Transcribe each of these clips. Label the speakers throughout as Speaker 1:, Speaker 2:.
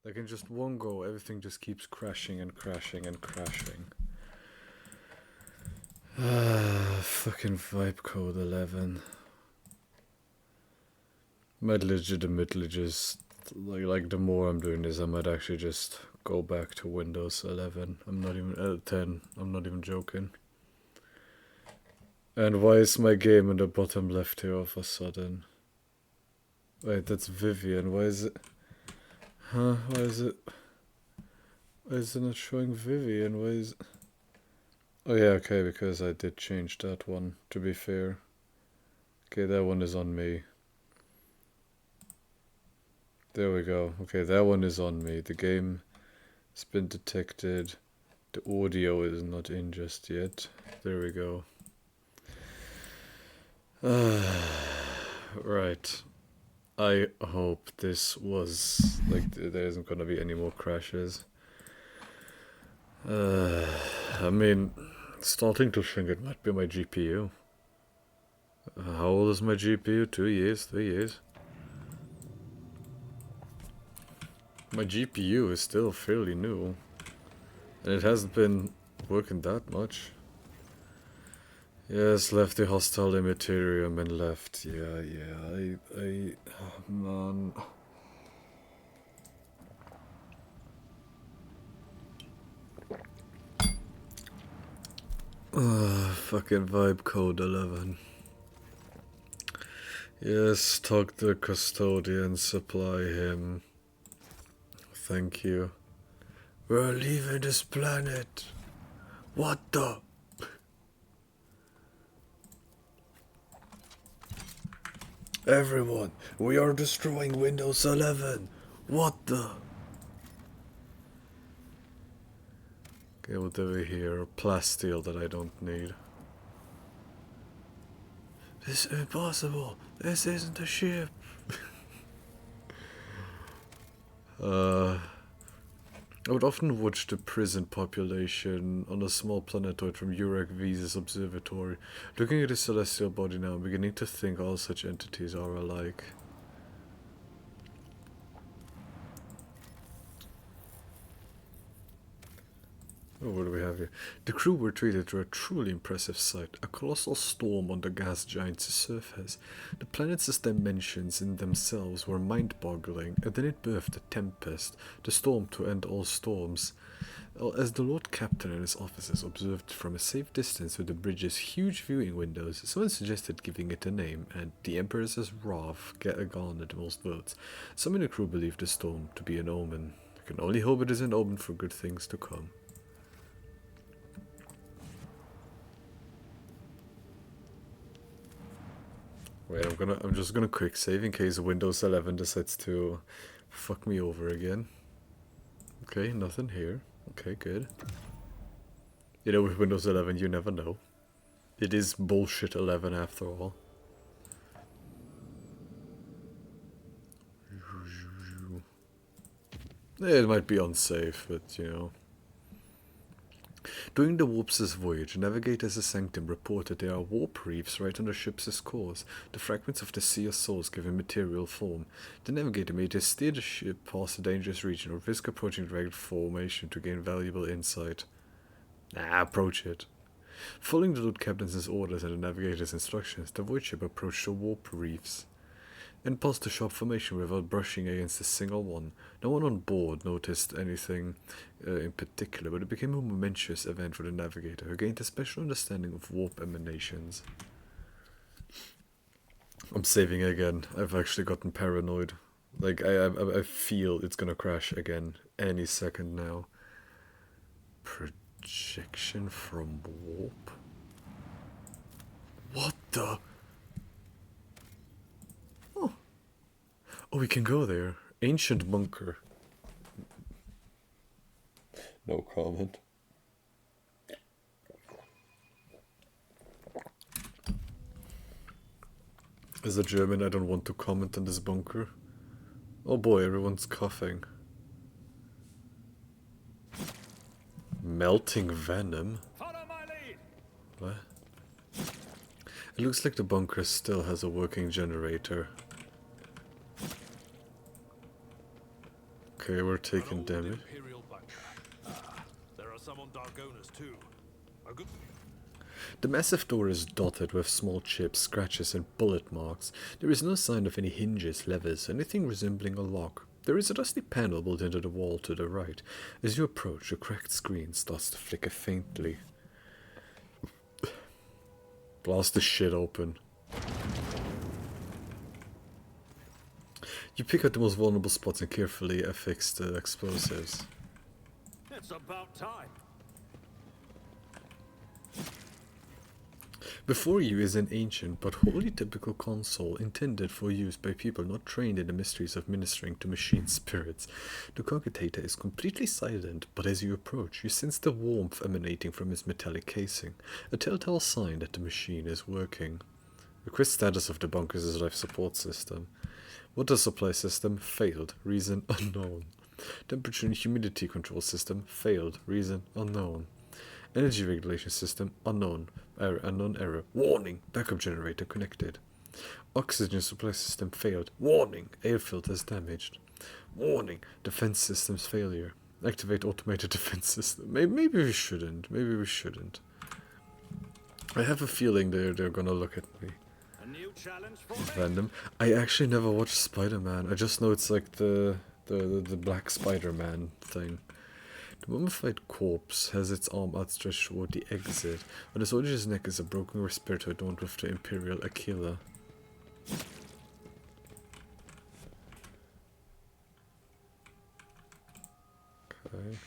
Speaker 1: Like in just one go, everything just keeps crashing and crashing and crashing. Fucking vibe code 11. Might legitimately just like the more I'm doing this, I might actually just go back to Windows 11. I'm not even 10. I'm not even joking. And why is my game in the bottom left here all of a sudden? Wait, that's Vivian. Why is it? Huh? Why is it? Why is it not showing Vivian? Why is? Oh yeah, okay, because I did change that one. To be fair. Okay, that one is on me. There we go. Okay, that one is on me. The game has been detected. The audio is not in just yet. There we go. Right. I hope this was like there isn't gonna be any more crashes. I mean, starting to think it might be my GPU. How old is my GPU? 2 years? 3 years? My GPU is still fairly new. And it hasn't been working that much. Yes, left the hostile immaterium and left. Yeah, oh, man. Fucking vibe code 11. Yes, talk to the custodian, supply him. Thank you. We're leaving this planet. What the? Everyone, we are destroying Windows 11. What the? Okay, what do we hear? Plasteel that I don't need. This is impossible. This isn't a ship. I would often watch the prison population on a small planetoid from Urek V's observatory. Looking at the celestial body now, I'm beginning to think all such entities are alike. Oh, what do we have here? The crew were treated to a truly impressive sight, a colossal storm on the gas giant's surface. The planet's dimensions in themselves were mind-boggling, and then it birthed a tempest, the storm to end all storms. As the Lord Captain and his officers observed from a safe distance through the bridge's huge viewing windows, someone suggested giving it a name, and the Emperor's wrath garnered the most votes. Some in the crew believed the storm to be an omen. I can only hope it is an omen for good things to come. Wait, I'm just gonna quick save in case Windows 11 decides to fuck me over again. Okay, nothing here. Okay, good. You know, with Windows 11, you never know. It is bullshit 11 after all. It might be unsafe, but you know. During the warp's voyage, navigators of Sanctum reported there are warp reefs right on the ship's course, the fragments of the Sea of Souls given material form. The navigator may either steer the ship past the dangerous region or risk approaching the ragged formation to gain valuable insight. Approach it. Following the Lord Captain's orders and the navigator's instructions, the void ship approached the warp reefs and passed the sharp formation without brushing against a single one. No one on board noticed anything in particular, but it became a momentous event for the navigator, who gained a special understanding of warp emanations. I'm saving again. I've actually gotten paranoid. Like, I feel it's gonna crash again any second now. Projection from warp? What the? Oh, we can go there. Ancient bunker. No comment. As a German, I don't want to comment on this bunker. Oh boy, everyone's coughing. Melting venom?
Speaker 2: Follow my lead.
Speaker 1: What? It looks like the bunker still has a working generator. Okay, we're taking damage.
Speaker 2: Imperial bunker. There are some on Dargonas too. A good
Speaker 1: The massive door is dotted with small chips, scratches, and bullet marks. There is no sign of any hinges, levers, anything resembling a lock. There is a dusty panel built into the wall to the right. As you approach, the cracked screen starts to flicker faintly. Blast the shit open. You pick out the most vulnerable spots and carefully affix the explosives.
Speaker 2: It's about time.
Speaker 1: Before you is an ancient but wholly typical console intended for use by people not trained in the mysteries of ministering to machine spirits. The cogitator is completely silent, but as you approach, you sense the warmth emanating from its metallic casing, a telltale sign that the machine is working. Request status of the bunker's life support system. Water supply system failed, reason unknown. Temperature and humidity control system failed, reason unknown. Energy regulation system unknown. Error, unknown error. Warning! Backup generator connected. Oxygen supply system failed. Warning! Air filters damaged. Warning! Defense systems failure. Activate automated defense system. Maybe we shouldn't. Maybe we shouldn't. I have a feeling they're gonna look at me.
Speaker 2: A new challenge for me.
Speaker 1: Random. I actually never watched Spider-Man. I just know it's like the Black Spider-Man thing. The mummified corpse has its arm outstretched toward the exit. On the soldier's neck is a broken respirator adorned with the Imperial Aquila. Okay.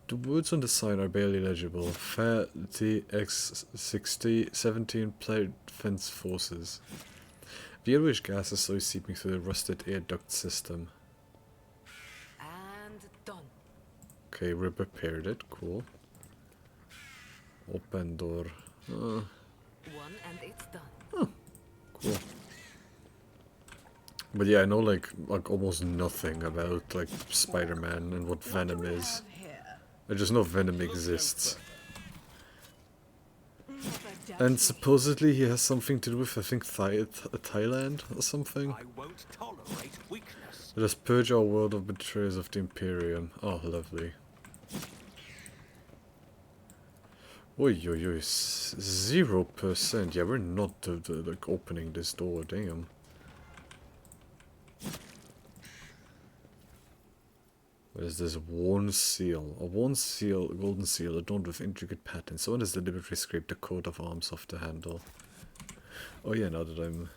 Speaker 1: The words on the sign are barely legible. Fatty X60 17 Player Defense Forces. The yellowish gas is slowly seeping through the rusted air duct system.
Speaker 3: And done.
Speaker 1: Okay, we repaired it. Cool. Open door.
Speaker 3: One and it's done.
Speaker 1: Cool. But yeah, I know like almost nothing about like Spider-Man and what Venom is. I just know Venom exists. And supposedly he has something to do with, I think, Thailand or something.
Speaker 2: I won't tolerate weakness.
Speaker 1: Let us purge our world of betrayers of the Imperium. Oh, lovely. Oi, oi, oi, 0%. Yeah, we're not like opening this door, damn. What is this? Worn seal. A worn seal, golden seal, adorned with intricate patterns. Someone has deliberately scraped the coat of arms off the handle. Oh yeah, now that I'm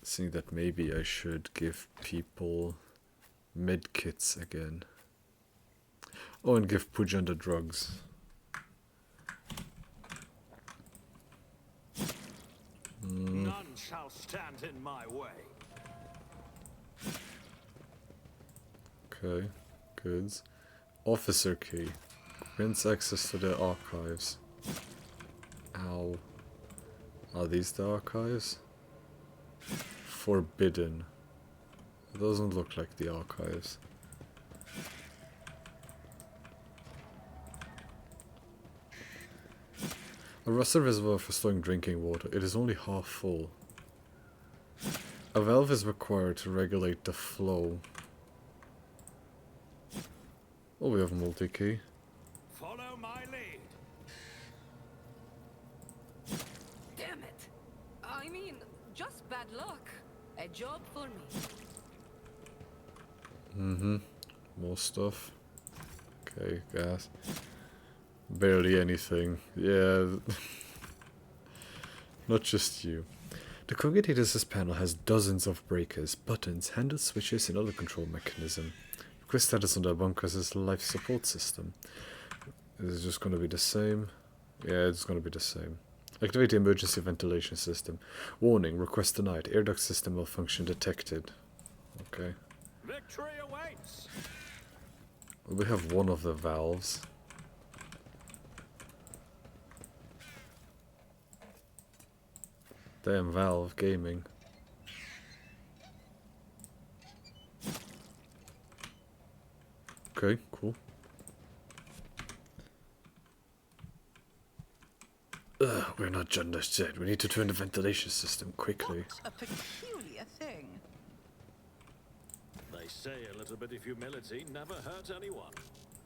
Speaker 1: seeing that, maybe I should give people medkits again. Oh, and give Pujanda drugs.
Speaker 2: None shall stand in my way.
Speaker 1: Okay, goods. Officer key. Grants access to the archives. Ow. Are these the archives? Forbidden. It doesn't look like the archives. A rusted reservoir for storing drinking water. It is only half full. A valve is required to regulate the flow. Oh, we have a multi-key.
Speaker 2: Follow my lead.
Speaker 3: Damn it! I mean, just bad luck. A job for me.
Speaker 1: More stuff. Okay, gas. Barely anything. Yeah. Not just you. The cogitator's panel has dozens of breakers, buttons, handle switches, and other control mechanism. Request status on the bunker's life support system. Is it just going to be the same? Yeah, it's going to be the same. Activate the emergency ventilation system. Warning, request denied. Air duct system malfunction detected. Okay.
Speaker 2: Victory awaits.
Speaker 1: We have one of the valves. Damn Valve Gaming. Okay, cool. We're not done just yet. We need to turn the ventilation system quickly.
Speaker 4: What a peculiar thing.
Speaker 2: They say a little bit of humility never hurt anyone.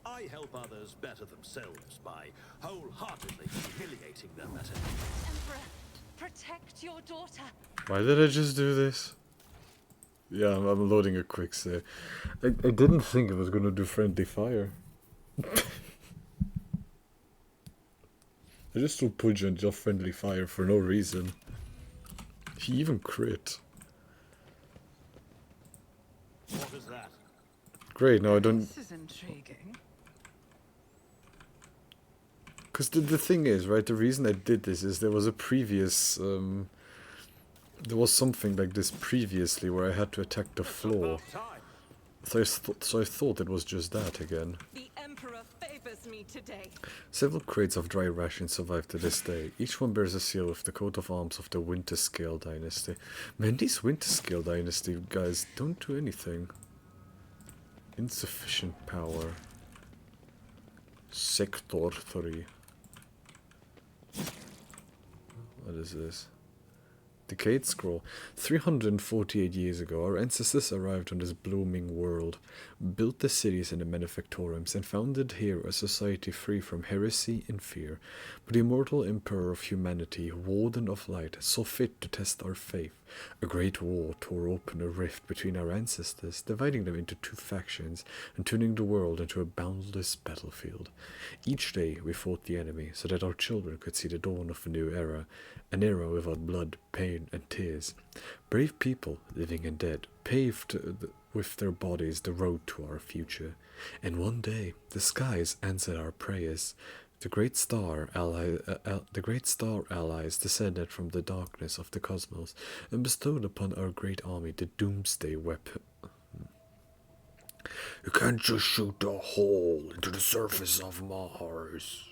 Speaker 2: I help others better themselves by wholeheartedly humiliating them at it.
Speaker 3: Emperor, protect your daughter.
Speaker 1: Why did I just do this? Yeah, I'm loading a quick save. I didn't think it was gonna do friendly fire. I just threw Pudge on just friendly fire for no reason. He even crit.
Speaker 2: What is that?
Speaker 1: Great, no I don't...
Speaker 3: This is intriguing.
Speaker 1: Because the thing is, right, the reason I did this is there was a previous... there was something like this previously where I had to attack the floor. So I thought it was just that again.
Speaker 3: The Emperor favors me today.
Speaker 1: Several crates of dry rations survive to this day. Each one bears a seal with the coat of arms of the Winterscale dynasty. Man, these Winterscale dynasty guys don't do anything. Insufficient power. Sector 3. What is this? Decade Scroll. 348 years ago, our ancestors arrived on this blooming world, built the cities and the manufactoriums, and founded here a society free from heresy and fear. But the immortal emperor of humanity, warden of light, saw fit to test our faith. A great war tore open a rift between our ancestors, dividing them into two factions, and turning the world into a boundless battlefield. Each day we fought the enemy, so that our children could see the dawn of a new era, an era without blood, pain, and tears. Brave people, living and dead, paved with their bodies the road to our future. And one day, the skies answered our prayers. The great star allies descended from the darkness of the cosmos and bestowed upon our great army the doomsday weapon. You can't just shoot a hole into the surface of Mars.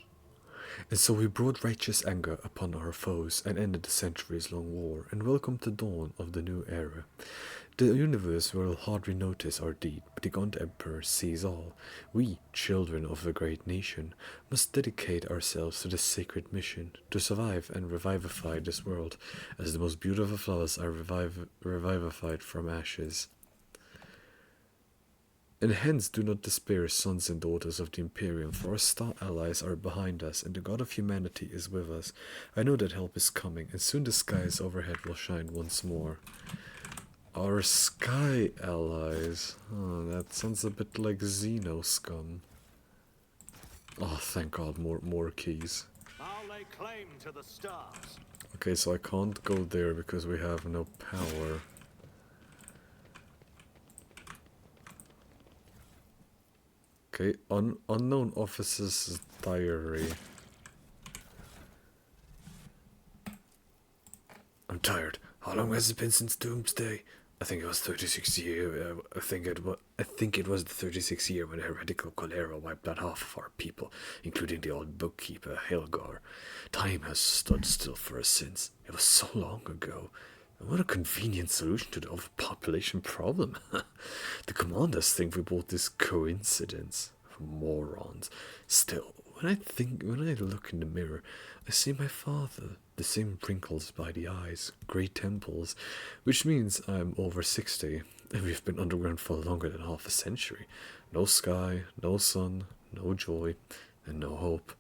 Speaker 1: And so we brought righteous anger upon our foes and ended the centuries-long war and welcomed the dawn of the new era. The universe will hardly notice our deed, but the Gaunt Emperor sees all. We, children of a great nation, must dedicate ourselves to this sacred mission, to survive and revivify this world, as the most beautiful flowers are revivified from ashes. And hence do not despair, sons and daughters of the Imperium, for our star allies are behind us, and the God of humanity is with us. I know that help is coming, and soon the skies overhead will shine once more. Our sky allies. Oh, that sounds a bit like Xeno scum. Oh, thank God, more keys.
Speaker 2: I'll lay claim to the stars.
Speaker 1: Okay, so I can't go there because we have no power. Okay, unknown officer's diary. I'm tired. How long has it been since Doomsday? I think it was 36 years. I think it was the 36th year when heretical cholera wiped out half of our people, including the old bookkeeper Helgar. Time has stood still for us since. It was so long ago. And what a convenient solution to the overpopulation problem. The commanders think we bought this coincidence. Morons. Still, when I look in the mirror, I see my father, the same wrinkles by the eyes, grey temples, which means I'm over 60, and we've been underground for longer than half a century. No sky, no sun, no joy, and no hope.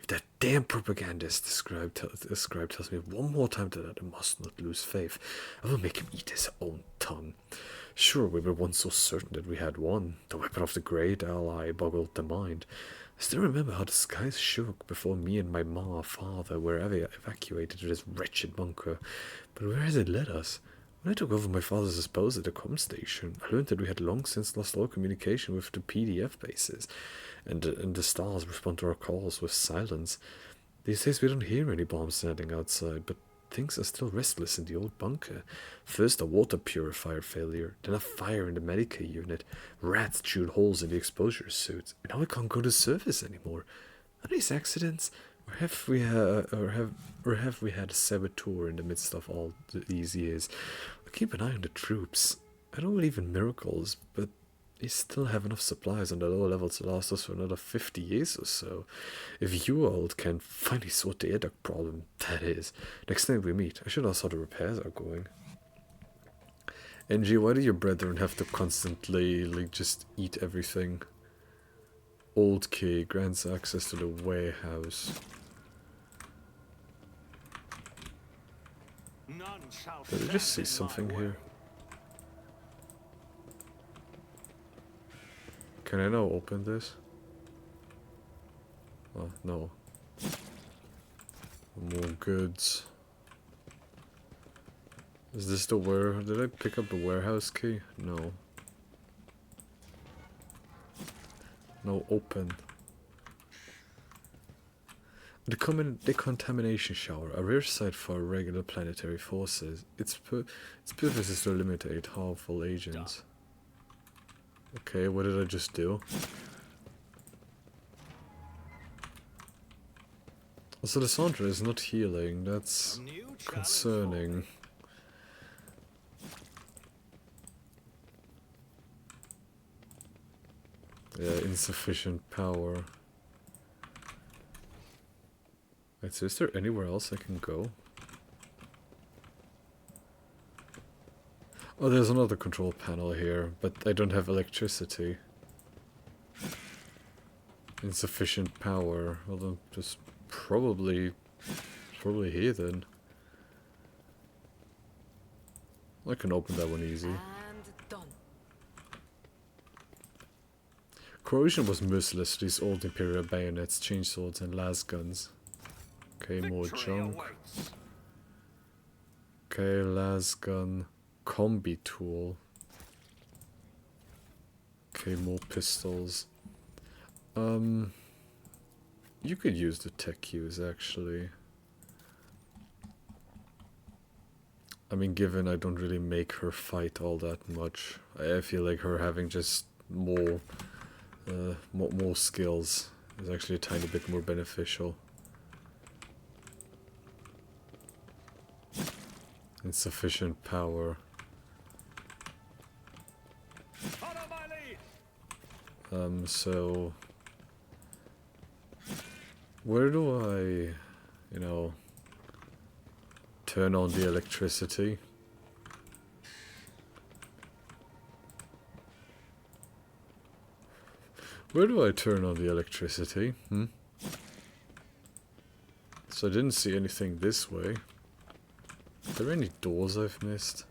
Speaker 1: If that damn propagandist tells me one more time that I must not lose faith, I will make him eat his own tongue. Sure, we were once so certain that we had won. The weapon of the great ally boggled the mind. I still remember how the skies shook before me and my father were evacuated to this wretched bunker. But where has it led us? When I took over my father's post at the comm station, I learned that we had long since lost all communication with the PDF bases, and the stars respond to our calls with silence. These days we don't hear any bombs standing outside, but things are still restless in the old bunker. First a water purifier failure, then a fire in the Medicaid unit. Rats chewed holes in the exposure suits, and now I can't go to surface anymore. Are these accidents? Or have we had a saboteur in the midst of all these years? I keep an eye on the troops. I don't believe in miracles, but they still have enough supplies on the lower levels to last us for another 50 years or so. If you old can finally sort the air duct problem, that is. Next time we meet, I should ask how the repairs are going. NG, why do your brethren have to constantly, like, just eat everything? Old key grants access to the warehouse.
Speaker 2: None shall
Speaker 1: Did I just see
Speaker 2: stand in my
Speaker 1: something
Speaker 2: way.
Speaker 1: here? Can I now open this? Oh, no. More goods. Is this the did I pick up the warehouse key? No. No, open. The decontamination shower, a rare sight for regular planetary forces. Its purpose is to eliminate harmful agents. Okay, what did I just do? Also, the Sandra is not healing. That's
Speaker 2: A new challenge
Speaker 1: concerning. Yeah, insufficient power. Wait, so is there anywhere else I can go? Oh, there's another control panel here, but I don't have electricity. Insufficient power. Well, then just probably here then. I can open that one easy.
Speaker 3: And done.
Speaker 1: Corrosion was merciless to these old Imperial bayonets, chainswords, and las guns. Okay, more
Speaker 2: Victory
Speaker 1: junk.
Speaker 2: awaits.
Speaker 1: Okay, las gun. Combi tool. Okay, more pistols. You could use the tech cues actually. I mean, given I don't really make her fight all that much, I feel like her having just more skills is actually a tiny bit more beneficial. Insufficient power.
Speaker 2: Follow my lead.
Speaker 1: So where do I, turn on the electricity? Where do I turn on the electricity? So I didn't see anything this way. Are there any doors I've missed?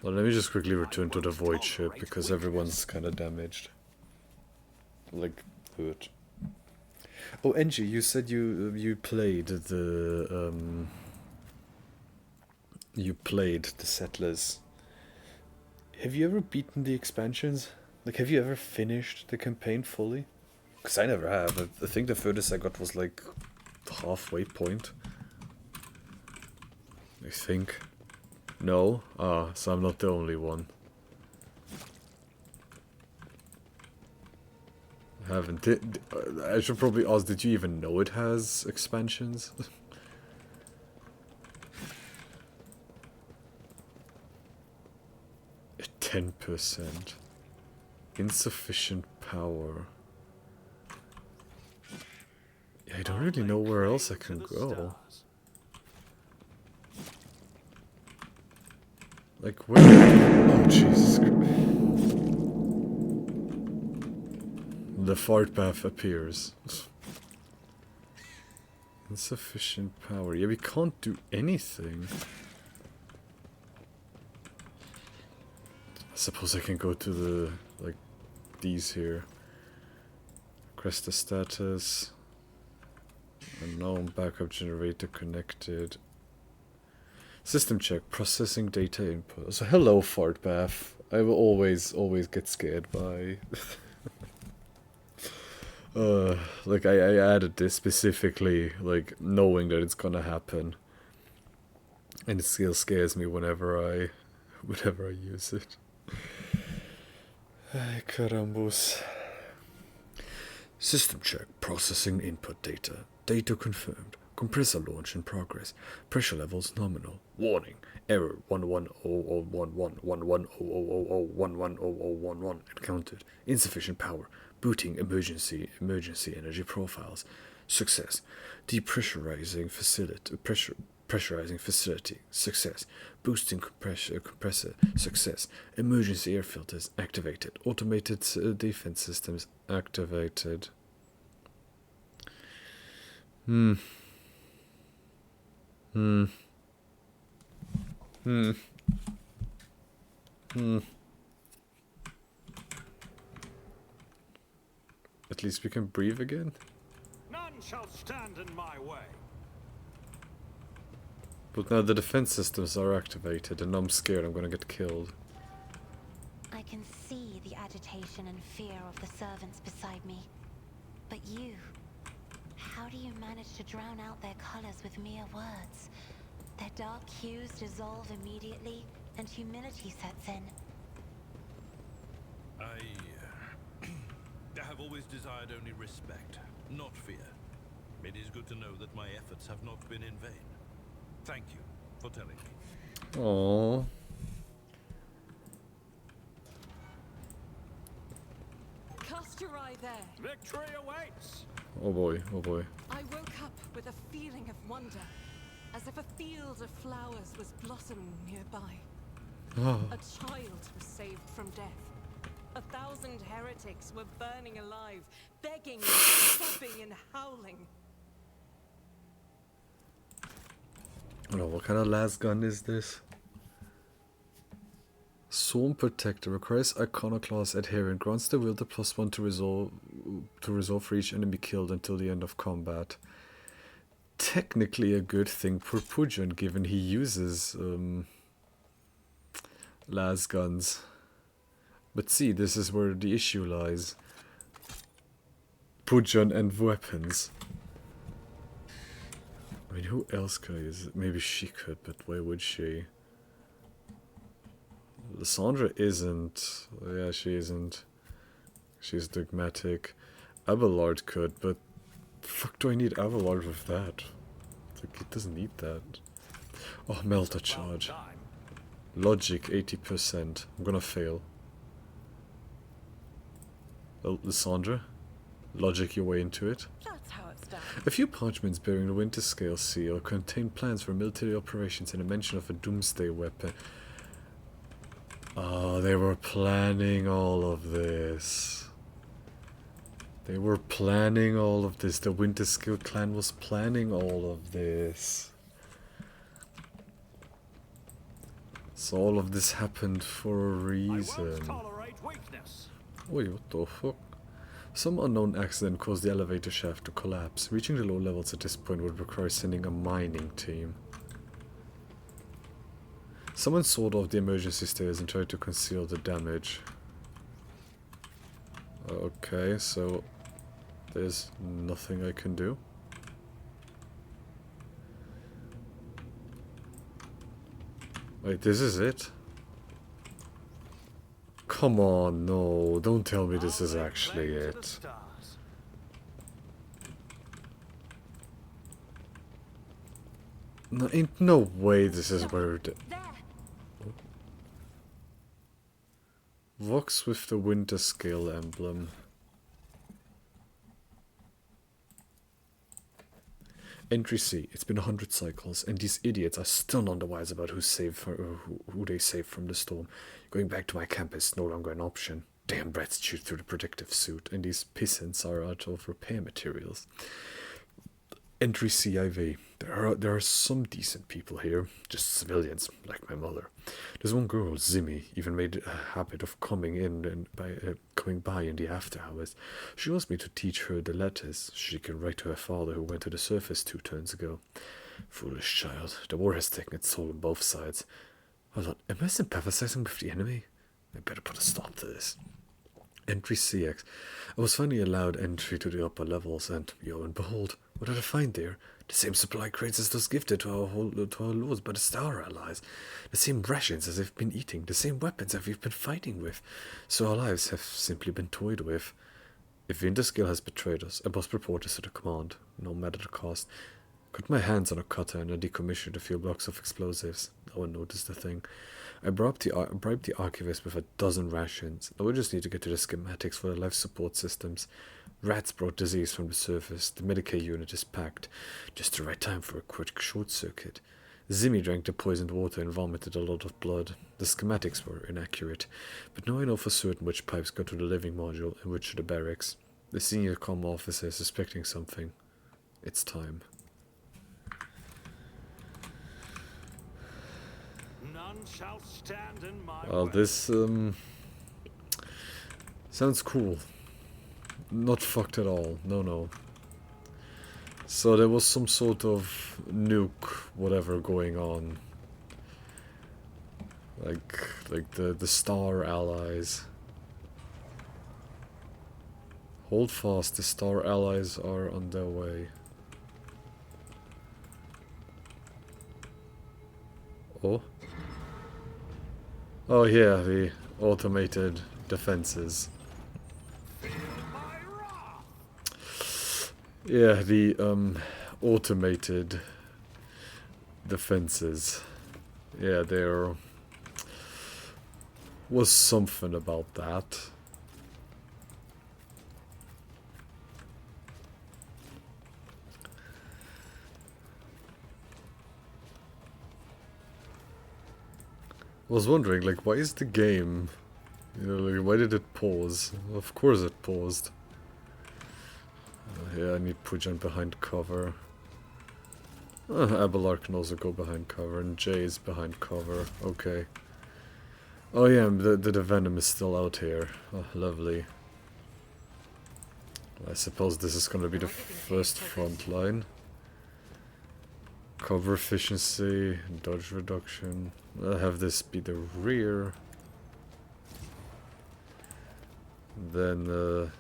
Speaker 1: Well, let me just quickly return to the void ship because everyone's kind of damaged. Like, hurt. Oh, Angie, you said you played the Settlers. Have you ever beaten the expansions? Like, have you ever finished the campaign fully? Because I never have. I think the furthest I got was like the halfway point. I think. No? Ah, so I'm not the only one. I haven't. I should probably ask, did you even know it has expansions? 10%. Insufficient power. Yeah, I don't really know where else I can go. Like, where? Oh, Jesus Christ. The fart path appears. Insufficient power. Yeah, we can't do anything. I suppose I can go to the, like, these here. Cresta status. Unknown backup generator connected. System check, processing data input. So hello, fart bath. I will always get scared by... like I added this specifically, like, knowing that it's gonna happen. And it still scares me whenever I use it. Ay, carambos. System check, processing input data. Data confirmed. Compressor launch in progress. Pressure levels nominal. Warning. Error 1100111100110011 encountered. Insufficient power. Booting emergency energy profiles. Success. Depressurizing facility. Pressurizing facility. Success. Boosting compressor. Success. Emergency air filters activated. Automated defense systems activated. At least we can breathe again.
Speaker 2: None shall stand in my way.
Speaker 1: But now the defense systems are activated and I'm scared I'm gonna get killed.
Speaker 4: I can see the agitation and fear of the servants beside me. But you, how do you manage to drown out their colors with mere words? Their dark hues dissolve immediately, and humility sets in.
Speaker 5: I have always desired only respect, not fear. It is good to know that my efforts have not been in vain. Thank you for telling me.
Speaker 1: Aww.
Speaker 3: Cast your eye there.
Speaker 2: Victory awaits!
Speaker 1: Oh boy, oh boy.
Speaker 3: I woke up with a feeling of wonder, as if a field of flowers was blossoming nearby. A child was saved from death. 1,000 heretics were burning alive, begging, sobbing, and howling.
Speaker 1: I don't know, what kind of las gun is this? Swarm Protector requires Iconoclast adherent, grants the wielder +1 to resolve for each enemy killed until the end of combat. Technically a good thing for Pujan, given he uses las guns. But see, this is where the issue lies. Pujan and weapons. I mean, who else could I use it? Maybe she could, but why would she? Lysandra isn't. Yeah, she isn't. She's dogmatic. Abelard could, but fuck do I need Abelard with that? Like, it doesn't need that. Oh, Melter charge. Logic 80%. I'm gonna fail. Oh, Lysandra? Logic your way into it.
Speaker 3: That's how it's done.
Speaker 1: A few parchments bearing the Winter Scale seal contain plans for military operations and a mention of a doomsday weapon. Oh, they were planning all of this. They were planning all of this. The Winter Scale clan was planning all of this. So all of this happened for a reason.
Speaker 2: I won't tolerate weakness.
Speaker 1: Wait, what the fuck? Some unknown accident caused the elevator shaft to collapse. Reaching the low levels at this point would require sending a mining team. Someone sawed off the emergency stairs and tried to conceal the damage. Okay, so there's nothing I can do. Wait, this is it? Come on, no, don't tell me this is actually it. No, ain't no way this is where the
Speaker 3: There!
Speaker 1: Vox with the Winter Scale emblem. Entry C. It's been 100 cycles, and these idiots are still none the wise about who they saved from the storm. Going back to my camp is no longer an option. Damn brats chewed through the protective suit, and these pissants are out of repair materials. Entry CIV. There are some decent people here, just civilians, like my mother. There's one girl, Zimmy, even made a habit of coming by in the after hours. She wants me to teach her the letters she can write to her father, who went to the surface 2 turns ago. Foolish child. The war has taken its toll on both sides. Hold on, am I sympathizing with the enemy? I better put a stop to this. Entry CX. I was finally allowed entry to the upper levels, and, lo and behold, what did I find there? The same supply crates as those gifted to our lords by the Star Allies. The same rations as they've been eating, the same weapons that we've been fighting with. So our lives have simply been toyed with. If Winterscale has betrayed us, I must report this to the command, no matter the cost. Got my hands on a cutter and I decommissioned a few blocks of explosives. No one noticed a thing. I bribed the archivist with 12 rations. Now we just need to get to the schematics for the life support systems. Rats brought disease from the surface. The Medicaid unit is packed. Just the right time for a quick short circuit. Zimmy drank the poisoned water and vomited a lot of blood. The schematics were inaccurate, but now I know for certain which pipes go to the living module and which to the barracks. The senior comm officer is suspecting something. It's time.
Speaker 2: None shall stand in my
Speaker 1: Well,
Speaker 2: way.
Speaker 1: this sounds cool. Not fucked at all. No, no. So there was some sort of nuke, whatever, going on. Like the Star Allies. Hold fast, the Star Allies are on their way. Oh? Oh yeah, the automated defenses. Yeah, the automated defenses. Yeah, there was something about that. I was wondering, like, why is the game, you know, like, why did it pause? Of course it paused. Yeah, I need Pujan behind cover. Abelard can also go behind cover, and Jay's behind cover. Okay. Oh yeah, the Venom is still out here. Oh, lovely. I suppose this is gonna be the first front line. Cover efficiency, dodge reduction. I'll have this be the rear. Then,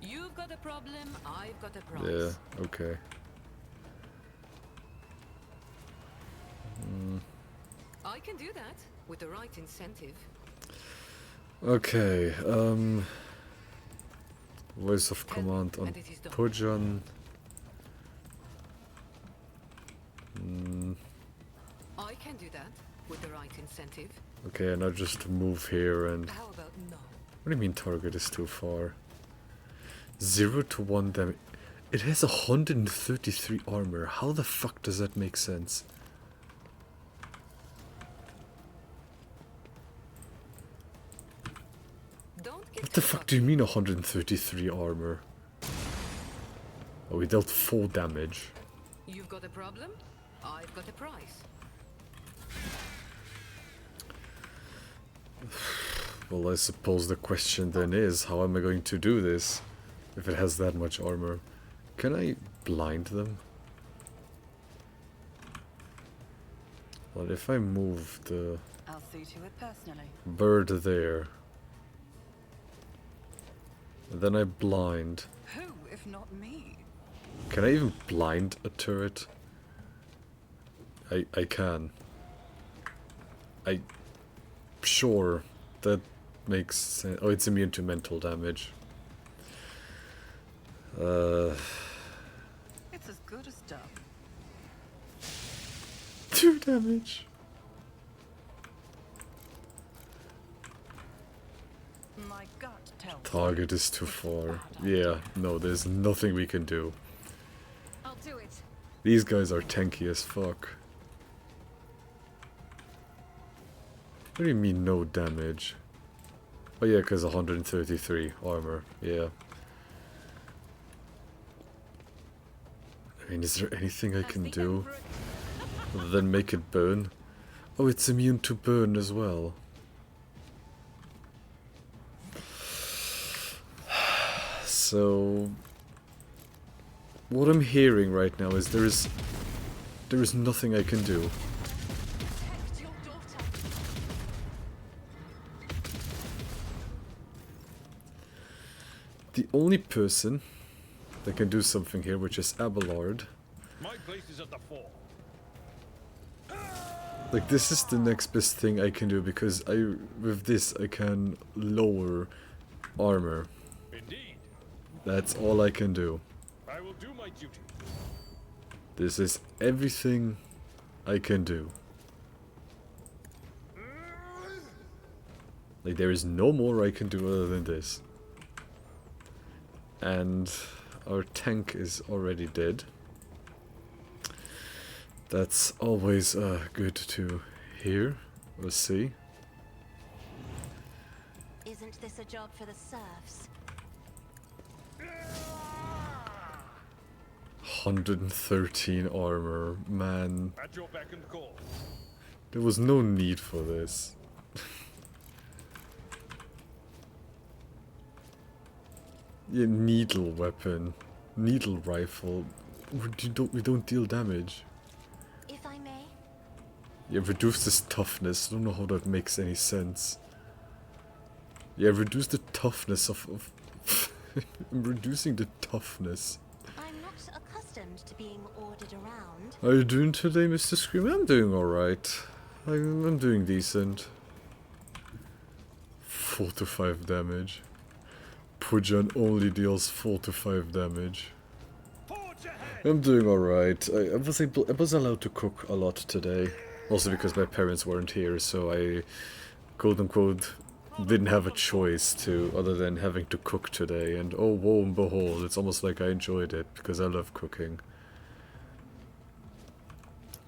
Speaker 3: You've got a problem, I've got a prize.
Speaker 1: yeah, okay.
Speaker 3: I can do that with the right incentive.
Speaker 1: Okay, voice of command on
Speaker 3: and it is done.
Speaker 1: Pujan.
Speaker 3: I can do that with the right incentive.
Speaker 1: Okay, and I just move here and...
Speaker 3: How about no?
Speaker 1: What do you mean target is too far? 0 to 1 damage. It has 133 armor. How the fuck does that make sense?
Speaker 3: Don't get
Speaker 1: What the fuck do you mean 133 armor? Oh, we dealt 4 damage.
Speaker 3: You've got a problem, I've got a prize.
Speaker 1: Well, I suppose the question then is, how am I going to do this? If it has that much armor. Can I blind them? Well, if I move the
Speaker 6: I'll see to it personally.
Speaker 1: bird there, and then I blind.
Speaker 6: Who, if not me?
Speaker 1: Can I even blind a turret? I can. Sure, that makes sense. Oh, it's immune to mental damage.
Speaker 6: It's as good as done.
Speaker 1: 2 damage.
Speaker 6: My gut tells
Speaker 1: Target is too far. Yeah, no, there's nothing we can do.
Speaker 3: I'll do it.
Speaker 1: These guys are tanky as fuck. What do you mean no damage? Oh yeah, because 133 armor, yeah. I mean, is there anything I can do other than make it burn? Oh, it's immune to burn as well. So, what I'm hearing right now is there is nothing I can do.
Speaker 3: Protect your daughter.
Speaker 1: The only person that can do something here, which is Abelard.
Speaker 2: My place is at the fore.
Speaker 1: Like, this is the next best thing I can do, because with this I can lower armor.
Speaker 2: Indeed.
Speaker 1: That's all I can do.
Speaker 2: I will do my duty.
Speaker 1: This is everything I can do. Like, there is no more I can do other than this. And our tank is already dead. That's always good to hear or see.
Speaker 4: Isn't this a job for the serfs?
Speaker 1: 113 armor, man.
Speaker 5: At your beck and call.
Speaker 1: There was no need for this. Yeah, needle weapon, needle rifle. We don't deal damage.
Speaker 4: If I may?
Speaker 1: Yeah, reduce this toughness. I don't know how that makes any sense. Yeah, reduce the toughness of I'm reducing the toughness.
Speaker 4: I'm not accustomed to being ordered around.
Speaker 1: How are you doing today, Mr. Scream? I'm doing alright. I'm doing decent. 4 to 5 damage. Pujan only deals 4 to 5 damage. I'm doing alright. I was allowed to cook a lot today. Also because my parents weren't here, so I quote unquote didn't have a choice to other than having to cook today, and oh woe and behold, it's almost like I enjoyed it because I love cooking.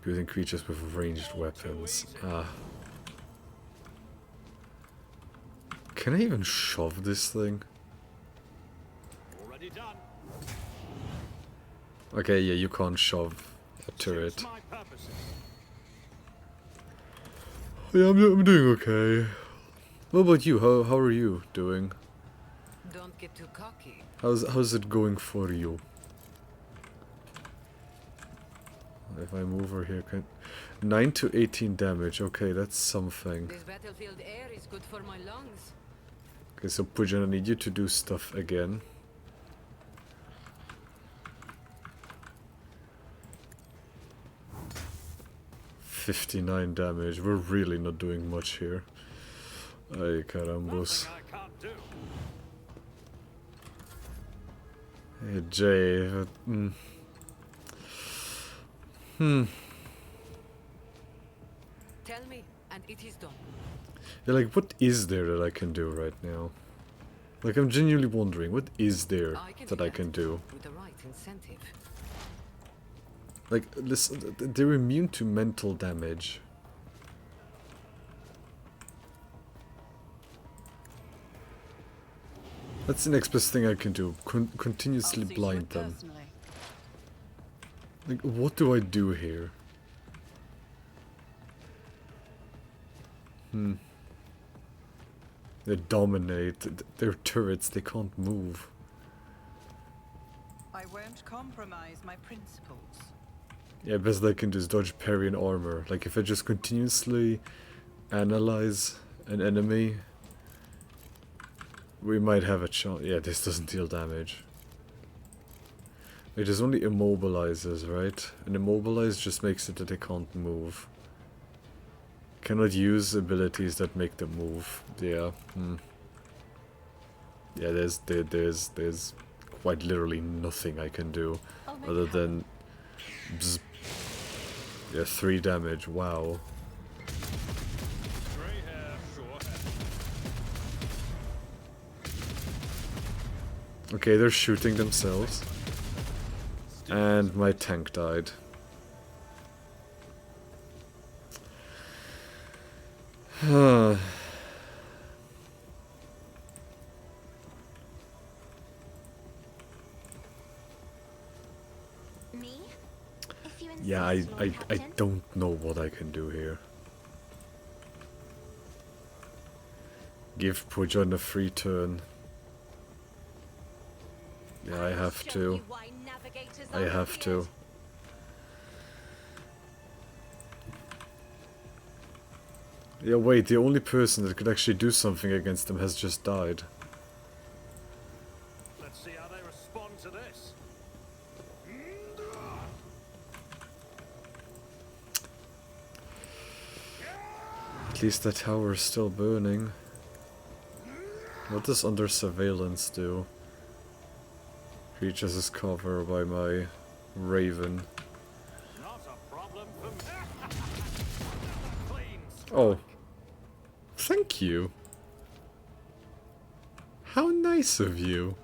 Speaker 1: Using creatures with ranged weapons. Can I even shove this thing?
Speaker 2: Already done.
Speaker 1: Okay, yeah, you can't shove a turret.
Speaker 2: Suits my purposes.
Speaker 1: Yeah, I'm doing okay. What about you? How are you doing?
Speaker 6: Don't get too cocky.
Speaker 1: How's it going for you? If I move over here, 9 to 18 damage. Okay, that's something.
Speaker 6: This battlefield air is good for my lungs.
Speaker 1: Okay, so Pujan, I need you to do stuff again. $59 damage. We're really not doing much here. Ay, carambos.
Speaker 2: Nothing I can't do.
Speaker 1: Hey, Jay.
Speaker 6: Tell me, and it is done.
Speaker 1: Yeah, like, what is there that I can do right now? Like, I'm genuinely wondering, what is there that I can do?
Speaker 6: With the right incentive.
Speaker 1: Like, listen, they're immune to mental damage. That's the next best thing I can do. Continuously
Speaker 6: I'll see to
Speaker 1: blind
Speaker 6: it
Speaker 1: them.
Speaker 6: personally.
Speaker 1: Like, what do I do here? They dominate. They're turrets, they can't move.
Speaker 6: I won't compromise my principles.
Speaker 1: Yeah, best I can do is dodge, parry, and armor. Like, if I just continuously analyze an enemy, we might have a chance. Yeah, this doesn't deal damage. It is only immobilizes, right? And immobilize just makes it that they can't move. Cannot use abilities that make them move. Yeah. Yeah, there's quite literally nothing I can do other than bzz. Yeah, 3 damage. Wow.
Speaker 5: Grey hair, short hair.
Speaker 1: Okay, they're shooting themselves. And my tank died.
Speaker 4: Me? If you
Speaker 1: Yeah,
Speaker 4: insist,
Speaker 1: I
Speaker 4: Lord Captain.
Speaker 1: don't know what I can do here. Give Pujan a free turn. Yeah, I have to. I have to. Yeah, wait, the only person that could actually do something against them has just died.
Speaker 2: Let's see how they respond to this.
Speaker 1: At least the tower is still burning. What does under surveillance do? Creatures is covered by my raven.
Speaker 2: Not a problem for me. Clean
Speaker 1: Oh. Thank you. How nice of you.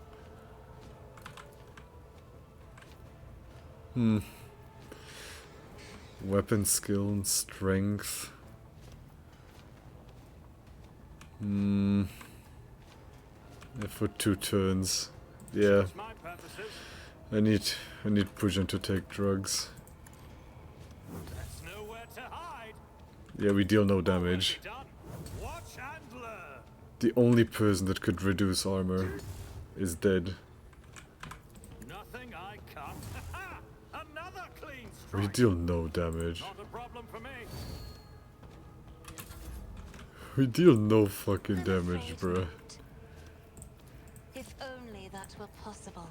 Speaker 1: Weapon skill and strength. Yeah, for 2 turns. Yeah.
Speaker 2: Suits my purposes.
Speaker 1: I need Pujan to take drugs.
Speaker 2: There's nowhere to hide.
Speaker 1: Yeah, we deal no damage.
Speaker 2: Already done. Watch and learn.
Speaker 1: The only person that could reduce armor is dead.
Speaker 2: Nothing I can't. Another clean
Speaker 1: We
Speaker 2: strike.
Speaker 1: deal no damage.
Speaker 2: Not a problem for me.
Speaker 1: We deal no fucking
Speaker 4: I'm
Speaker 1: damage,
Speaker 4: afraid
Speaker 1: bruh.
Speaker 4: not. If only that were possible.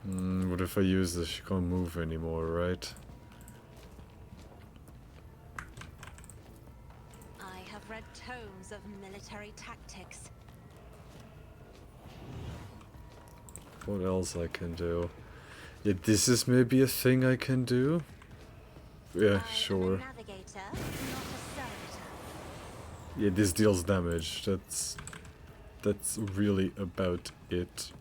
Speaker 1: What if I use this? She can't move anymore, right?
Speaker 4: I have read tomes of military tactics.
Speaker 1: What else I can do? Yeah, this is maybe a thing I can do? Yeah,
Speaker 4: I am
Speaker 1: sure.
Speaker 4: a navigator, not a servitor.
Speaker 1: Yeah, this deals damage. That's really about it.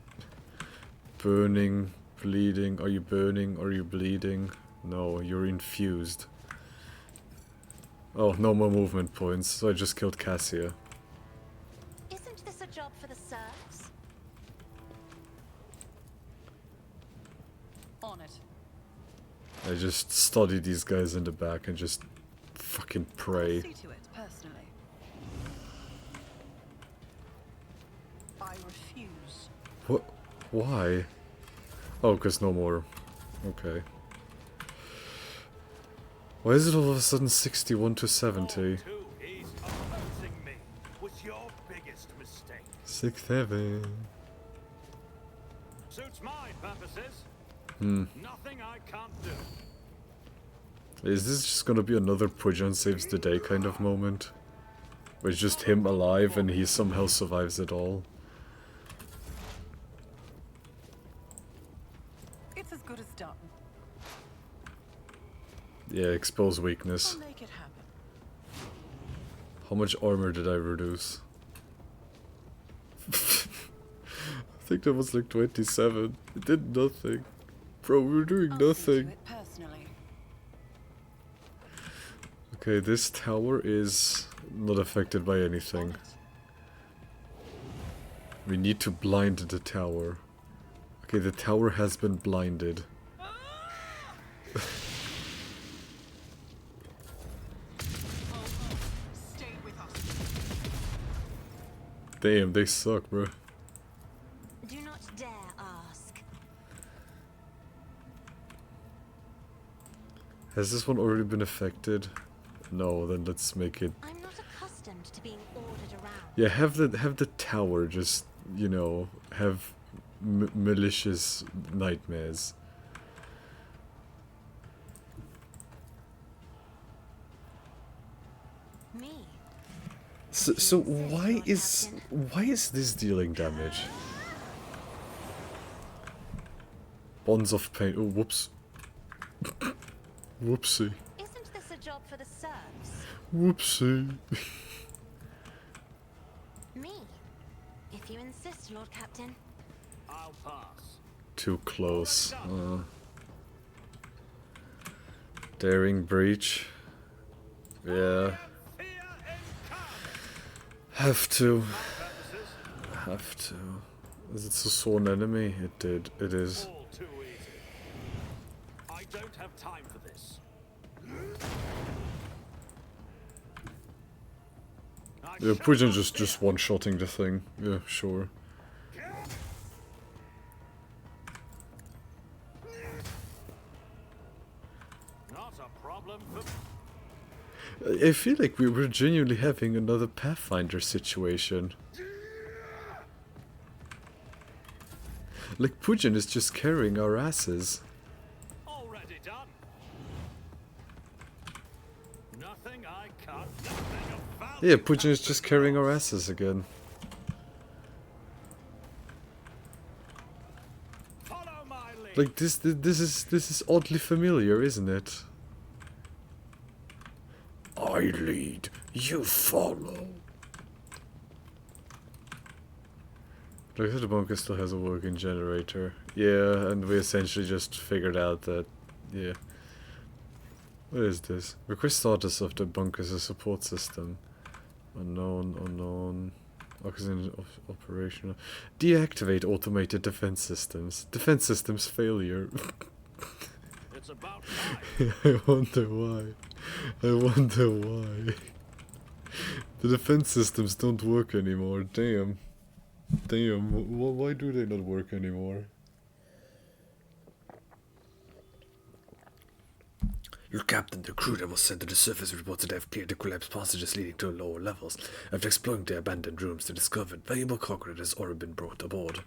Speaker 1: Burning, bleeding. Are you burning? Are you bleeding? No, you're infused. Oh, no more movement points, so I just killed Cassia.
Speaker 4: Isn't this a job for the serfs?
Speaker 6: On it.
Speaker 1: I just study these guys in the back and just fucking pray.
Speaker 6: See to it, personally. I refuse.
Speaker 1: What? Why? Oh, cause no more. Okay. Why is it all of a sudden 61 to 70?
Speaker 2: All too easy. Opposing me was your biggest mistake.
Speaker 1: 6-7.
Speaker 2: Suits my purposes. Nothing I can't do.
Speaker 1: Is this just gonna be another Pujan saves the day kind of moment? Where it's just him alive and he somehow survives it all?
Speaker 6: It's as good as done.
Speaker 1: Yeah, expose weakness.
Speaker 6: I'll make it happen.
Speaker 1: How much armor did I reduce? I think that was like 27. It did nothing. Bro, we were doing
Speaker 6: I'll see to
Speaker 1: nothing.
Speaker 6: it personally.
Speaker 1: Okay, this tower is not affected by
Speaker 6: On
Speaker 1: anything.
Speaker 6: it.
Speaker 1: We need to blind the tower. Okay, the tower has been blinded.
Speaker 6: Stay with us.
Speaker 1: Damn, they suck, bro.
Speaker 4: Do not dare ask.
Speaker 1: Has this one already been affected? No, then let's make it.
Speaker 4: I'm not accustomed to being ordered around.
Speaker 1: Yeah, have the tower just, you know, have malicious nightmares.
Speaker 4: Me.
Speaker 1: So why is this dealing damage? Bonds of pain. Oh, whoops. Whoopsie.
Speaker 4: Isn't this a job for the serfs?
Speaker 1: Whoopsie.
Speaker 4: Me. If you insist, Lord Captain.
Speaker 2: I'll pass.
Speaker 1: Too close. Daring breach. Yeah.
Speaker 2: Fear incarnate.
Speaker 1: Have to.
Speaker 2: Purposes.
Speaker 1: Have to. Is it a sworn enemy? It did. It is.
Speaker 2: All too easy. I don't have time for this.
Speaker 1: Yeah, Pujan just one-shotting the thing. Yeah, sure.
Speaker 2: Not a problem for
Speaker 1: I feel like we were genuinely having another Pathfinder situation. Like, Pujan is just carrying our asses.
Speaker 2: already done. Nothing I can't. Nothing of value.
Speaker 1: Yeah, Pujan is just carrying our asses again.
Speaker 2: Follow my lead.
Speaker 1: Like, this is oddly familiar, isn't it? I lead, you follow. Look at the bunker still has a working generator. Yeah, and we essentially just figured out that, yeah. What is this? Request status of the bunker as a support system. Unknown. Oxygen operational. Deactivate automated defense systems. Defense systems failure.
Speaker 2: It's about time.
Speaker 1: I wonder why. The defense systems don't work anymore. Damn. Why do they not work anymore? Your captain, the crew that was sent to the surface, reported to have cleared the collapsed passages leading to lower levels. After exploring the abandoned rooms, they discovered valuable cargo that has already been brought aboard.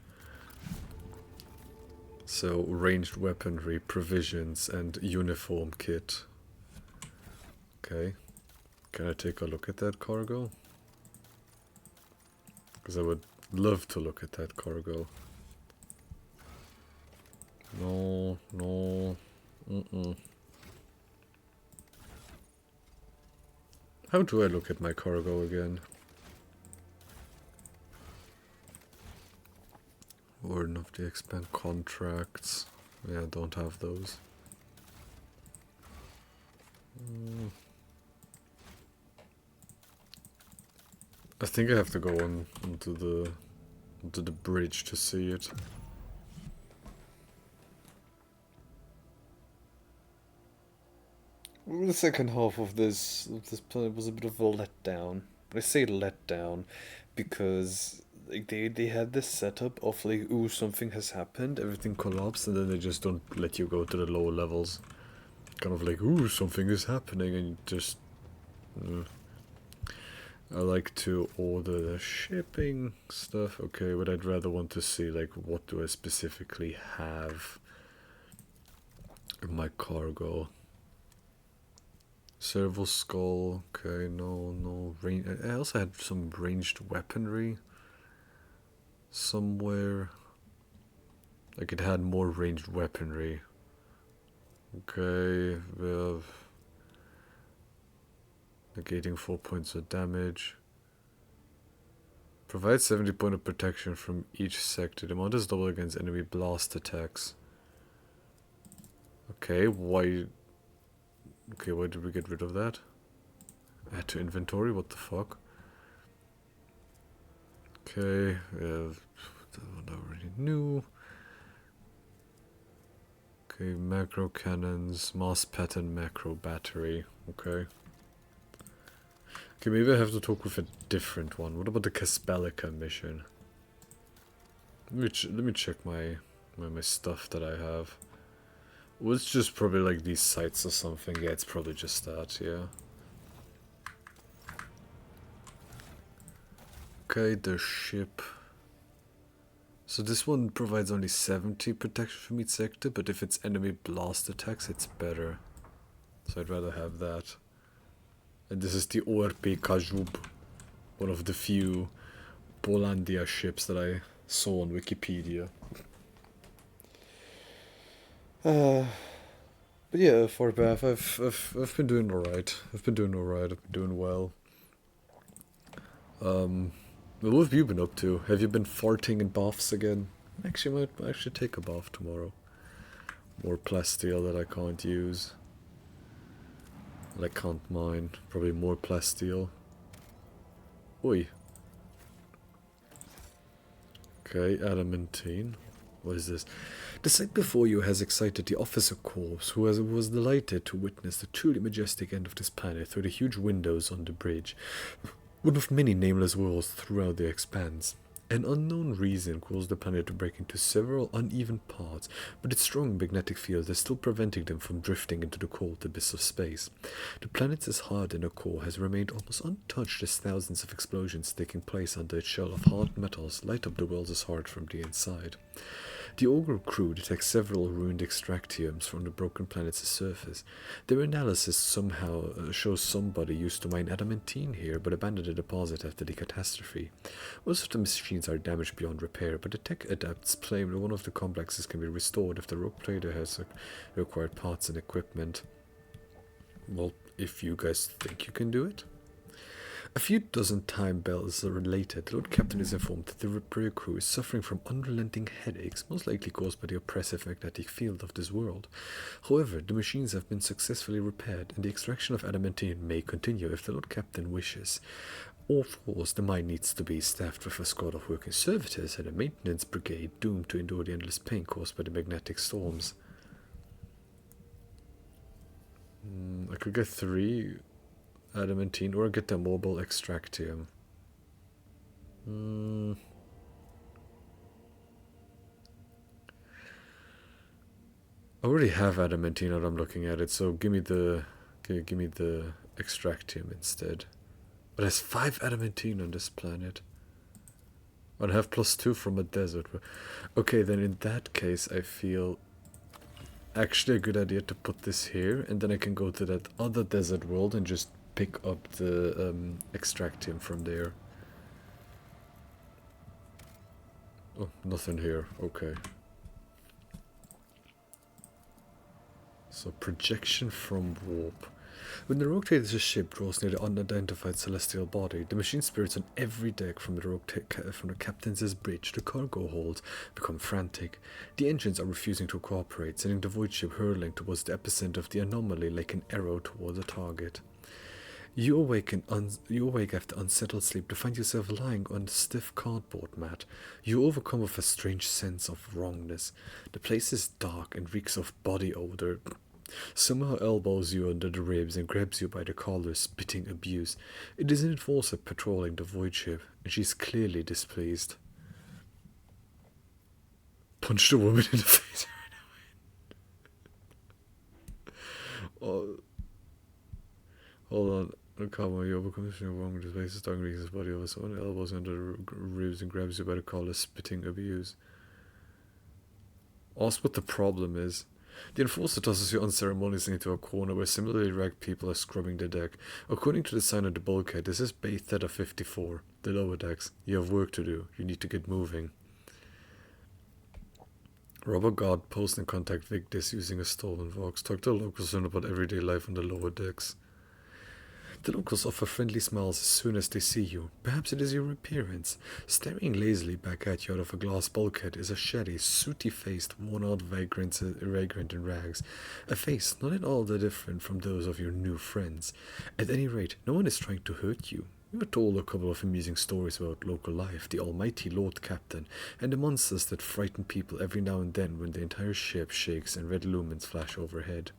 Speaker 1: So, ranged weaponry, provisions, and uniform kit. Okay. Can I take a look at that cargo? Because I would love to look at that cargo. No. How do I look at my cargo again? Warden of the Expand contracts. Yeah, I don't have those. I think I have to go onto the bridge to see it. The second half of this planet was a bit of a letdown. I say letdown because like they had this setup of like, ooh, something has happened, everything collapsed, and then they just don't let you go to the lower levels. Kind of like, ooh, something is happening, and you just. I like to order the shipping stuff, okay, but I'd rather want to see like what do I specifically have in my cargo. Serval skull, okay, no range. I also had some ranged weaponry somewhere. Like it had more ranged weaponry. Okay, we have negating 4 points of damage. Provide 70 points of protection from each sector. The amount is double against enemy blast attacks. Okay, why? Okay, why did we get rid of that? Add to inventory, what the fuck? Okay, that one I already knew. Okay, macro cannons, mass pattern macro battery, okay. Okay, maybe I have to talk with a different one. What about the Caspelica mission? Let me check my stuff that I have. Well, it's just probably like these sites or something. Yeah, it's probably just that, yeah. Okay, the ship. So this one provides only 70 protection from each sector, but if it's enemy blast attacks, it's better. So I'd rather have that. And this is the Morepierogivanya, one of the few Polandia ships that I saw on Wikipedia. But yeah, for Bath, I've been doing alright. I've been doing well. What have you been up to? Have you been farting in baths again? Actually, I might actually take a bath tomorrow. More plasteel that I can't use. I can't mine. Probably more plasteel. Oi. Okay, adamantine. What is this? The sight before you has excited the officer corps, who was delighted to witness the truly majestic end of this planet through the huge windows on the bridge, one of many nameless worlds throughout the expanse. An unknown reason caused the planet to break into several uneven parts, but its strong magnetic field is still preventing them from drifting into the cold abyss of space. The planet's hard inner core has remained almost untouched as thousands of explosions taking place under its shell of hard metals light up the world's heart from the inside. The Ogre crew detects several ruined extractiums from the broken planet's surface. Their analysis somehow shows somebody used to mine adamantine here, but abandoned the deposit after the catastrophe. Most of the machines are damaged beyond repair, but the tech adepts claim that one of the complexes can be restored if the rogue trader has required parts and equipment. Well, if you guys think you can do it. A few dozen time bells later, the Lord Captain is informed that the repair crew is suffering from unrelenting headaches, most likely caused by the oppressive magnetic field of this world. However, the machines have been successfully repaired, and the extraction of adamantine may continue if the Lord Captain wishes. Of course, the mine needs to be staffed with a squad of working servitors and a maintenance brigade doomed to endure the endless pain caused by the magnetic storms. I could get 3 adamantine or get the mobile extractium. I already have adamantine that I'm looking at it, so give me the extractium instead. But there's 5 adamantine on this planet. I have +2 from a desert. Okay, then in that case I feel actually a good idea to put this here, and then I can go to that other desert world and just pick up the extractium from there. Oh, nothing here. Okay. So projection from warp. When the rogue trader's ship draws near the unidentified celestial body, the machine spirits on every deck from the captain's bridge to cargo hold become frantic. The engines are refusing to cooperate, sending the void ship hurling towards the epicenter of the anomaly like an arrow towards a target. You awake after unsettled sleep to find yourself lying on the stiff cardboard mat. You overcome with a strange sense of wrongness. The place is dark and reeks of body odor. Somehow elbows you under the ribs and grabs you by the collar, spitting abuse. It is an enforcer patrolling the void ship, and she's clearly displeased. Punch the woman in the face. Oh. Hold on. Come you overcome the wrong with the face of tongue, his body over someone, elbows under the ribs and grabs you by the collar, spitting abuse. Ask what the problem is. The enforcer tosses you unceremoniously into a corner where similarly ragged people are scrubbing the deck. According to the sign on the bulkhead, this is Bay Theta 54, the lower decks. You have work to do. You need to get moving. Robert Guard post and contact Victus using a stolen Vox. Talk to the locals about everyday life on the lower decks. The locals offer friendly smiles as soon as they see you. Perhaps it is your appearance. Staring lazily back at you out of a glass bulkhead is a shabby, sooty-faced, worn-out vagrant in rags. A face not at all that different from those of your new friends. At any rate, no one is trying to hurt you. You were told a couple of amusing stories about local life, the almighty Lord Captain, and the monsters that frighten people every now and then when the entire ship shakes and red lumens flash overhead.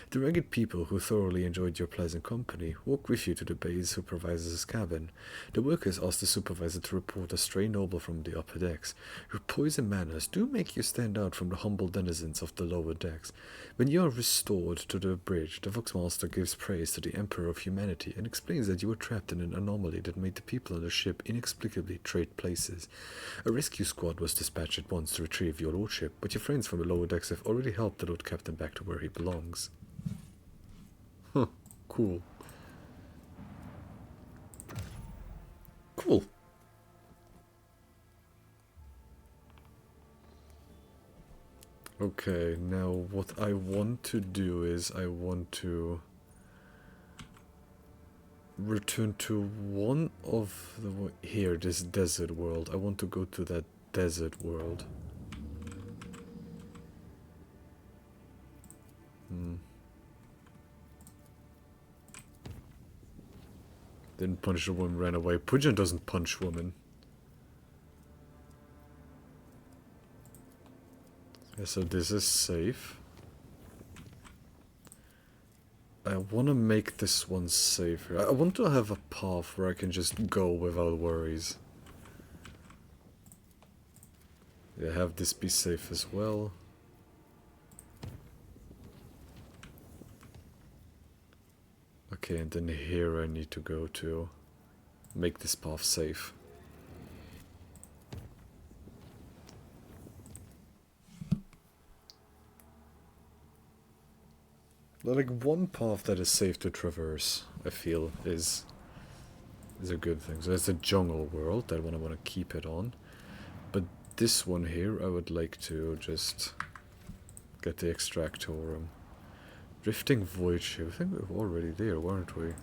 Speaker 1: The ragged people who thoroughly enjoyed your pleasant company walk with you to the base supervisor's cabin. The workers ask the supervisor to report a stray noble from the upper decks. Your poisoned manners do make you stand out from the humble denizens of the lower decks. When you are restored to the bridge, the Voxmaster gives praise to the Emperor of Humanity and explains that you were trapped in an anomaly that made the people on the ship inexplicably trade places. A rescue squad was dispatched at once to retrieve your lordship, but your friends from the lower decks have already helped the Lord Captain back to where he belongs. Huh, cool. Cool. Okay, now what I want to do is I want to return to one of the... Here, this desert world. I want to go to that desert world. Didn't punch the woman, ran away. Pujan doesn't punch women. Yeah, so this is safe. I want to make this one safer. I want to have a path where I can just go without worries. Yeah, have this be safe as well. Okay, and then here I need to go to make this path safe. Like one path that is safe to traverse, I feel, is a good thing. So there's a jungle world, that one I want to keep it on. But this one here, I would like to just get the extractorium. Drifting void ship. I think we were already there, weren't we?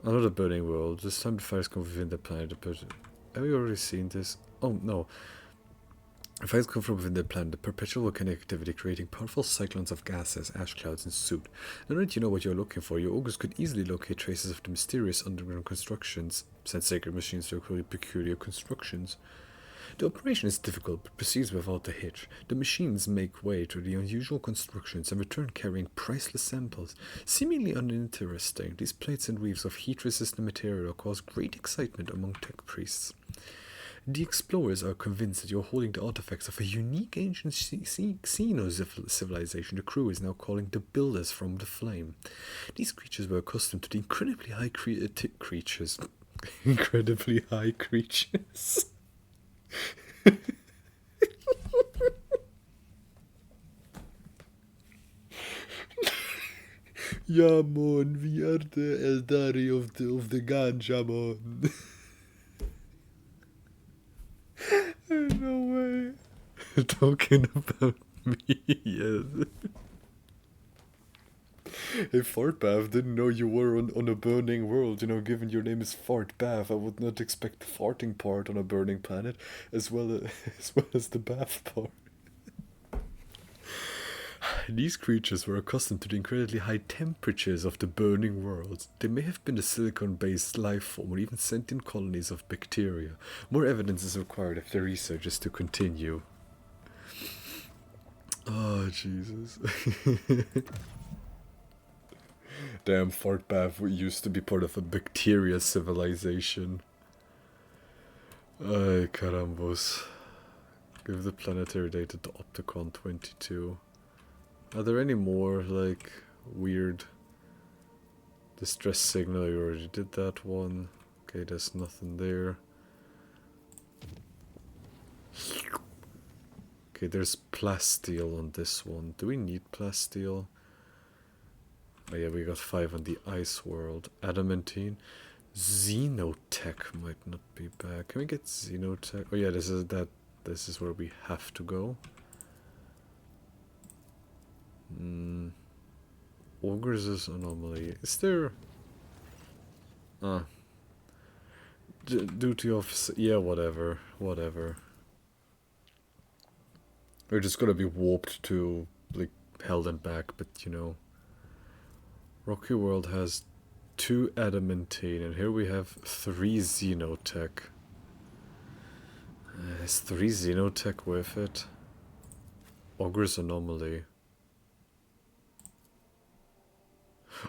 Speaker 1: Another burning world. This time the fires come within the planet. Have you already seen this? Oh, no. The fires come from within the planet, the perpetual volcanic activity creating powerful cyclones of gases, ash clouds, and soot. Now that you know what you're looking for, your ogres could easily locate traces of the mysterious underground constructions, since sacred machines are really peculiar constructions. The operation is difficult, but proceeds without a hitch. The machines make way through the unusual constructions and return carrying priceless samples. Seemingly uninteresting, these plates and weaves of heat-resistant material cause great excitement among tech priests. The explorers are convinced that you're holding the artifacts of a unique ancient Xeno civilization the crew is now calling the Builders from the Flame. These creatures were accustomed to the incredibly high creatures. Incredibly high creatures. Yeah, man, we are the Eldari of the ganja, man. No way. Talking about me, yes. Hey, Fart Bath, didn't know you were on a burning world. You know, given your name is Fart Bath, I would not expect the farting part on a burning planet, as well as the bath part. These creatures were accustomed to the incredibly high temperatures of the burning world. They may have been a silicon-based life form or even sentient colonies of bacteria. More evidence is required if the research is to continue. Oh, Jesus. Damn, Fort Bath used to be part of a bacteria civilization. Ay, carambos. Give the planetary data to Opticon 22. Are there any more, like, weird distress signal? You already did that one. Okay, there's nothing there. Okay, there's plasteel on this one. Do we need plasteel? Oh yeah, we got 5 on the ice world. Adamantine. Xenotech might not be bad. Can we get Xenotech? Oh yeah, this is where we have to go. Ogres' anomaly. Is there... duty of... Yeah, whatever. Whatever. We're just gonna be warped to, like, held and back, but you know. Rocky World has 2 adamantine, and here we have 3 Xenotech. Is 3 Xenotech worth it? Ogre's anomaly.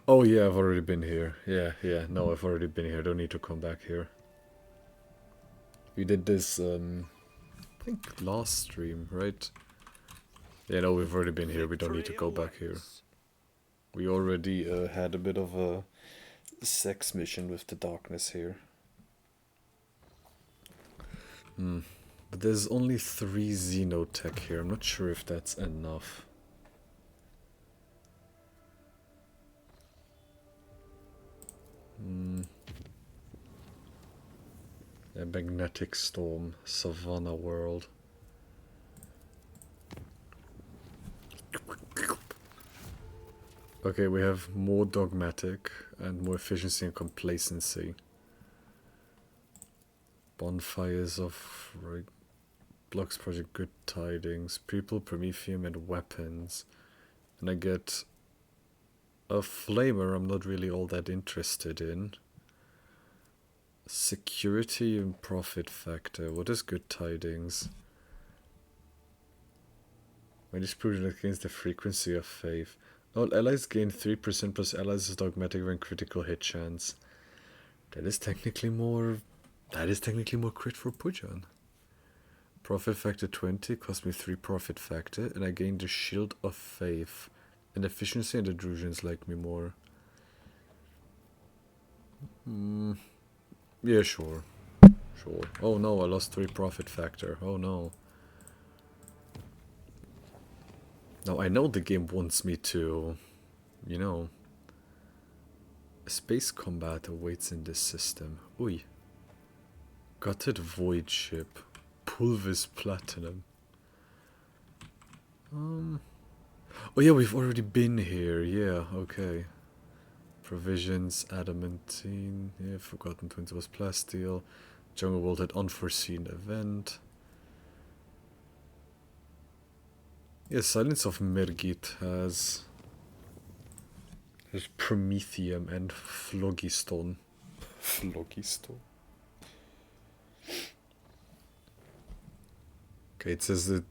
Speaker 1: Oh yeah, I've already been here. Yeah, no, I've already been here. Don't need to come back here. We did this, I think last stream, right? Yeah, no, we've already been here. We don't need to go back here. We already had a bit of a sex mission with the darkness here. But there's only 3 Xenotech here. I'm not sure if that's enough. A magnetic storm, Savannah World. Okay, we have more dogmatic and more efficiency and complacency. Bonfires of Blocks Project Good Tidings, People, Promethium, and Weapons. And I get a flamer I'm not really all that interested in. Security and profit factor. What is Good Tidings? When it's proven against the frequency of faith. All allies gain 3% plus allies' dogmatic when critical hit chance. That is technically more crit for Pujan. Profit factor 20 cost me 3 profit factor, and I gain the Shield of Faith. And efficiency and the Drusians like me more. Yeah, sure. Oh no, I lost 3 profit factor. Oh no. Now I know the game wants me to, you know, space combat awaits in this system. Oi. Gutted Void Ship. Pulvis Platinum. Oh yeah, we've already been here. Yeah, okay. Provisions, adamantine, yeah, Forgotten Twins was plasteel. Jungle World had unforeseen event. Yes, Silence of Mirgit has Promethium and Phlogiston. Phlogiston? Okay, it says that,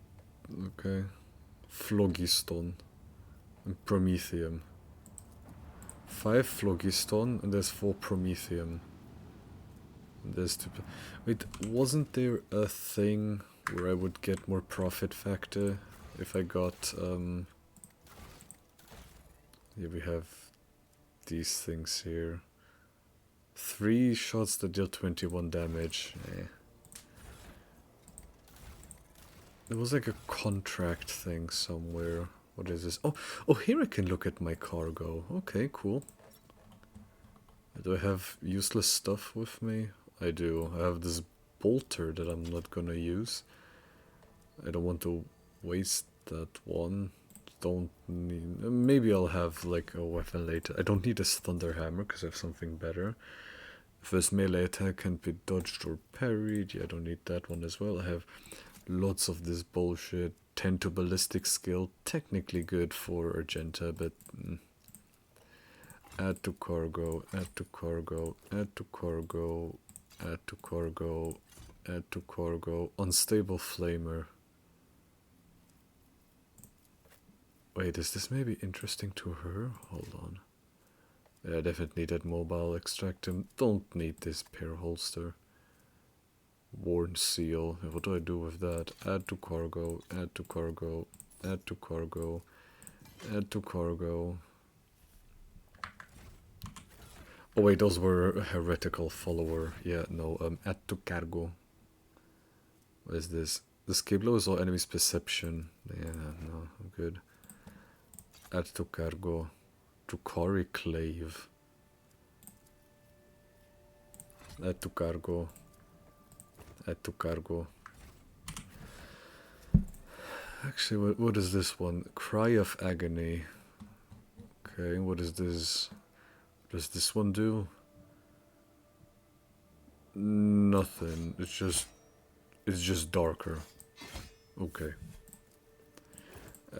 Speaker 1: okay, Phlogiston and Promethium. 5 Phlogiston and there's 4 Promethium. And there's 2. Wait, wasn't there a thing where I would get more profit factor if I got, here we have these things here. 3 shots that deal 21 damage. There was like a contract thing somewhere. What is this? Oh, here I can look at my cargo. Okay, cool. Do I have useless stuff with me? I do. I have this bolter that I'm not gonna use. I don't want to waste that one. Don't need... Maybe I'll have like a weapon later. I don't need this thunder hammer because I have something better. First melee attack can be dodged or parried. Yeah, I don't need that one as well. I have lots of this bullshit. 10 to ballistic skill. Technically good for Argenta, but... Add to cargo, add to cargo, add to cargo, add to cargo, add to cargo. Unstable flamer. Wait, is this maybe interesting to her? Hold on. Yeah, I definitely need that mobile extractum. Don't need this pair holster. Worn seal. What do I do with that? Add to cargo, add to cargo, add to cargo, add to cargo. Oh wait, those were a heretical follower. Yeah, no, add to cargo. What is this? The Skiblo is all enemy's perception. Yeah, no, I'm good. Add to cargo. To Cory Clave. Add to cargo. Add to cargo. Actually, what is this one? Cry of Agony. Okay, what is this? What does this one do? Nothing. It's just darker. Okay.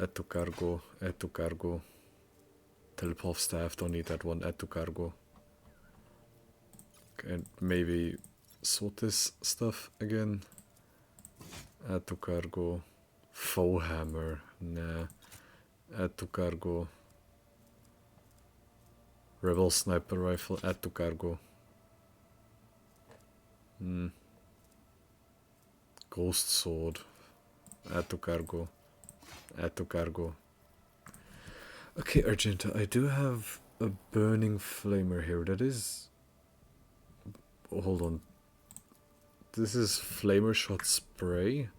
Speaker 1: Add to cargo. Add to cargo. Telepulse staff. Don't need that one. Add to cargo. Okay, and maybe sort this stuff again. Add to cargo. Foe hammer. Nah. Add to cargo. Rebel sniper rifle. Add to cargo. Ghost sword. Add to cargo. Add to cargo. Okay, Argenta, I do have a burning flamer here. That is... Oh, hold on. This is flamer shot spray.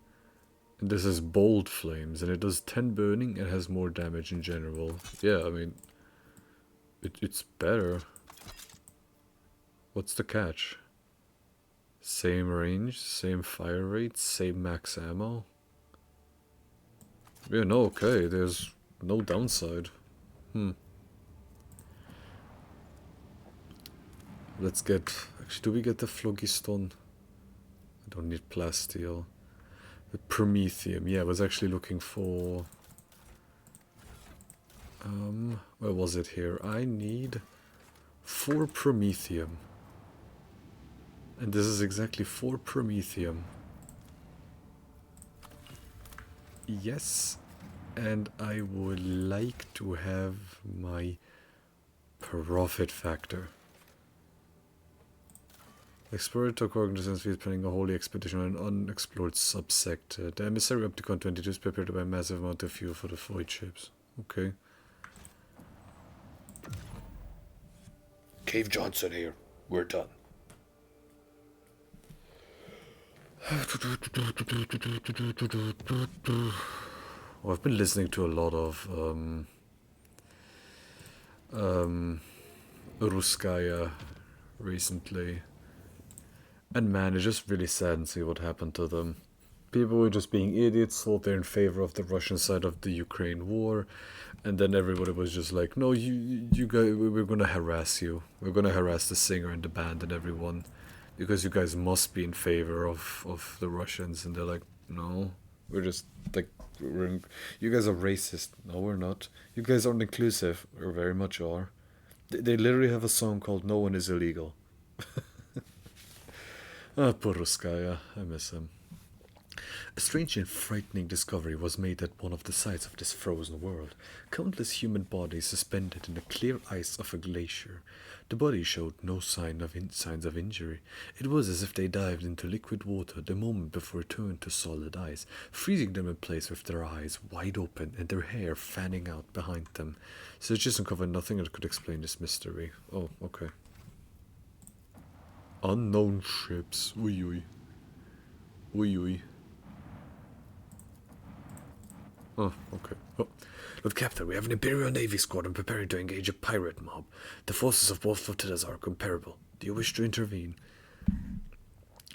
Speaker 1: And this is bold flames. And it does 10 burning and has more damage in general. Yeah, I mean... It's better. What's the catch? Same range, same fire rate, same max ammo. Yeah, no, okay, there's no downside. Let's get... Actually, do we get the Phlogiston? I don't need plasteel. The Promethium, yeah, I was actually looking for... where was it here? I need 4 Promethium. And this is exactly 4 Promethium. Yes, and I would like to have my profit factor. Explorer took organisms planning a holy expedition on an unexplored subsector. The emissary Opticon 22 is prepared to buy a massive amount of fuel for the void ships. Okay. Cave Johnson here. We're done. Well, I've been listening to a lot of Ruskaya recently, and man, it's just really sad to see what happened to them, People were just being idiots, thought they're in favor of the Russian side of the Ukraine war, and then everybody was just like, no, you guys, we're gonna harass you. We're gonna harass the singer and the band and everyone, because you guys must be in favor of the Russians. And they're like, no, we're just like, you guys are racist. No, we're not. You guys aren't inclusive. We very much are. They literally have a song called "No One Is Illegal." Ah, poor Ruskaya, I miss him. A strange and frightening discovery was made at one of the sites of this frozen world. Countless human bodies suspended in the clear ice of a glacier. The bodies showed no signs of injury. It was as if they dived into liquid water the moment before returning to solid ice, freezing them in place with their eyes wide open and their hair fanning out behind them. So it just uncovered nothing that could explain this mystery. Oh, okay. Unknown ships. Ui ui. Ui ui. Oh, okay. Oh. Lord Captain, we have an Imperial Navy squadron preparing to engage a pirate mob. The forces of both flotillas are comparable. Do you wish to intervene?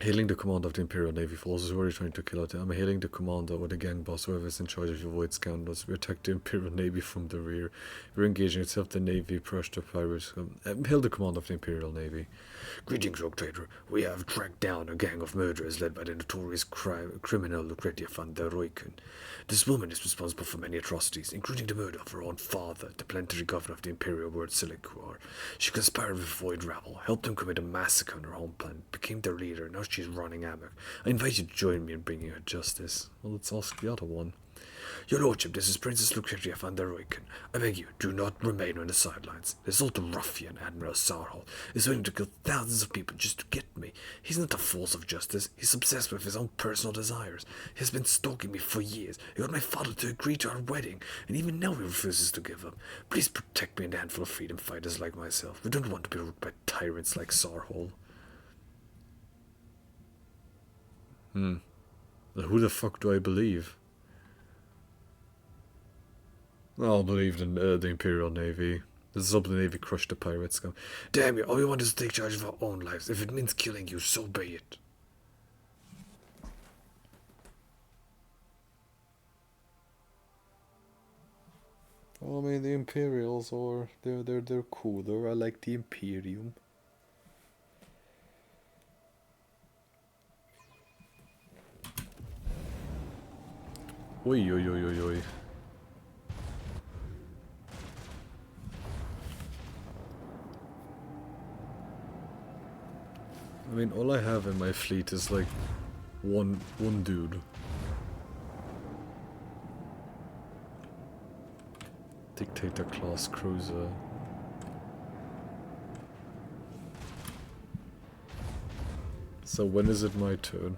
Speaker 1: Hailing the commander of the Imperial Navy forces who are trying to kill out. I'm hailing the commander or the gang boss, whoever is in charge of your void scoundrels. We attacked the Imperial Navy from the rear. We're engaging itself. The Navy crushed the pirates. Hail the commander of the Imperial Navy. Greetings, Rogue Trader. We have tracked down a gang of murderers led by the notorious criminal Lucretia van der Ruyken. This woman is responsible for many atrocities, including the murder of her own father, the planetary governor of the Imperial world Siliquar. She conspired with Void Rabble, helped them commit a massacre on her home planet, became their leader, and now she's running amok. I invite you to join me in bringing her justice. Well, let's ask the other one. Your Lordship, this is Princess Lucretia van der Ruyken. I beg you, do not remain on the sidelines. This old ruffian, Admiral Sarhol, is willing to kill thousands of people just to get me. He's not a force of justice. He's obsessed with his own personal desires. He has been stalking me for years. He got my father to agree to our wedding, and even now he refuses to give up. Please protect me and a handful of freedom fighters like myself. We don't want to be ruled by tyrants like Sarhol. Who the fuck do I believe? I'll believe in the Imperial Navy. This is up the Navy crushed the pirate scum. Damn you, all we want is to take charge of our own lives. If it means killing you, so be it. Well, I mean, the Imperials are they're cooler. I like the Imperium. Oi oi oi oi oi. I mean, all I have in my fleet is like one dude. Dictator class cruiser. So when is it my turn?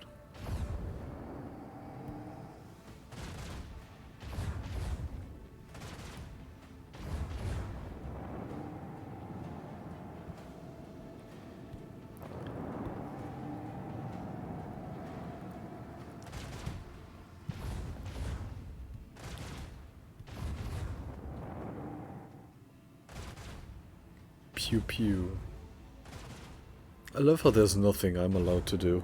Speaker 1: Pew pew. I love how there's nothing I'm allowed to do.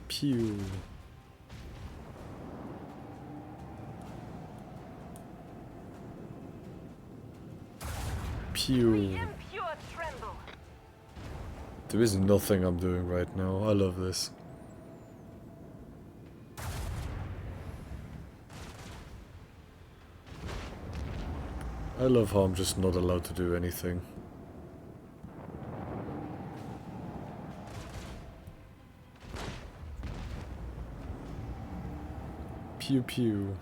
Speaker 1: Pew. Pew. There is nothing I'm doing right now. I love this. I love how I'm just not allowed to do anything. Pew pew.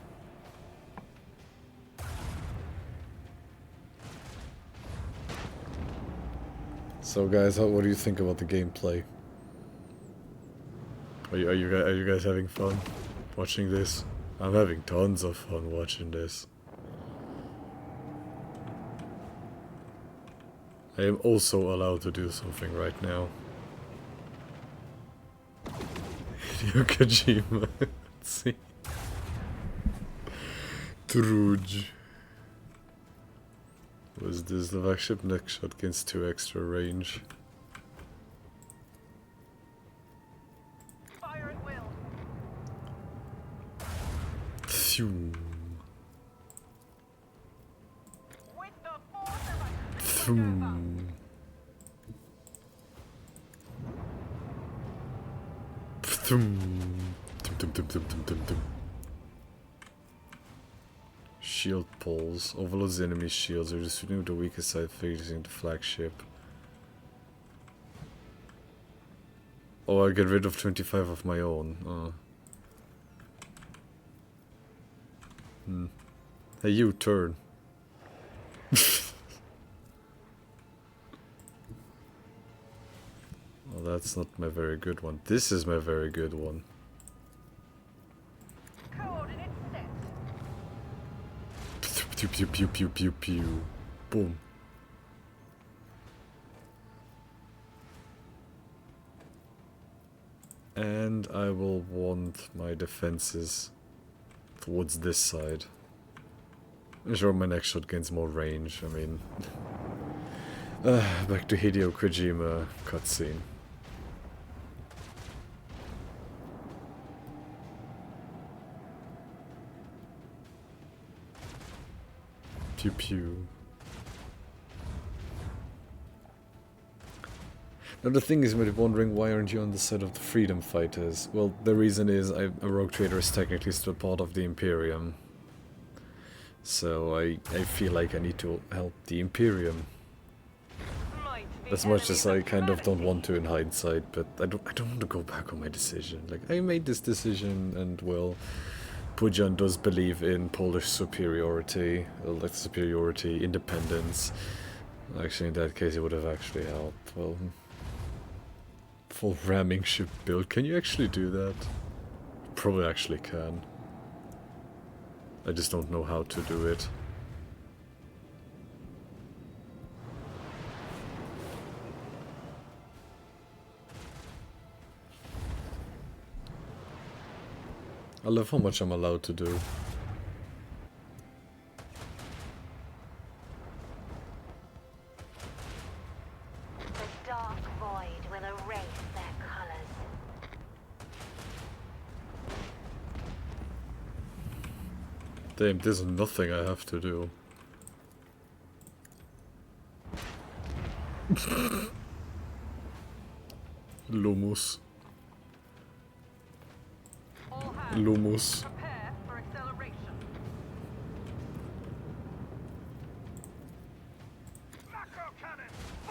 Speaker 1: So guys, what do you think about the gameplay? Are you guys having fun watching this? I'm having tons of fun watching this. I am also allowed to do something right now. Hideo Kojima. Let's see. Truge. Was this the flagship next shot gains 2 extra range?
Speaker 6: Fire at will.
Speaker 1: Phew.
Speaker 6: With the force of a
Speaker 1: Phew. Phew. Dum, dum, dum, dum, dum, dum, dum. Shield pulls. Overloads the enemy's shields, reducing the weakest side facing the flagship. Oh, I get rid of 25 of my own. Oh. Hey, you turn. Well, that's not my very good one. This is my very good one.
Speaker 6: coordinate set.
Speaker 1: Pew pew pew pew pew pew. Boom. And I will want my defenses towards this side. I'm sure my next shot gains more range. I mean, back to Hideo Kojima cutscene. Pew pew. Now the thing is, you might be wondering, why aren't you on the side of the freedom fighters? Well, the reason is a rogue trader is technically still part of the Imperium. So I feel like I need to help the Imperium.
Speaker 6: Might be
Speaker 1: As much as I
Speaker 6: enemies of
Speaker 1: kind of don't
Speaker 6: humanity.
Speaker 1: want to in hindsight, but I don't want to go back on my decision. Like, I made this decision, and well, Pujan does believe in Polish superiority, like superiority, independence. Actually, in that case, it would have actually helped. Well, full ramming ship build. Can you actually do that? Probably actually can. I just don't know how to do it. I love how much I'm allowed to do.
Speaker 4: The dark void will erase their colors.
Speaker 1: Damn, there's nothing I have to do. Lumus.
Speaker 6: All hands,
Speaker 1: Lumus.
Speaker 6: prepare for acceleration. Macro cannon.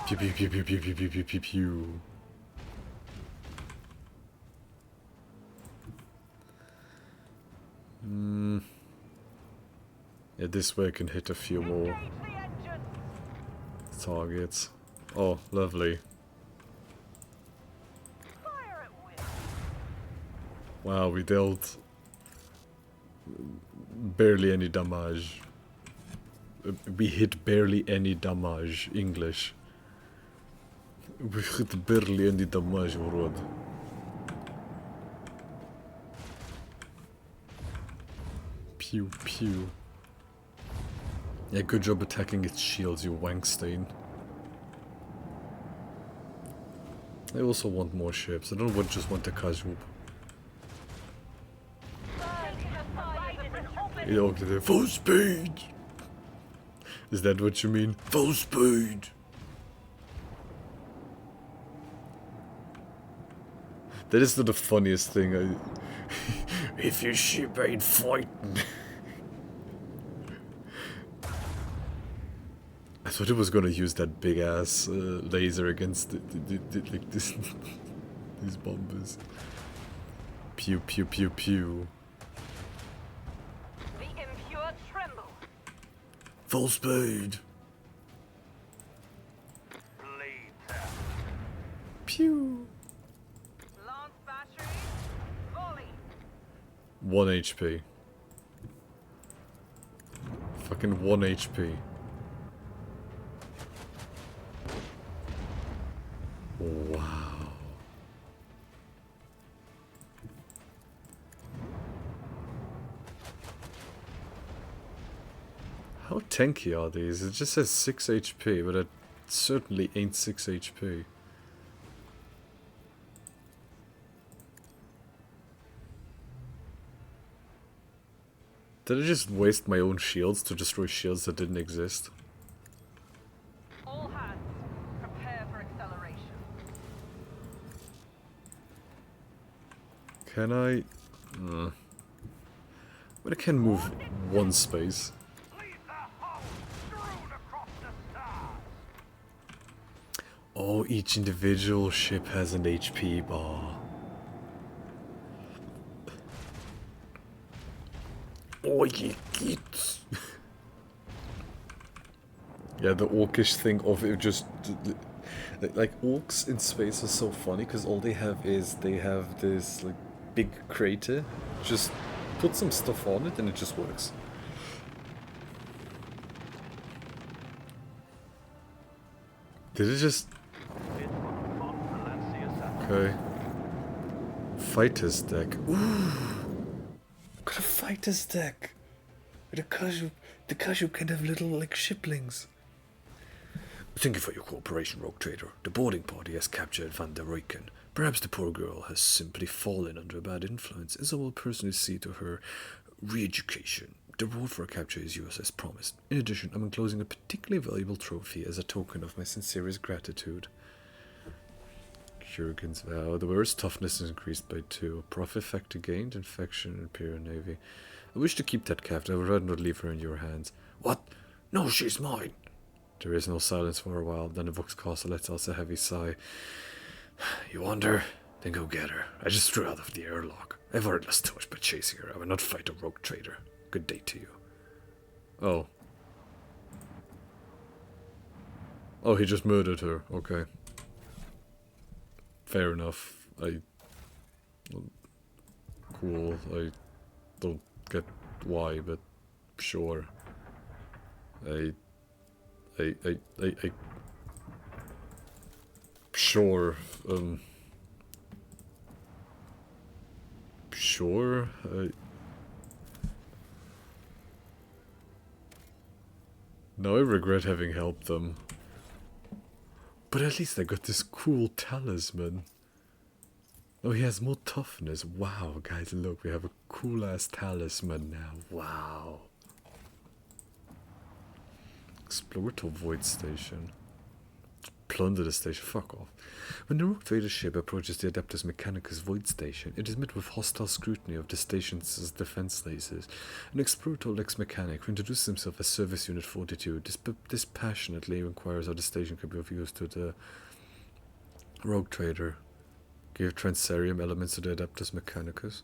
Speaker 1: Pew pew pew pew pew pew pew pew pew pew. Yeah, this way I can hit a few more
Speaker 6: Engage the engines.
Speaker 1: targets. Oh, lovely.
Speaker 6: Fire at will.
Speaker 1: Wow, we dealt barely any damage. We hit barely any damage. English. We hit barely any damage, Rod. Pew pew. Yeah, good job attacking its shields, you Wankstein. I also want more ships. I don't just want the Kajub. You know, full speed! Is that what you mean? Full speed! That is not the funniest thing. If your ship ain't fighting. I thought it was gonna use that big ass laser against like this, these bombers. Pew pew pew pew.
Speaker 6: The impure tremble.
Speaker 1: Full speed.
Speaker 6: Bleed.
Speaker 1: Pew.
Speaker 6: Lance battery. Volley.
Speaker 1: 1 HP. Fucking 1 HP. Wow. How tanky are these? It just says 6 HP, but it certainly ain't 6 HP. Did I just waste my own shields to destroy shields that didn't exist?
Speaker 6: All hands, prepare for acceleration.
Speaker 1: Can I? But I can move one space.
Speaker 6: Leave the hole strewn across the stars.
Speaker 1: Oh, each individual ship has an HP bar. Oh, yeah. Yeah, the orcish thing of it just... Like, orcs in space are so funny, because all they have is, they have this, like, big crater. Just put some stuff on it and it just works. Did it just... Okay. Fighter's deck. Ooh! Got a fighter's deck! The Kaju can have little, like, shiplings. Thank you for your cooperation, Rogue Trader. The boarding party has captured Van der Ruyken. Perhaps the poor girl has simply fallen under a bad influence, as I will personally see to her re-education. The reward for her capture is yours as promised. In addition, I'm enclosing a particularly valuable trophy as a token of my sincerest gratitude. Kurgan's Vow. The wearer's toughness is increased by 2. Profit factor gained, infection, and Imperial Navy. I wish to keep that captive. I would rather not leave her in your hands. What? No, she's mine! There is no silence for a while, then the Vox Castle lets out a heavy sigh. You wonder? Then go get her. I just threw her out of the airlock. I've already lost too much by chasing her. I will not fight a rogue trader. Good day to you. Oh. Oh, he just murdered her. Okay. Fair enough. Cool. I don't get why, but sure. Sure. Sure. Now I regret having helped them. But at least I got this cool talisman. Oh, he has more toughness. Wow, guys, look, we have a cool ass talisman now. Wow. Explorator Void Station. Plunder the station. Fuck off. When the Rogue Trader ship approaches the Adeptus Mechanicus Void Station, it is met with hostile scrutiny of the station's defense lasers. An Explorator Lex Mechanic, who introduces himself as Service Unit 42, dispassionately inquires how the station can be of use to the Rogue Trader. Give Transarium elements to the Adeptus Mechanicus.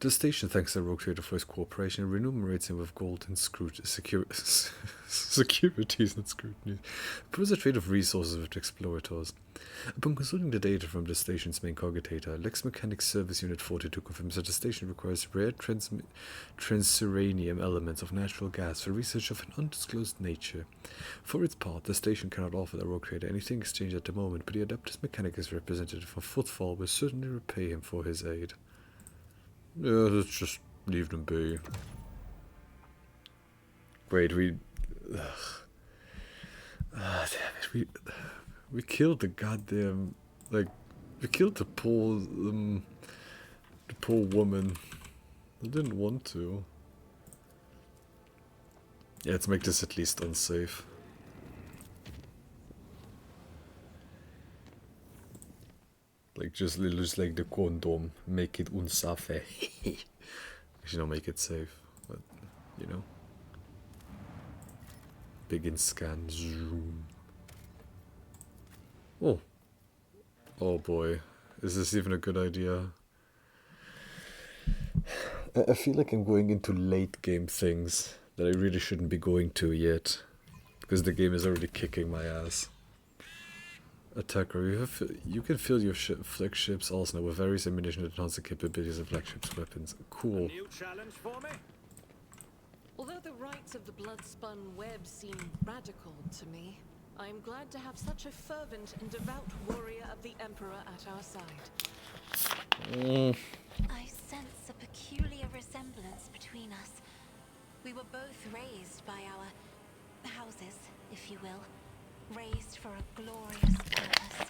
Speaker 1: The station thanks the Rogue Trader for his cooperation and remunerates him with gold and securities and scrutiny. Proposes a trade of resources with explorators. Upon consulting the data from the station's main cogitator, Lex Mechanics Service Unit 42 confirms that the station requires rare transuranium elements of natural gas for research of an undisclosed nature. For its part, the station cannot offer the Rogue Trader anything in exchange at the moment, but the Adeptus Mechanicus representative from Footfall will certainly repay him for his aid. Yeah, let's just leave them be. Wait, damn it, we killed the goddamn, like, we killed the poor woman. I didn't want to. Yeah, let's make this at least unsafe. Like, just like the condom, make it unsafe. Actually, not make it safe, but, you know. Begin scan, zoom. Oh. Oh boy. Is this even a good idea? I feel like I'm going into late game things that I really shouldn't be going to yet. Because the game is already kicking my ass. Attacker, you can fill your flagships also with various ammunition that enhance the capabilities of flagship's weapons. Cool.
Speaker 2: New challenge for me?
Speaker 3: Although the rites of the blood-spun web seem radical to me, I am glad to have such a fervent and devout warrior of the Emperor at our side.
Speaker 4: I sense a peculiar resemblance between us. We were both raised by our houses, if you will. Raised for a glorious purpose.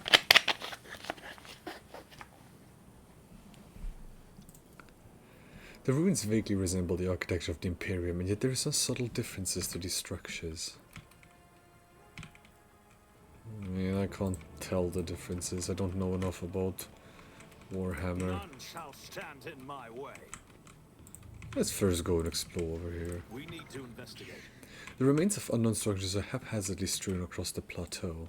Speaker 1: The ruins vaguely resemble the architecture of the Imperium, and yet there are some subtle differences to these structures. I mean, I can't tell the differences. I don't know enough about Warhammer.
Speaker 2: None shall stand in my way.
Speaker 1: Let's first go and explore over here.
Speaker 2: We need to investigate.
Speaker 1: The remains of unknown structures are haphazardly strewn across the plateau.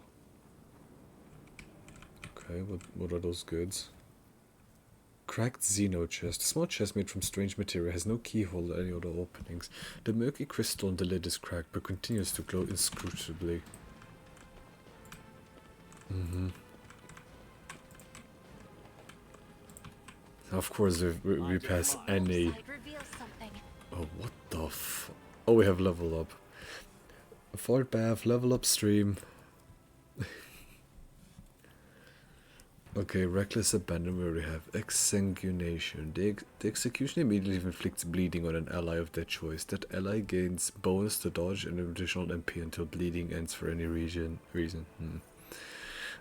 Speaker 1: Okay, what are those goods? Cracked Xeno chest. A small chest made from strange material has no keyhole or any other openings. The murky crystal on the lid is cracked but continues to glow inscrutably. Of course, we pass any...
Speaker 4: It reveals something.
Speaker 1: Oh, what the f... Oh, we have level up. Fort bath, level up stream. Okay, reckless abandonment. We have exsanguination. The execution immediately inflicts bleeding on an ally of their choice. That ally gains bonus to dodge and an additional MP until bleeding ends for any reason.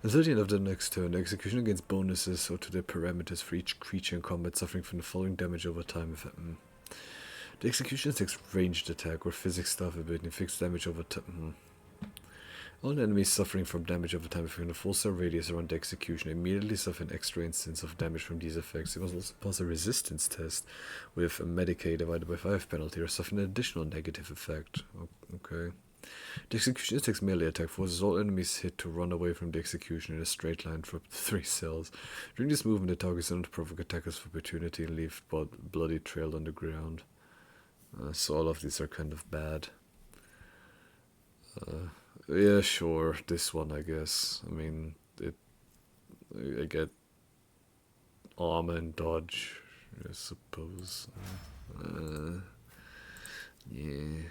Speaker 1: Until the end of the next turn, the execution gains bonuses or to the parameters for each creature in combat suffering from the following damage over time. The execution takes ranged attack or physics staff ability and fixed damage over time. All enemies suffering from damage over time within a 4-star radius around the execution immediately suffer an extra instance of damage from these effects. They must also pass a resistance test with a Medicaid divided by 5 penalty or suffer an additional negative effect. Okay. The execution takes melee attack, forces all enemies hit to run away from the execution in a straight line for up to 3 cells. During this movement, the target is known to provoke attackers for opportunity and leave bloody trail on the ground. So all of these are kind of bad. Yeah, sure, this one I guess. I mean, I get armor and dodge, I suppose. Yeah.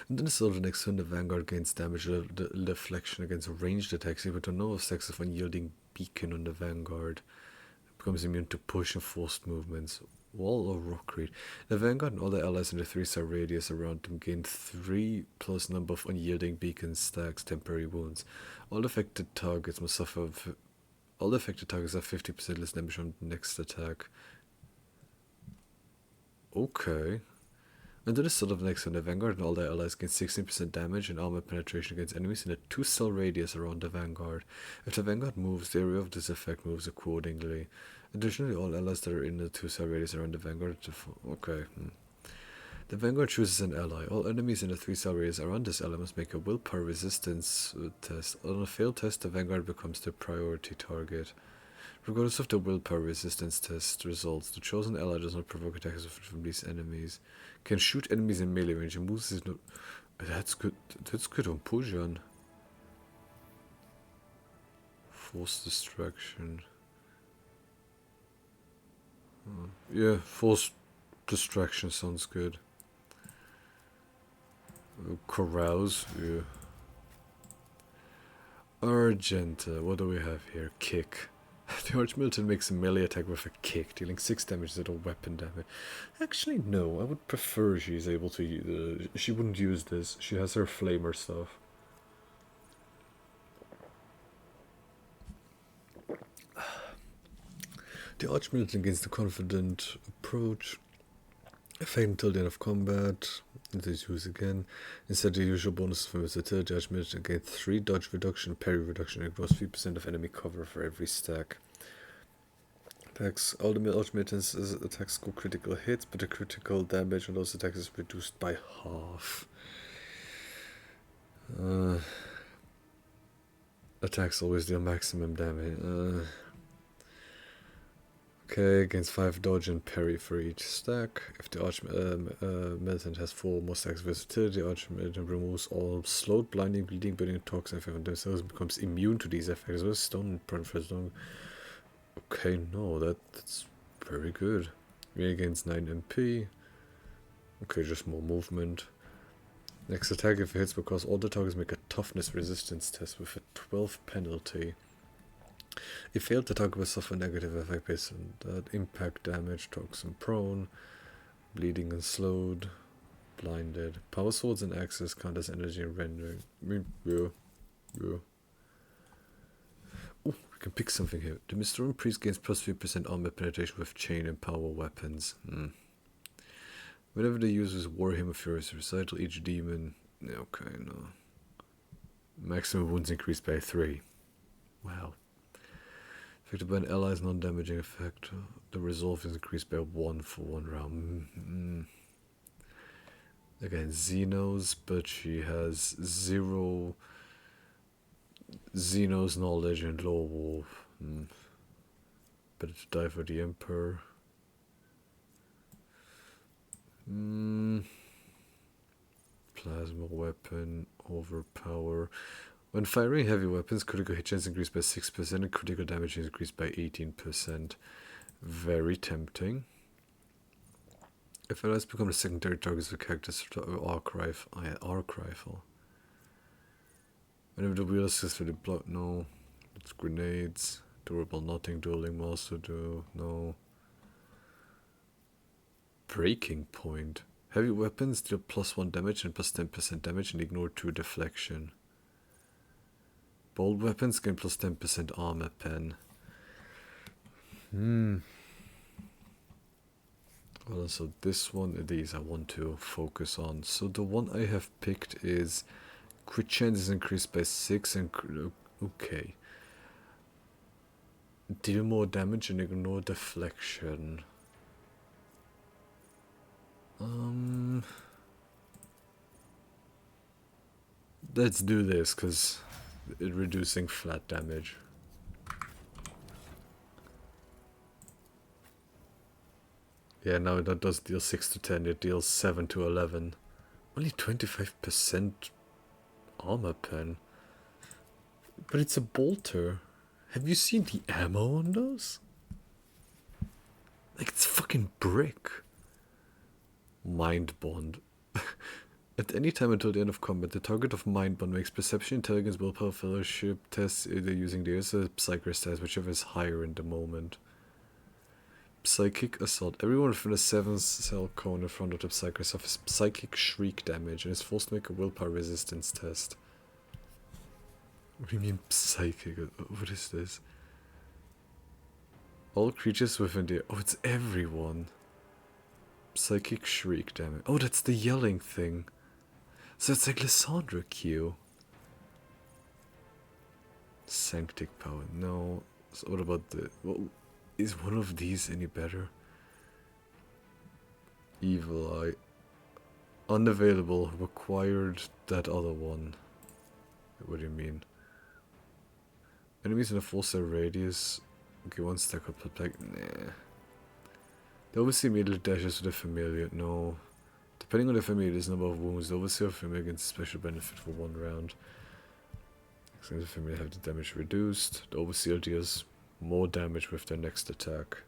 Speaker 1: And then it's the next turn, the Vanguard gains damage, the deflection against ranged attacks, able to no effects of unyielding beacon on the Vanguard. It becomes immune to push and forced movements. Wall or Rockreed. The Vanguard and all the allies in the 3-star radius around them gain 3 plus number of unyielding beacon stacks, temporary wounds. All affected targets must suffer. All affected targets have 50% less damage from the next attack. Okay. Under the sort of next turn, the Vanguard and all their allies gain 16% damage and armor penetration against enemies in a 2-cell radius around the Vanguard. If the Vanguard moves, the area of this effect moves accordingly. Additionally, all allies that are in the 2-cell radius around the Vanguard... Okay. The Vanguard chooses an ally. All enemies in the 3-cell radius around this ally must make a willpower resistance test. On a failed test, the Vanguard becomes the priority target. Regardless of the willpower resistance test results, the chosen ally does not provoke attacks from these enemies. Can shoot enemies in melee range and moves his... That's good. That's good on Pujan. Force distraction. Yeah, force distraction sounds good. Carouse, yeah. Argenta, what do we have here? Kick. The Archmilitant makes a melee attack with a kick, dealing 6 damage instead of weapon damage. Actually, no, I would prefer she's able to use... she wouldn't use this. She has her flamer stuff. The Archmilitant gains the confident approach. Effect until the end of combat. It is used again. Instead of the usual bonus from versatility, the Archmilitant gains 3 dodge reduction, parry reduction, and ignores 3% of enemy cover for every stack. Attacks. All the Archmilitant's attacks score critical hits, but the critical damage on those attacks is reduced by half. Attacks always deal maximum damage. Okay, gains 5 dodge and parry for each stack. If the Archmilitant has 4 more stacks of versatility, the Archmilitant removes all slowed, blinding, bleeding, burning, toxic effects on themselves and becomes immune to these effects. So stone and for stone. Okay, no, that's very good. He gains 9 MP. Okay, just more movement. Next attack, if it hits, because all the targets make a toughness resistance test with a 12 penalty. If failed, the target will suffer a negative effect based on that. Impact damage, toxin prone, Bleeding and slowed. Blinded. Power swords and axes count as energy and rendering. Yeah. Oh, we can pick something here. The Mistborn Priest gains plus 3% armor penetration with chain and power weapons. Whenever they use Warhammer Furious Recital, each demon. Okay, no. Maximum wounds increased by 3. Wow. Affected by an ally's non-damaging effect. The resolve is increased by 1 for 1 round. Again, Xenos, but she has 0 Xenos knowledge and low wolf. Better to die for the Emperor. Plasma weapon, overpower. When firing heavy weapons, critical hit chance increased by 6% and critical damage is increased by 18%. Very tempting. If allies become the secondary targets of characters arc rifle. Whenever the wheel is successfully blocked, no. It's grenades. Durable nothing, dueling master do, no. Breaking point. Heavy weapons deal plus 1 damage and plus 10% damage and ignore 2 deflection. Bold weapons gain plus 10% armor pen. Well, so this one, these I want to focus on. So the one I have picked is crit chance is increased by 6 and okay. Deal more damage and ignore deflection. Let's do this because it's reducing flat damage. Yeah, now that does deal 6 to 10, it deals 7 to 11. Only 25% armor pen. But it's a bolter. Have you seen the ammo on those? Like, it's fucking brick. Mind Bond. At any time until the end of combat, the target of Mind Bond makes perception, intelligence, willpower, fellowship tests either using the psychic stats, whichever is higher in the moment. Psychic Assault. Everyone within a 7-cell cone in front of the psychic suffers psychic shriek damage and is forced to make a willpower resistance test. What do you mean psychic? What is this? All creatures within the... Oh, it's everyone. Psychic shriek damage. Oh, that's the yelling thing. So it's like Lysandra Q. Sanctic power. No. So what about the... Well, is one of these any better? Evil Eye. Unavailable. Required that other one. What do you mean? Enemies in a 4-cell radius. Okay, 1 stack up like nah. The Overseer immediately dashes with a familiar. No. Depending on the familiar's number of wounds, the Overseer familiar gets special benefit for 1 round. The familiar have the damage reduced. The Overseer deals more damage with their next attack.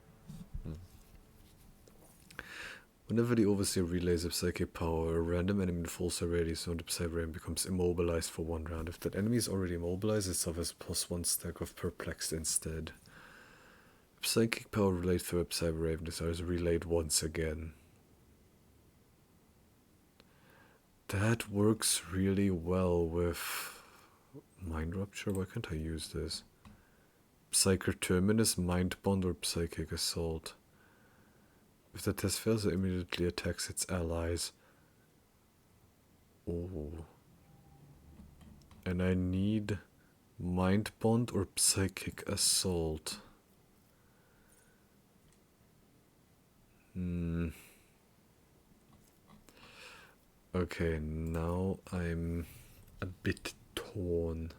Speaker 1: Whenever the Overseer relays a psychic power, a random enemy in the full cell radius on the Psychic Raven becomes immobilized for 1 round. If that enemy is already immobilized, it suffers plus 1 stack of Perplexed instead. Psychic power relayed through a Psychic Raven is relayed once again. That works really well with Mind Rupture. Why can't I use this? Psychic Terminus, Mind Bond, or Psychic Assault. If the test fails, it immediately attacks its allies. Oh. And I need Mind Bond or Psychic Assault. Okay, now I'm a bit torn.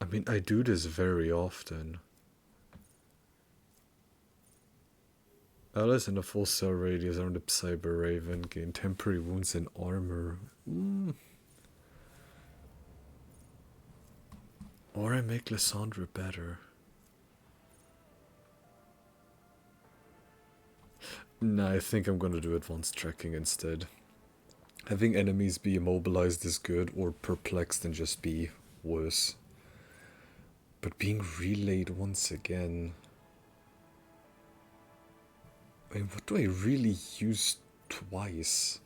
Speaker 1: I mean, I do this very often. Allies in a full cell radius around the Cyber Raven gain temporary wounds and armor. Or I make Lysandra better. Nah, I think I'm gonna do advanced tracking instead. Having enemies be immobilized is good, or perplexed and just be worse. but being relayed once again. I mean, what do I really use twice?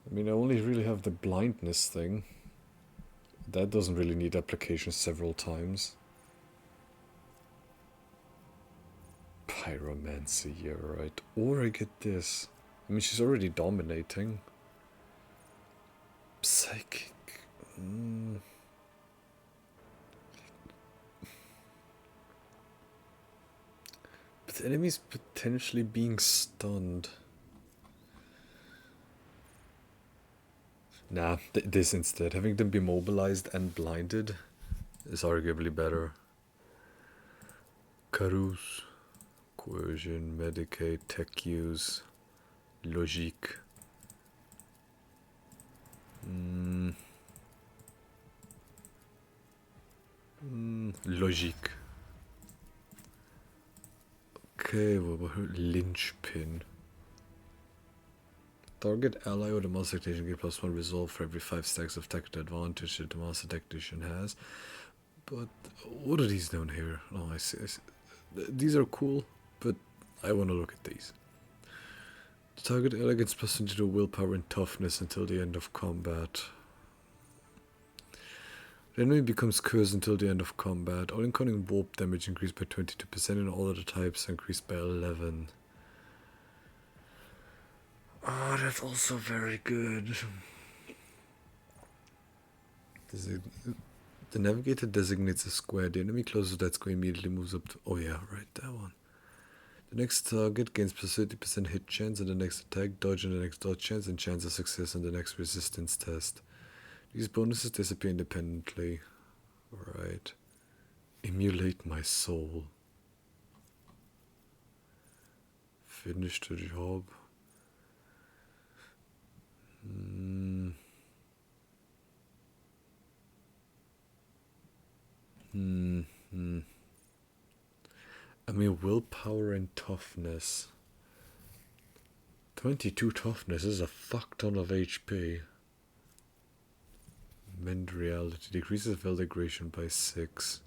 Speaker 1: I mean, I only really have the blindness thing. That doesn't really need application several times. Pyromancy, yeah, right. Or I get this. I mean, she's already dominating. Psychic. But the enemy's potentially being stunned. Nah, this instead. Having them be mobilized and blinded is arguably better. Carus. Coercion, medicate, tech use, logique. Logique. Okay, what about her linchpin? Target ally or the master technician get +1 resolve for every 5 stacks of tactical advantage that the master technician has. But what are these down here? Oh, I see. These are cool, but I want to look at these. The target ally gets +1 to willpower and toughness until the end of combat. The enemy becomes cursed until the end of combat. All incoming warp damage increased by 22% and all other types increased by 11. Ah, that's also very good. The navigator designates a square. The enemy closest to that square immediately moves up to... Oh yeah, right, that one. The next target gains +30% hit chance on the next attack, dodge on the next dodge chance, and chance of success on the next resistance test. These bonuses disappear independently. Alright. Emulate my soul. Finish the job. I mean, willpower and toughness. 22 toughness is a fuck ton of HP. Mend reality. Decreases Veldegration by 6.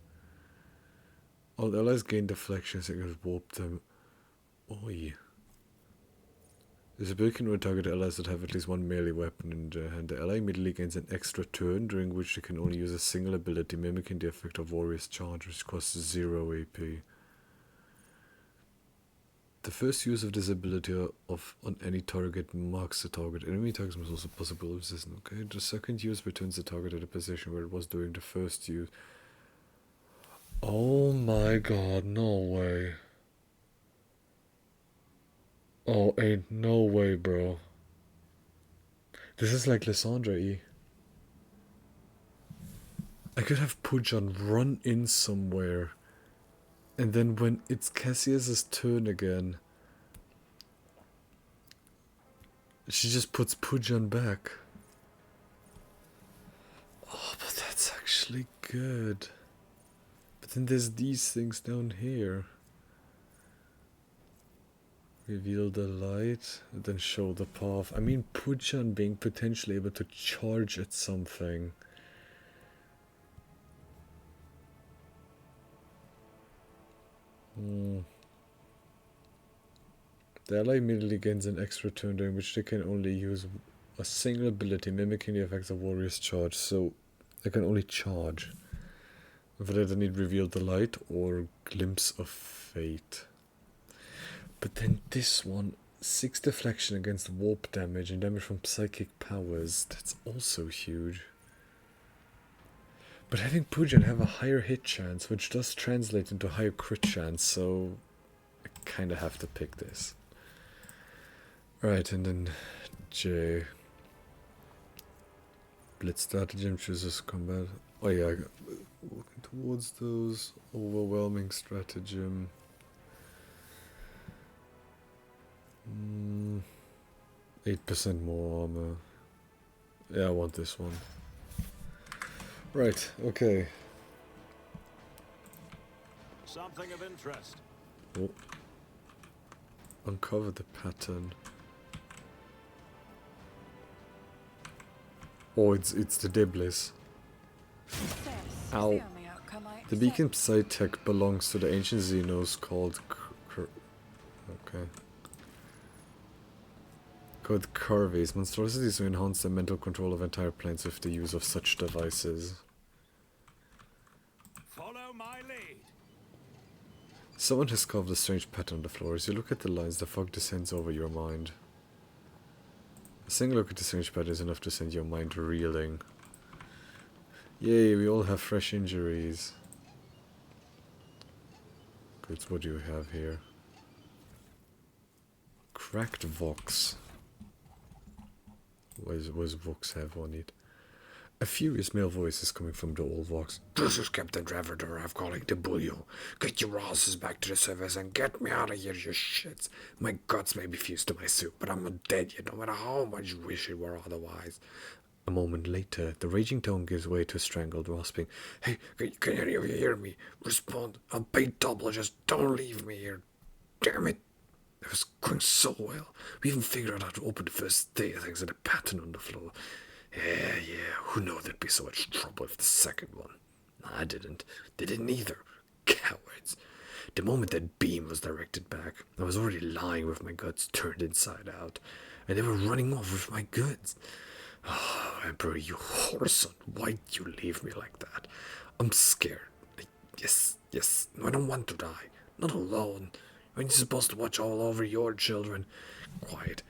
Speaker 1: All allies gain deflection against warp them. Oi. This ability can target allies that have at least one melee weapon in their hand. The ally immediately gains an extra turn, during which they can only use a single ability, mimicking the effect of Warrior's Charge, which costs 0 AP. The first use of this ability on any target marks the target. Enemy targets must also possible resistance. Okay, the second use returns the target to the position where it was during the first use. Oh my god, no way. Oh, ain't no way, bro. This is like Lysandra E. I could have Pujan run in somewhere, and then when it's Cassius's turn again, she just puts Pujan back. Oh, but that's actually good. But then there's these things down here. Reveal the light, and then show the path. I mean, Pujan being potentially able to charge at something. The ally immediately gains an extra turn during which they can only use a single ability, mimicking the effects of Warrior's Charge, so they can only charge. For that they need Reveal the Light or Glimpse of Fate. But then this one, 6 deflection against warp damage and damage from psychic powers, that's also huge. But having Pujan have a higher hit chance, which does translate into higher crit chance, so I kinda have to pick this. Right, and then J. Blitz stratagem chooses combat. Oh yeah, working towards those. Overwhelming stratagem. 8% more armor. Yeah, I want this one. Right, okay.
Speaker 2: Something of interest.
Speaker 1: Oh. Uncover the pattern. Oh, it's the Diblis. Ow. The beacon site tech belongs to the ancient Xenos called called Curvies. Monstrosities who enhance the mental control of entire planes with the use of such devices.
Speaker 2: Follow my lead.
Speaker 1: Someone has carved a strange pattern on the floor. As you look at the lines, the fog descends over your mind. A single look at the strange pattern is enough to send your mind reeling. Yay, we all have fresh injuries. Good, what do you have here? Cracked Vox. What does Vox have on it? A furious male voice is coming from the old Vox. This is Captain Trevor. I'm calling the Bulio. Get your asses back to the surface and get me out of here, you shits. My guts may be fused to my suit, but I'm not dead yet, no matter how much you wish it were otherwise. A moment later, the raging tone gives way to a strangled rasping. Hey, can any of you hear me? Respond. I'll pay double, just don't leave me here. Damn it. It was going so well. We even figured out how to open the first day thanks to the pattern on the floor. Yeah, who knew there'd be so much trouble with the second one? I didn't. They didn't either. Cowards. The moment that beam was directed back, I was already lying with my guts turned inside out, and they were running off with my goods. Oh, Emperor, you whoreson, why'd you leave me like that? I'm scared. Yes, no, I don't want to die. Not alone. When you're supposed to watch all over your children. Quiet,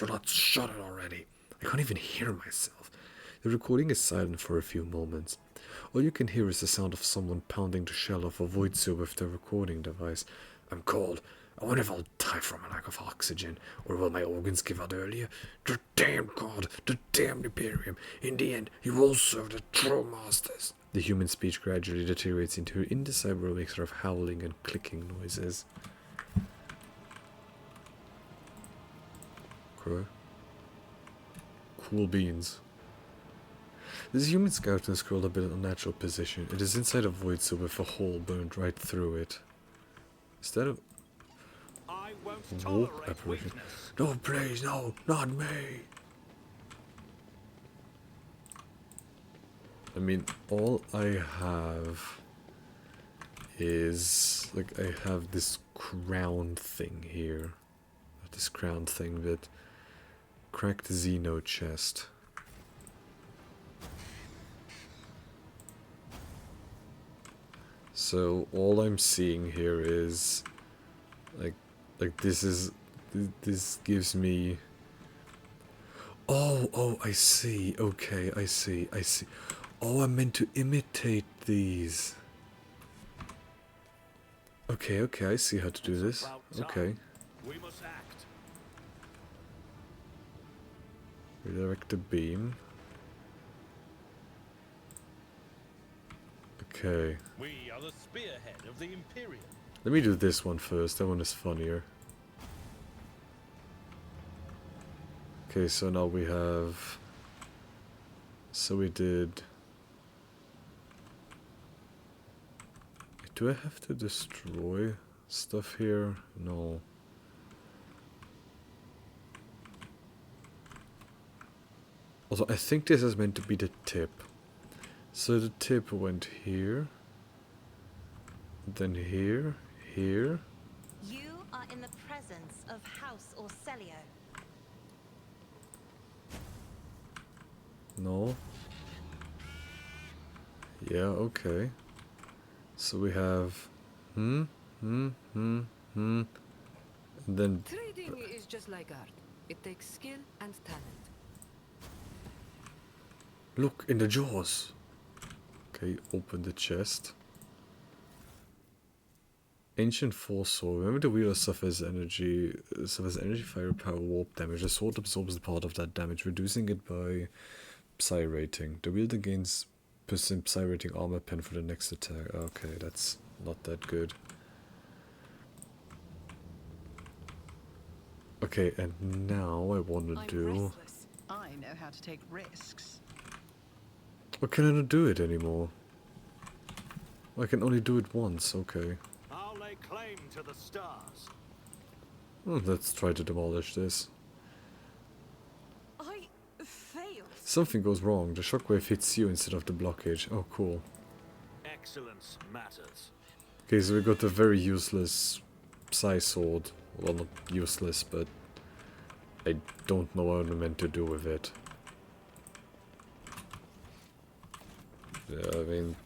Speaker 1: you're not shut it already. I can't even hear myself. The recording is silent for a few moments. All you can hear is the sound of someone pounding the shell of a void seal with their recording device. I'm cold. I wonder if I'll die from a lack of oxygen, or will my organs give out earlier? The damn god, the damn Imperium. In the end, you will serve the true masters. The human speech gradually deteriorates into an indecipherable mixture of howling and clicking noises. Okay. Cool beans. This human skeleton is curled up in an unnatural position. It is inside a void seal with a hole burned right through it. Is that a warp apparition? No, please, no, not me. I mean, all I have is, like, I have this crown thing here. Not this crown thing, but cracked Xeno chest. So all I'm seeing here is like this gives me oh I see. Okay, I see. Oh, I'm meant to imitate these. Okay, I see how to do this. Okay.
Speaker 2: We must act.
Speaker 1: Redirect the beam. Okay.
Speaker 5: We are the spearhead of the Imperium.
Speaker 1: Let me do this one first. That one is funnier. Okay, so now we have... So we did... Do I have to destroy stuff here? No. Also, I think this is meant to be the tip. So the tip went here. Then here.
Speaker 4: You are in the presence of House Orcelio.
Speaker 1: No. Yeah, okay. So we have... And then...
Speaker 7: Trading is just like art. It takes skill and talent.
Speaker 1: Look, in the jaws! Okay, open the chest. Ancient Force Sword. Remember the wielder suffers energy firepower warp damage. The sword absorbs the part of that damage, reducing it by Psi rating. The wielder gains % Psi rating armor pen for the next attack. Okay, that's not that good. Okay, and now I want to do...
Speaker 7: I know how to take risks.
Speaker 1: Oh, can I not do it anymore? I can only do it once, okay.
Speaker 2: I'll lay claim to the stars.
Speaker 1: Let's try to demolish this.
Speaker 3: I failed.
Speaker 1: Something goes wrong. The shockwave hits you instead of the blockage. Oh, cool.
Speaker 2: excellence matters.
Speaker 1: Okay, so we got a very useless psi sword. Well, not useless, but I don't know what I'm meant to do with it. Yeah, I mean,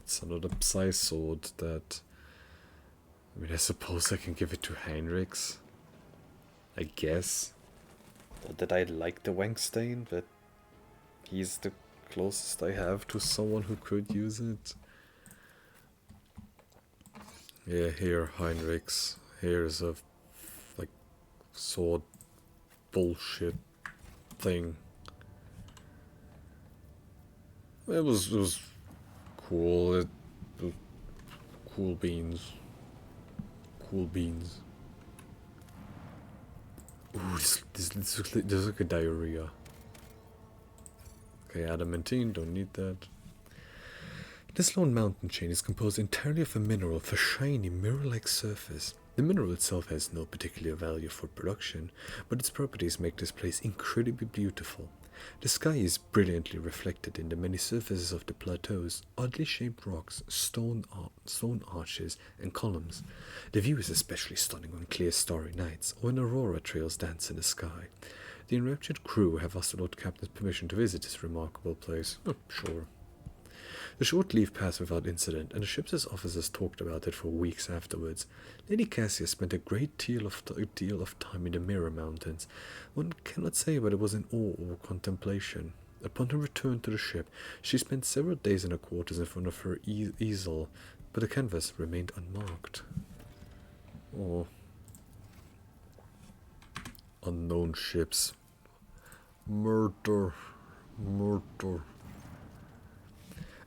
Speaker 1: it's another psi sword that... I mean, I suppose I can give it to Heinrichs. I guess. Not that I like the Wankstein, but he's the closest I have to someone who could use it. Yeah, here, Heinrichs. Here's a, like, sword bullshit thing. It was cool. Cool beans. Cool beans. Ooh, this looks like a diarrhea. Okay, adamantine, don't need that. This lone mountain chain is composed entirely of a mineral with a shiny, mirror-like surface. The mineral itself has no particular value for production, but its properties make this place incredibly beautiful. The sky is brilliantly reflected in the many surfaces of the plateaus, oddly shaped rocks, stone arches, and columns. The view is especially stunning on clear starry nights, or when aurora trails dance in the sky. The enraptured crew have asked the Lord Captain's permission to visit this remarkable place. Oh, sure. The short leave passed without incident, and the ship's officers talked about it for weeks afterwards. Lady Cassia spent a great deal of time in the Mirror Mountains. One cannot say whether it was in awe or contemplation. Upon her return to the ship, she spent several days in her quarters in front of her easel, but the canvas remained unmarked. Oh. Unknown ships. Murder. Murder.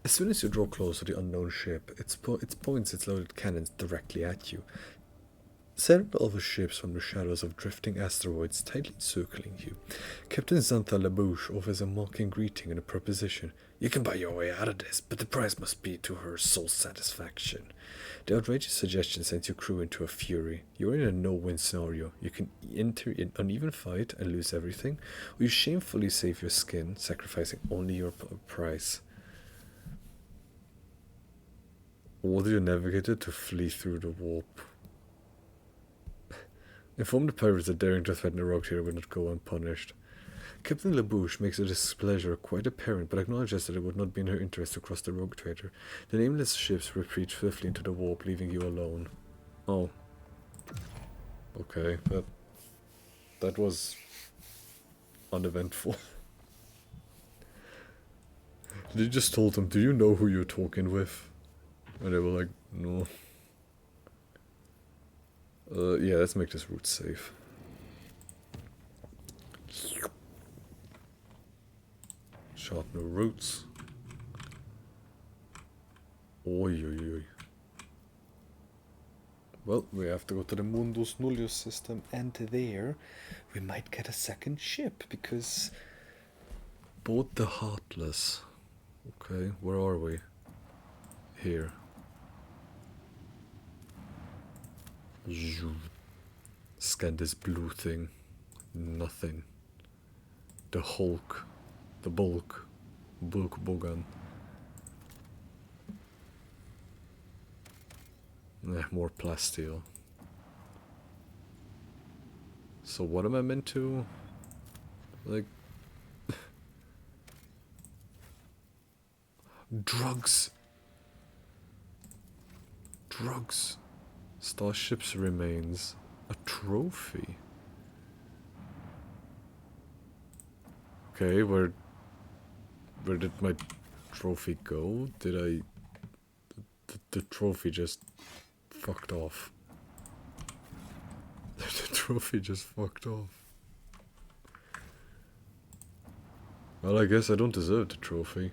Speaker 1: As soon as you draw close to the unknown ship, it points its loaded cannons directly at you. Several other ships from the shadows of drifting asteroids tightly circling you. Captain Xantha Labouche offers a mocking greeting and a proposition. You can buy your way out of this, but the price must be to her sole satisfaction. The outrageous suggestion sends your crew into a fury. You are in a no-win scenario. You can enter an uneven fight and lose everything, or you shamefully save your skin, sacrificing only your price. Order your navigator to flee through the warp. Inform the pirates that daring to threaten the rogue trader will not go unpunished. Captain Labouche makes her displeasure quite apparent, but acknowledges that it would not be in her interest to cross the rogue trader. The nameless ships retreat swiftly into the warp, leaving you alone. Oh. Okay, that was uneventful. They just told them, do you know who you're talking with? And they were like, no. Yeah, let's make this route safe. Sharp no routes. Oi, oi, oi. Well, we have to go to the Mundus Nullius system, and there we might get a second ship, because both the Heartless. Okay, where are we? Here. Scan this blue thing. Nothing. The Hulk. The bulk. Bulk Bogan. More plasteel. So what am I meant to... like... drugs! Drugs! Starship's remains. A trophy? Okay, where did my trophy go? Did I... The trophy just fucked off. The trophy just fucked off. Well, I guess I don't deserve the trophy.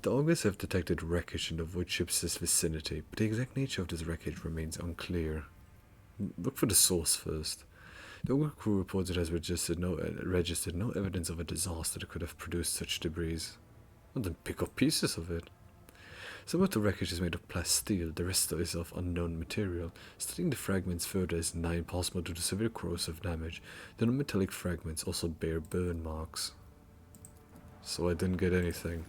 Speaker 1: The augurs have detected wreckage in the void ship's vicinity, but the exact nature of this wreckage remains unclear. Look for the source first. The augur crew reports it has registered no evidence of a disaster that could have produced such debris. Well, then pick up pieces of it. Some of the wreckage is made of plasteel, the rest is of unknown material. Studying the fragments further is nigh impossible due to severe corrosive damage. The non-metallic fragments also bear burn marks. So I didn't get anything.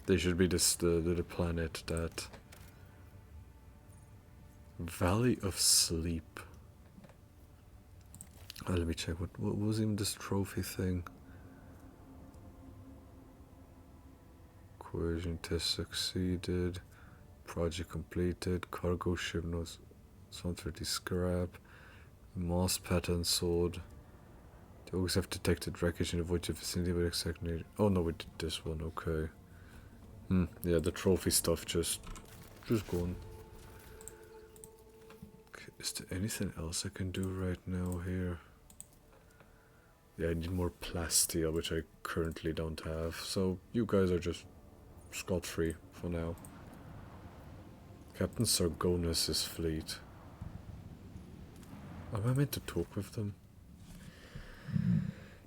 Speaker 1: They should be the planet that... Valley of Sleep. Oh, let me check. What was even this trophy thing? Coercion test succeeded. Project completed. Cargo ship knows 130 scrap. Moss pattern sword. They always have detected wreckage in the void vicinity with exact nature. Oh no, we did this one, okay. Yeah, the trophy stuff just gone. Okay, is there anything else I can do right now here? Yeah, I need more plasteel, which I currently don't have. So you guys are just scot-free for now. Captain Sargonus' fleet. Am I meant to talk with them?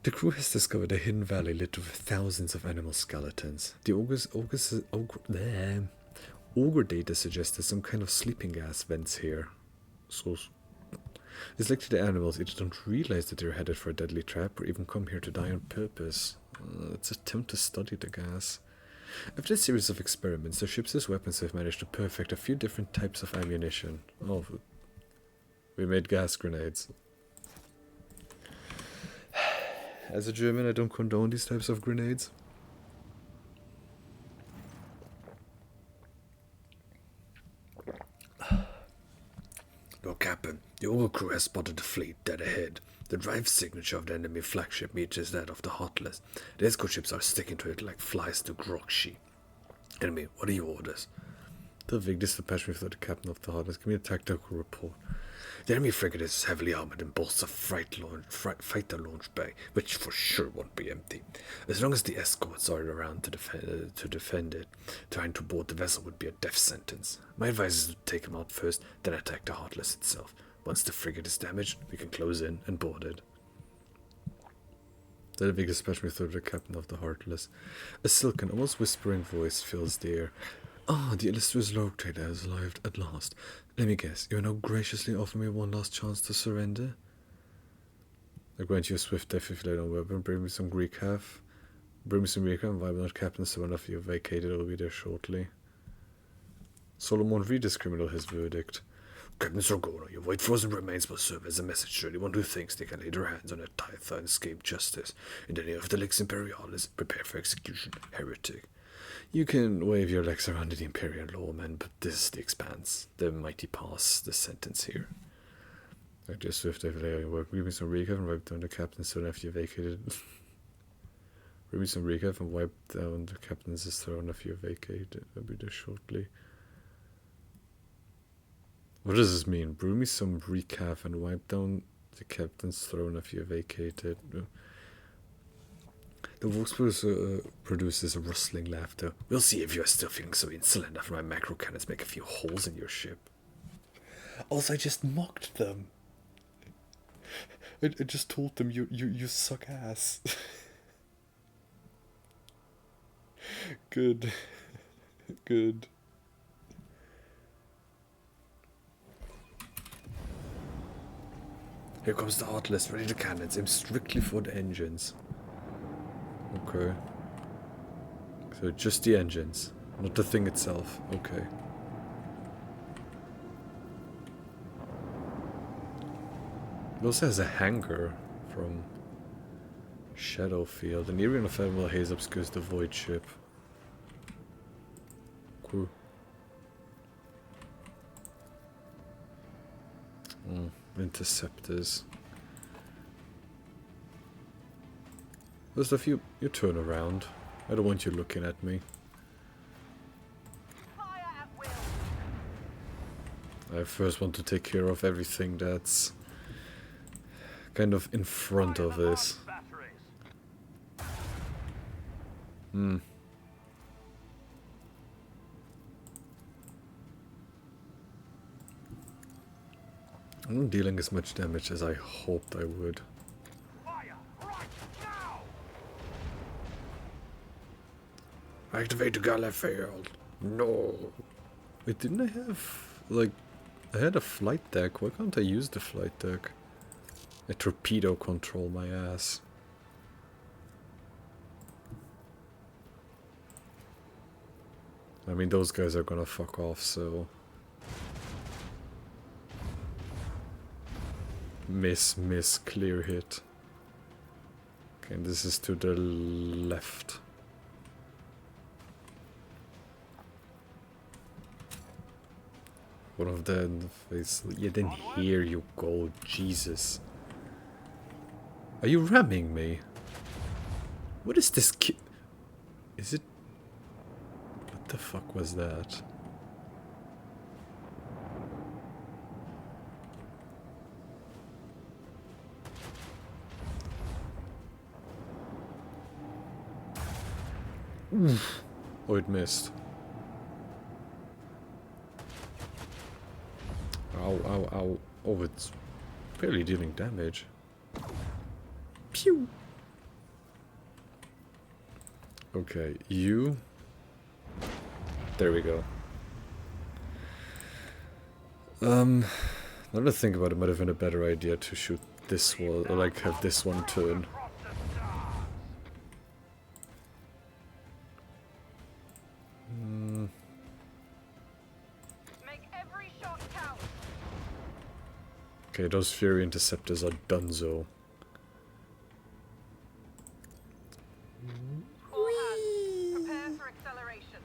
Speaker 1: The crew has discovered a hidden valley lit with thousands of animal skeletons. The Augur data suggested some kind of sleeping gas vents here. So it's likely the animals either don't realize that they're headed for a deadly trap or even come here to die on purpose. It's an attempt to study the gas. After a series of experiments, the ship's weapons have managed to perfect a few different types of ammunition. Oh, we made gas grenades. As a German, I don't condone these types of grenades. Lord Captain, the Ogre crew has spotted the fleet dead ahead. The drive signature of the enemy flagship matches that of the Heartless. The escort ships are sticking to it like flies to Grokshi. Enemy, what are your orders? The Vigdis dispatched me for the captain of the Heartless. Give me a tactical report. The enemy frigate is heavily armored and boasts a fighter launch bay, which for sure won't be empty. As long as the escorts are around to defend it, trying to board the vessel would be a death sentence. My advice is to take them out first, then attack the Heartless itself. Once the frigate is damaged, we can close in and board it. The Vigdis dispatched me through the captain of the Heartless. A silken, almost whispering voice fills the air. Ah, the illustrious lord trader has arrived at last. Let me guess, you are now graciously offering me one last chance to surrender? I grant you a swift death if you lay down weapon. Bring me some Greek half. Bring me some Greek half and vibe not captain, so enough you vacated, I'll be there shortly. Solomon, read this criminal his verdict. Captain Sargona, your white frozen remains will serve as a message to anyone who thinks they can lay their hands on a tithe and escape justice. In the name of the Lex Imperialis, prepare for execution, heretic. You can wave your legs around the Imperial lawman, but this is the expanse, the mighty pass, the sentence here. I just swift every work. Bring me some recap and wipe down the captain soon after you vacated. Bring me some recap and wipe down the captain's throne after you vacated. I'll be there shortly. What does this mean? Brew me some recap and wipe down the captain's throne after you vacated. The voice produces a rustling laughter. We'll see if you're still feeling so insolent after my macro cannons make a few holes in your ship. Also, I just mocked them. I just told them you suck ass. Good. Good. Here comes the Heartless, ready to cannons, aim strictly for the engines. Okay. So just the engines, not the thing itself. Okay. It also has a hangar from Shadowfield. An eerie and ephemeral haze obscures the void ship. Cool. Interceptors. First off, you turn around. I don't want you looking at me.
Speaker 6: Fire at will.
Speaker 1: I first want to take care of everything that's kind of in front of this. I'm not dealing as much damage as I hoped I would.
Speaker 6: Fire right now.
Speaker 1: Activate the galley field. No. Wait, didn't I have, like, I had a flight deck. Why can't I use the flight deck? A torpedo control my ass. I mean, those guys are gonna fuck off, so... Miss, clear hit. Okay, and this is to the left. One of them is... Yeah, then here you go, Jesus. Are you ramming me? What is this Is it... What the fuck was that? Oof. Oh, it missed. Ow, ow, ow. Oh, it's barely dealing damage. Pew! Okay, you... There we go. Now that I think about it, might have been a better idea to shoot this one, or like have this one turn. Okay, those Fury Interceptors are donezo.
Speaker 3: All hands, prepare for acceleration.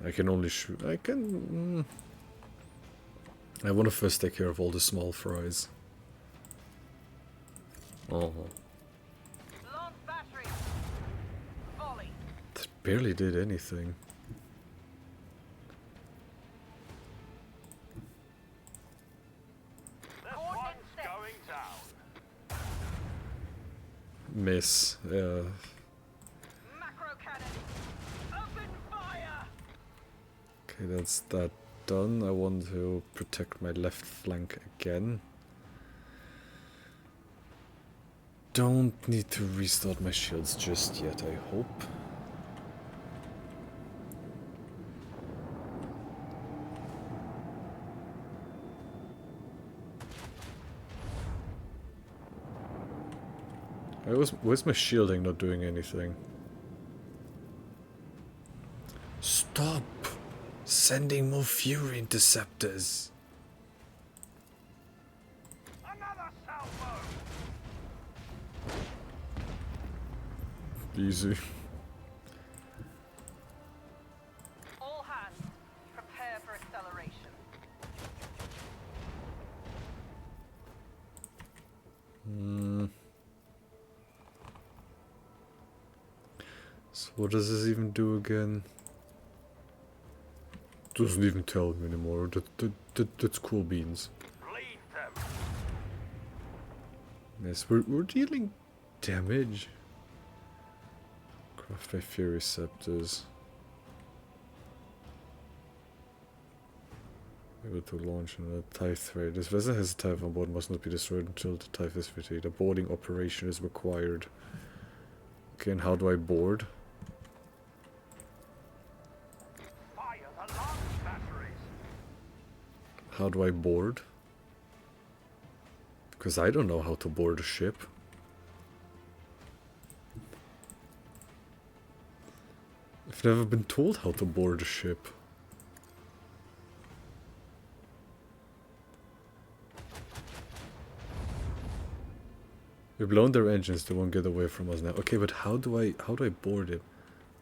Speaker 1: I can only shoot... I can... I want to first take care of all the small fries. Oh.
Speaker 3: Launch battery. Volley.
Speaker 1: That barely did anything. Miss.
Speaker 3: Macro cannon. Open fire.
Speaker 1: Okay, that's that done. I want to protect my left flank again. Don't need to restart my shields just yet, I hope. Where's my shielding not doing anything? Stop sending more Fury Interceptors.
Speaker 6: Another salvo.
Speaker 1: Easy.
Speaker 3: All hands, prepare for acceleration.
Speaker 1: So what does this even do again? Doesn't even tell me anymore. That's cool beans.
Speaker 6: Bleed them.
Speaker 1: Yes, we're dealing damage. Craft by Fury Scepters. Able to launch on a TIE thread. This vessel has a TIE on board, must not be destroyed until the TIE is fitted. A boarding operation is required. Okay, and how do I board?
Speaker 6: Fire the launch batteries.
Speaker 1: How do I board? Because I don't know how to board a ship. I've never been told how to board a ship. We've blown their engines, they won't get away from us now. Okay, but how do I board it?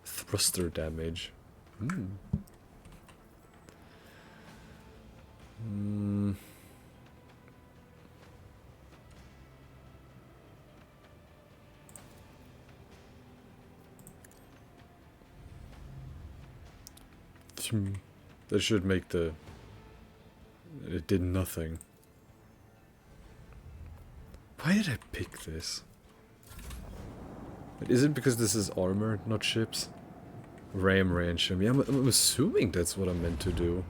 Speaker 1: Thruster damage. That should make the... It did nothing. Why did I pick this? Is it because this is armor, not ships? Ram ranch. I mean, I'm assuming that's what I'm meant to do.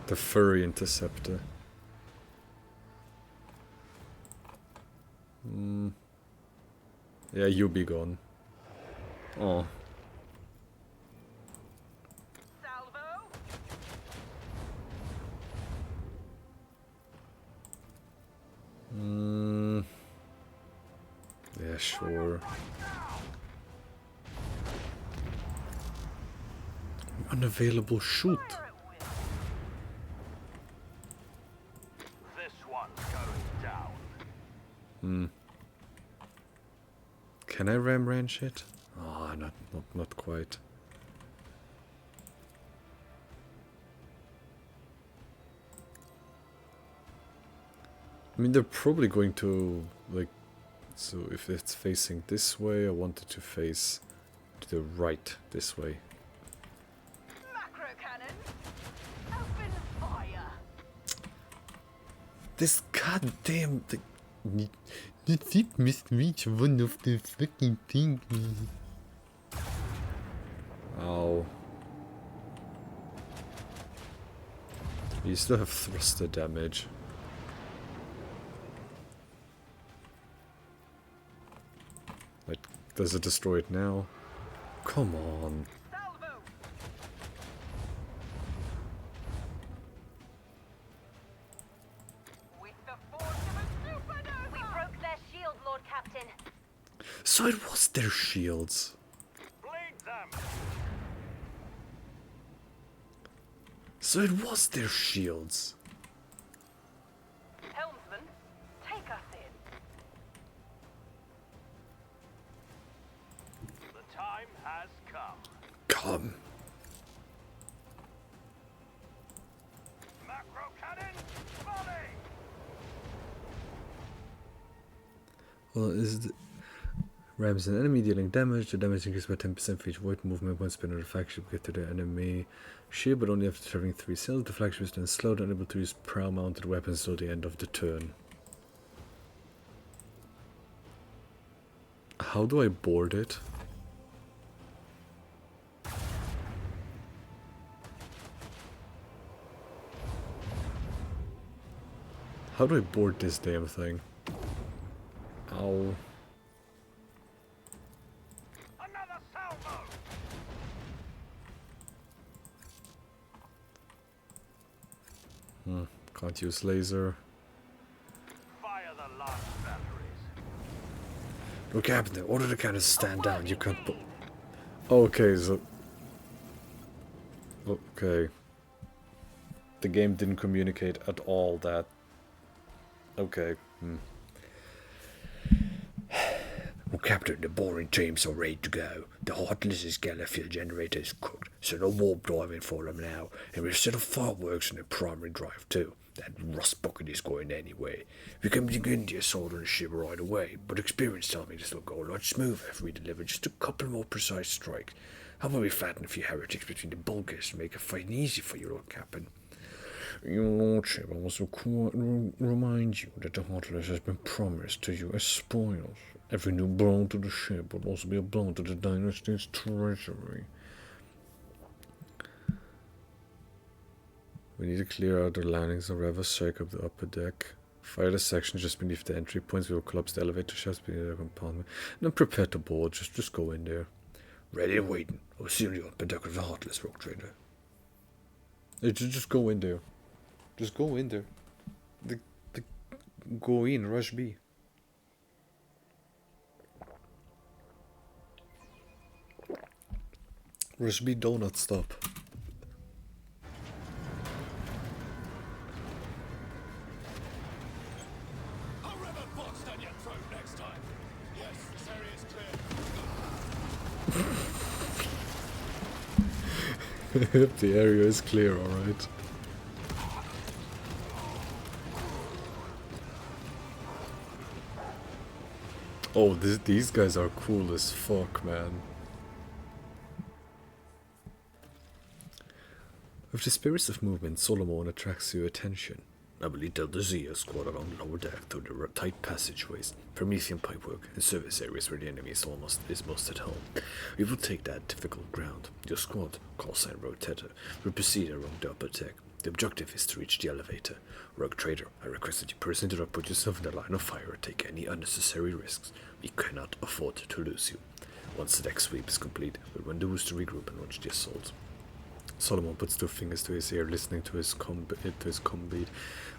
Speaker 1: The furry interceptor. Yeah, you be gone. Oh.
Speaker 3: Salvo.
Speaker 1: Yeah, sure. Unavailable shoot.
Speaker 6: This one's going down.
Speaker 1: Can I ram range it? Ah, not quite. I mean, they're probably going to, like, so if it's facing this way, I want it to face to the right this way.
Speaker 6: Macro cannon. Open fire.
Speaker 1: This goddamn thing. The tip missed reach one of the fucking things. Ow. You still have thruster damage. Like, does it destroy it now? Come on.
Speaker 6: Salvo. With the force of a supernova.
Speaker 4: We broke their shield, Lord Captain.
Speaker 1: So it was their shields.
Speaker 6: Bleed them.
Speaker 1: So it was their shields.
Speaker 6: Helmsman, take us in. The time has come.
Speaker 1: Come.
Speaker 6: Macro cannon, volley.
Speaker 1: Well, is it rams an enemy dealing damage? The damage increases by 10% for each void movement. Once spin on the flagship, get to the enemy shield, but only after traveling 3 cells. The flagship is then slowed and unable to use prow-mounted weapons till the end of the turn. How do I board it? How do I board this damn thing? Ow.
Speaker 6: Another salvo.
Speaker 1: Can't use laser.
Speaker 6: Fire the last batteries.
Speaker 1: Look, Captain, order the cannon to stand down. You can't put. Okay, so. Okay. The game didn't communicate at all that. Okay. Well, Captain, the boring teams are ready to go. The Heartless scalar field generator is cooked, so no warp driving for them now. And we've set up fireworks in the primary drive too. That rust bucket is going anyway. We can begin the assault on the ship right away, but experience tells me this will go a lot smoother if we deliver just a couple more precise strikes. How about we flatten a few heretics between the bulkheads to make it fighting easy for you, Lord Captain? Your Lordship, I must remind you that the Heartless has been promised to you as spoils. Every new blow to the ship will also be a blow to the dynasty's treasury. We need to clear out the landings and rather shake up the upper deck. Fire the section just beneath the entry points. We will collapse the elevator shafts beneath the compartment. And then prepare to board. Just go in there. Ready and waiting. I'll see you on the upper deck of the Heartless Rogue Trader. Just go in there. Just go in there. Go in, rush B. Rush B, donut stop.
Speaker 5: I'll ram a box down your throat next time. Yes, this area is clear.
Speaker 1: The area is clear, alright. Oh, these guys are cool as fuck, man. With the spirits of movement, Solomon attracts your attention. I will lead the Zia squad along the lower deck through the tight passageways, Promethean pipework, and service areas where the enemy is most at home. We will take that difficult ground. Your squad, call sign Rogue Teta, will proceed along the upper deck. The objective is to reach the elevator. Rogue Trader, I request that you personally do not put yourself in the line of fire or take any unnecessary risks. We cannot afford to lose you. Once the deck sweep is complete, we'll rendezvous to regroup and launch the assault. Solomon puts 2 fingers to his ear, listening to his comm beat.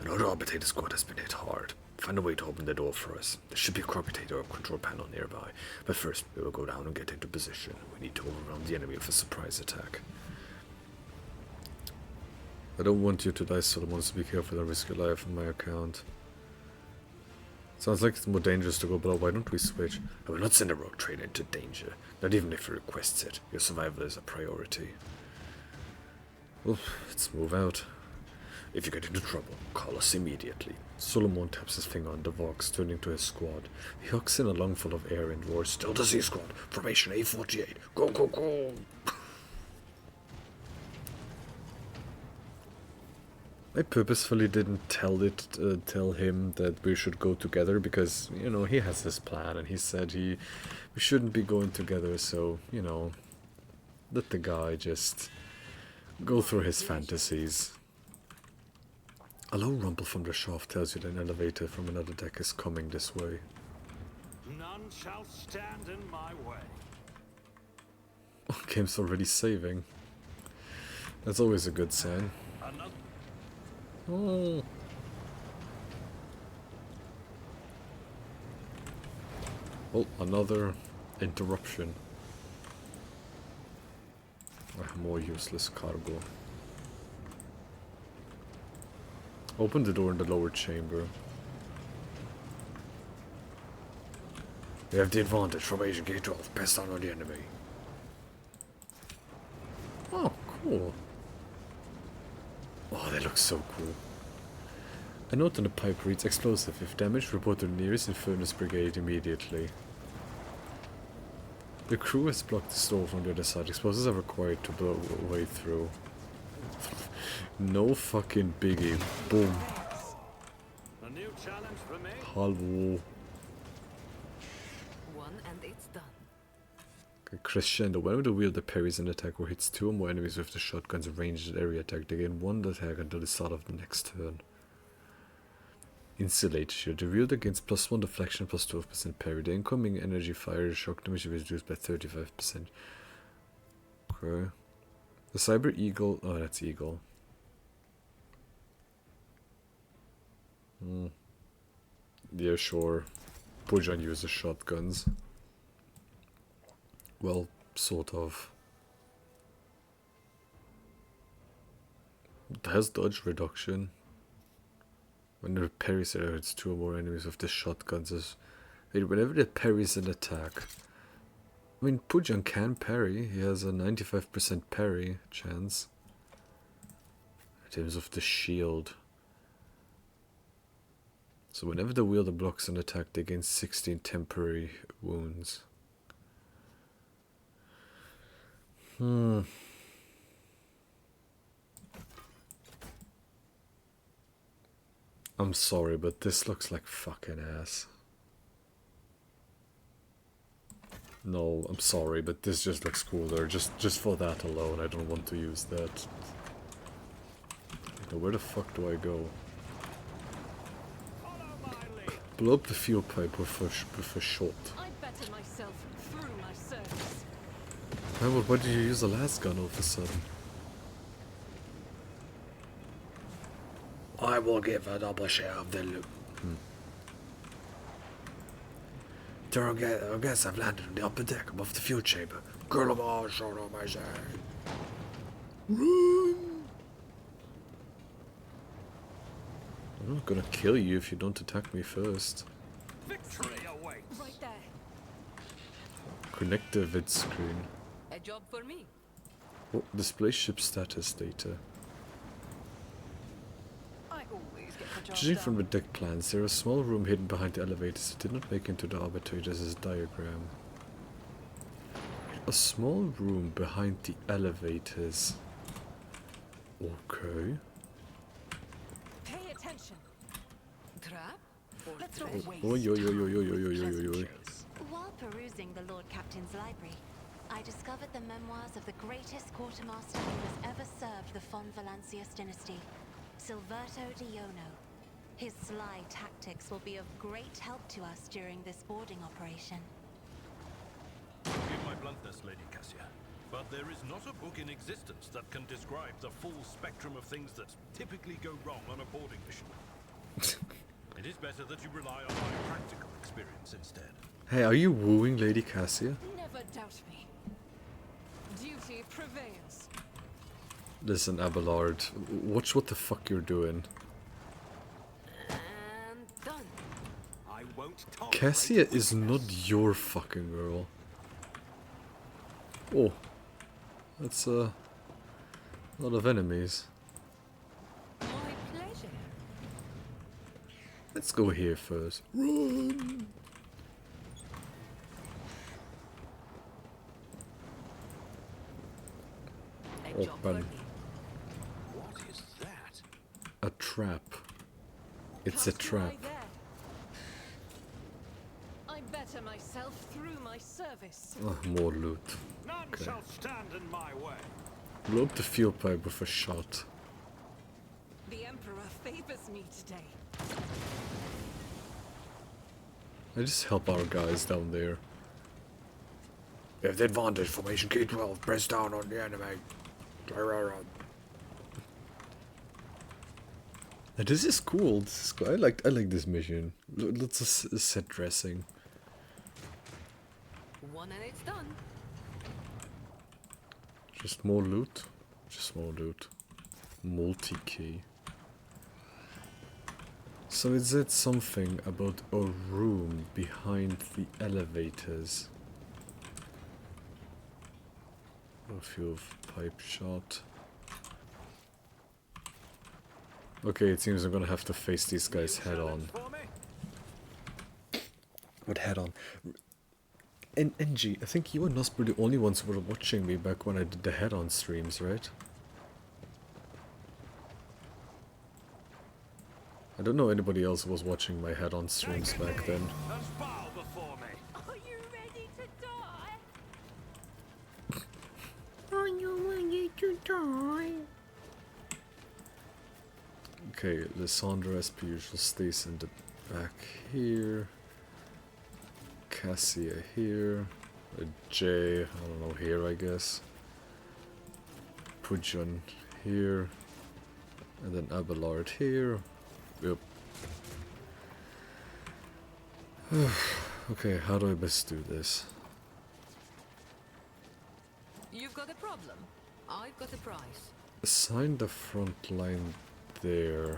Speaker 1: Another Arbitator squad has been hit hard. Find a way to open the door for us. There should be a crocodile or control panel nearby. But first, we will go down and get into position. We need to overwhelm the enemy with a surprise attack. I don't want you to die, Solomon, so be careful and risk your life on my account. Sounds like it's more dangerous to go below. Why don't we switch? I will not send a rogue trader into danger. Not even if he requests it. Your survival is a priority. Well, let's move out. If you get into trouble, call us immediately. Solomon taps his finger on the Vox, turning to his squad. He hooks in a lungful of air and roars, "Still to sea, squad! Formation A48! Go, go, go!" I purposefully didn't tell him that we should go together because, you know, he has his plan and he said we shouldn't be going together, so, you know, let the guy just go through his fantasies. A low rumble from the shaft tells you that an elevator from another deck is coming this way.
Speaker 2: None shall stand in my way.
Speaker 1: Oh, game's already saving. That's always a good sign.
Speaker 2: Another.
Speaker 1: Oh. Well, another interruption. More useless cargo. Open the door in the lower chamber. We have the advantage. Formation Gate 12. Press down on the enemy. Oh, cool. Oh, that looks so cool. A note on the pipe reads, "Explosive. If damaged, report to the nearest Infernus Brigade immediately." The crew has blocked the door from the other side. Explosives are required to blow a way through. No fucking biggie. Boom.
Speaker 2: A new challenge for me.
Speaker 1: Hello.
Speaker 7: One and it's done.
Speaker 1: Crescendo. Whenever the wielder parries an attack or hits two or more enemies with the shotgun's ranged area attack, they gain one attack until the start of the next turn. Insulate shield. The wielder gains +1 deflection, +12% parry. The incoming energy fire shock damage is reduced by 35%. Okay. The Cyber Eagle. Oh, that's Eagle. Yeah, sure. Pujan uses shotguns. Well, sort of. It has dodge reduction. When it parries it hits two or more enemies with the shotguns. Whenever it parries an attack. I mean, Pujan can parry. He has a 95% parry chance. In terms of the shield. So whenever the wielder blocks an attack, they gain 16 temporary wounds. I'm sorry, but this looks like fucking ass. No, I'm sorry, but this just looks cooler. Just for that alone, I don't want to use that. Now, where the fuck do I go? Blow up the fuel pipe with a shot.
Speaker 3: I better myself through my service.
Speaker 1: Why did you use the last gun all of a sudden? I will give a double share of the loot. Our guests have landed on the upper deck above the fuel chamber. Girl of all, short of my side. Run! I'm not gonna kill you if you don't attack me first.
Speaker 2: Victory awaits.
Speaker 3: Right there.
Speaker 1: Connect the vid screen.
Speaker 7: A job for me.
Speaker 1: Oh, display ship status data.
Speaker 3: I always get the job
Speaker 1: Judging
Speaker 3: done.
Speaker 1: from the deck plans, there is a small room hidden behind the elevators that did not make into the arbitrator's diagram. A small room behind the elevators. Okay.
Speaker 3: Pay attention.
Speaker 7: Trap or
Speaker 3: Let's
Speaker 7: threat?
Speaker 3: not waste
Speaker 1: Oi, oi, oi,
Speaker 3: time
Speaker 1: oi, oi,
Speaker 3: with
Speaker 1: oi, oi, oi, oi.
Speaker 3: pleasantries.
Speaker 4: While perusing the Lord Captain's library, I discovered the memoirs of the greatest quartermaster who has ever served the Von Valancius dynasty, Silverto Diono. His sly tactics will be of great help to us during this boarding operation.
Speaker 5: Forgive my bluntness, Lady Cassia, but there is not a book in existence that can describe the full spectrum of things that typically go wrong on a boarding mission. In It is better that you rely on my practical experience instead.
Speaker 1: Hey, are you wooing Lady Cassia?
Speaker 3: Never doubt me. Duty prevails.
Speaker 1: Listen, Abelard, watch what the fuck you're doing.
Speaker 7: And done.
Speaker 2: I won't tolerate
Speaker 1: Cassia is not your fucking girl. Oh, that's a lot of enemies.
Speaker 7: My pleasure.
Speaker 1: Let's go here first. Run!
Speaker 7: A job for
Speaker 1: Open.
Speaker 7: me.
Speaker 2: What is that?
Speaker 1: A trap. It's a
Speaker 3: Cast your
Speaker 1: trap.
Speaker 3: eye there. I better myself through my service.
Speaker 1: Oh, more loot.
Speaker 2: None
Speaker 1: Okay.
Speaker 2: shall stand in my way.
Speaker 1: Blow up the fuel pipe with a shot.
Speaker 3: The Emperor favors me today.
Speaker 1: I just help our guys down there. We have the advantage. Formation K12. Press down on the enemy. And this is cool. This is cool. I like this mission. Lots of set dressing.
Speaker 7: One and it's done.
Speaker 1: Just more loot. Just more loot. Multi-key. So it said something about a room behind the elevators. A few pipe shot. Okay, it seems I'm gonna have to face these guys head on.
Speaker 2: For me?
Speaker 1: What head on? And NG, I think you and us were the only ones who were watching me back when I did the head on streams, right? I don't know anybody else who was watching my head on streams
Speaker 2: Take a
Speaker 1: back
Speaker 2: knee
Speaker 1: then.
Speaker 2: and bow before me.
Speaker 3: Are you ready to die?
Speaker 1: Okay, Lysandra as per usual stays in the back here. Cassia here. A J, I don't know, here I guess. Pujan here. And then Abelard here. Yep. Okay, how do I best do this?
Speaker 7: You've got a problem. I've got a prize.
Speaker 1: Assign the front line there.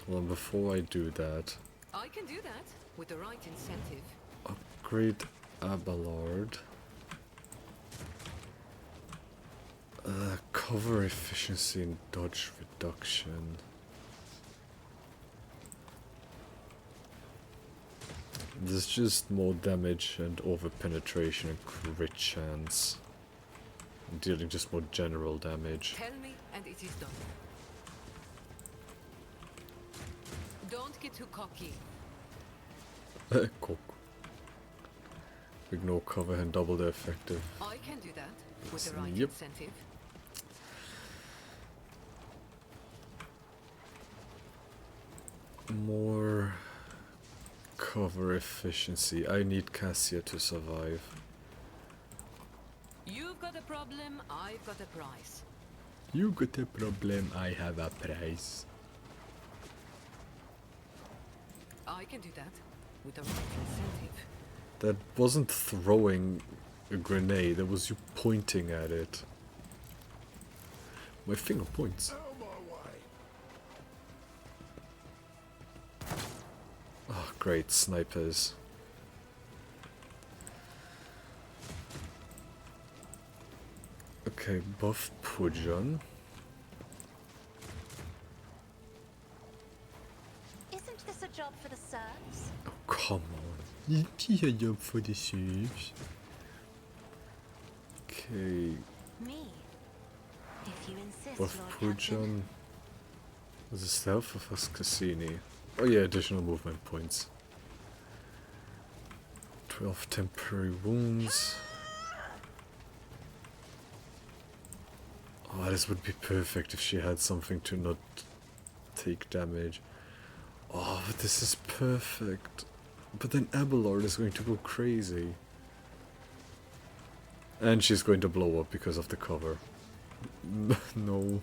Speaker 1: Well, before I do that,
Speaker 7: I can do that with the right incentive.
Speaker 1: upgrade Abelard. Cover efficiency and dodge reduction. There's just more damage and over penetration and crit chance. I'm dealing just more general damage.
Speaker 7: Tell me and it is done. Don't get too cocky.
Speaker 1: Cool. Ignore cover and double the effective.
Speaker 7: I can do that with the right
Speaker 1: Yep.
Speaker 7: incentive.
Speaker 1: More cover efficiency. I need Cassia to survive.
Speaker 7: You've got a problem, I've got a prize.
Speaker 1: You got a problem, I have a prize.
Speaker 7: I can do that with the right incentive.
Speaker 1: That wasn't throwing a grenade, that was you pointing at it. My finger points. Oh, great, snipers. Okay, buff Pujan.
Speaker 4: Isn't this a job for the serfs?
Speaker 1: Oh, come on. It's a job for the serfs. Okay,
Speaker 4: Me. If you insist,
Speaker 1: buff
Speaker 4: Lord Captain.
Speaker 1: Pujan. Was it stealth of us Cassini? Oh yeah, additional movement points. 12 temporary wounds. Oh, this would be perfect if she had something to not take damage. Oh, but this is perfect. But then Abelard is going to go crazy. And she's going to blow up because of the cover. No, no.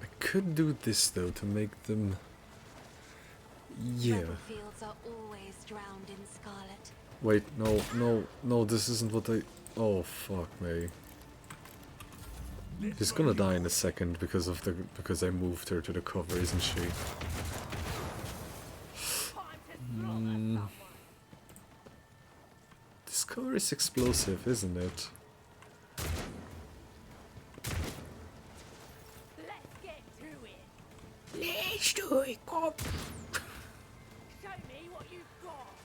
Speaker 1: I could do this though to make them... Yeah.
Speaker 4: Battlefields are always drowned in scarlet.
Speaker 1: Wait, no, this isn't what I... Oh, fuck me. She's gonna die in a second because I moved her to the cover, isn't she? This cover is explosive, isn't it?
Speaker 6: Let's get to it.
Speaker 1: Let's do it, cop.
Speaker 6: Show me what you've got.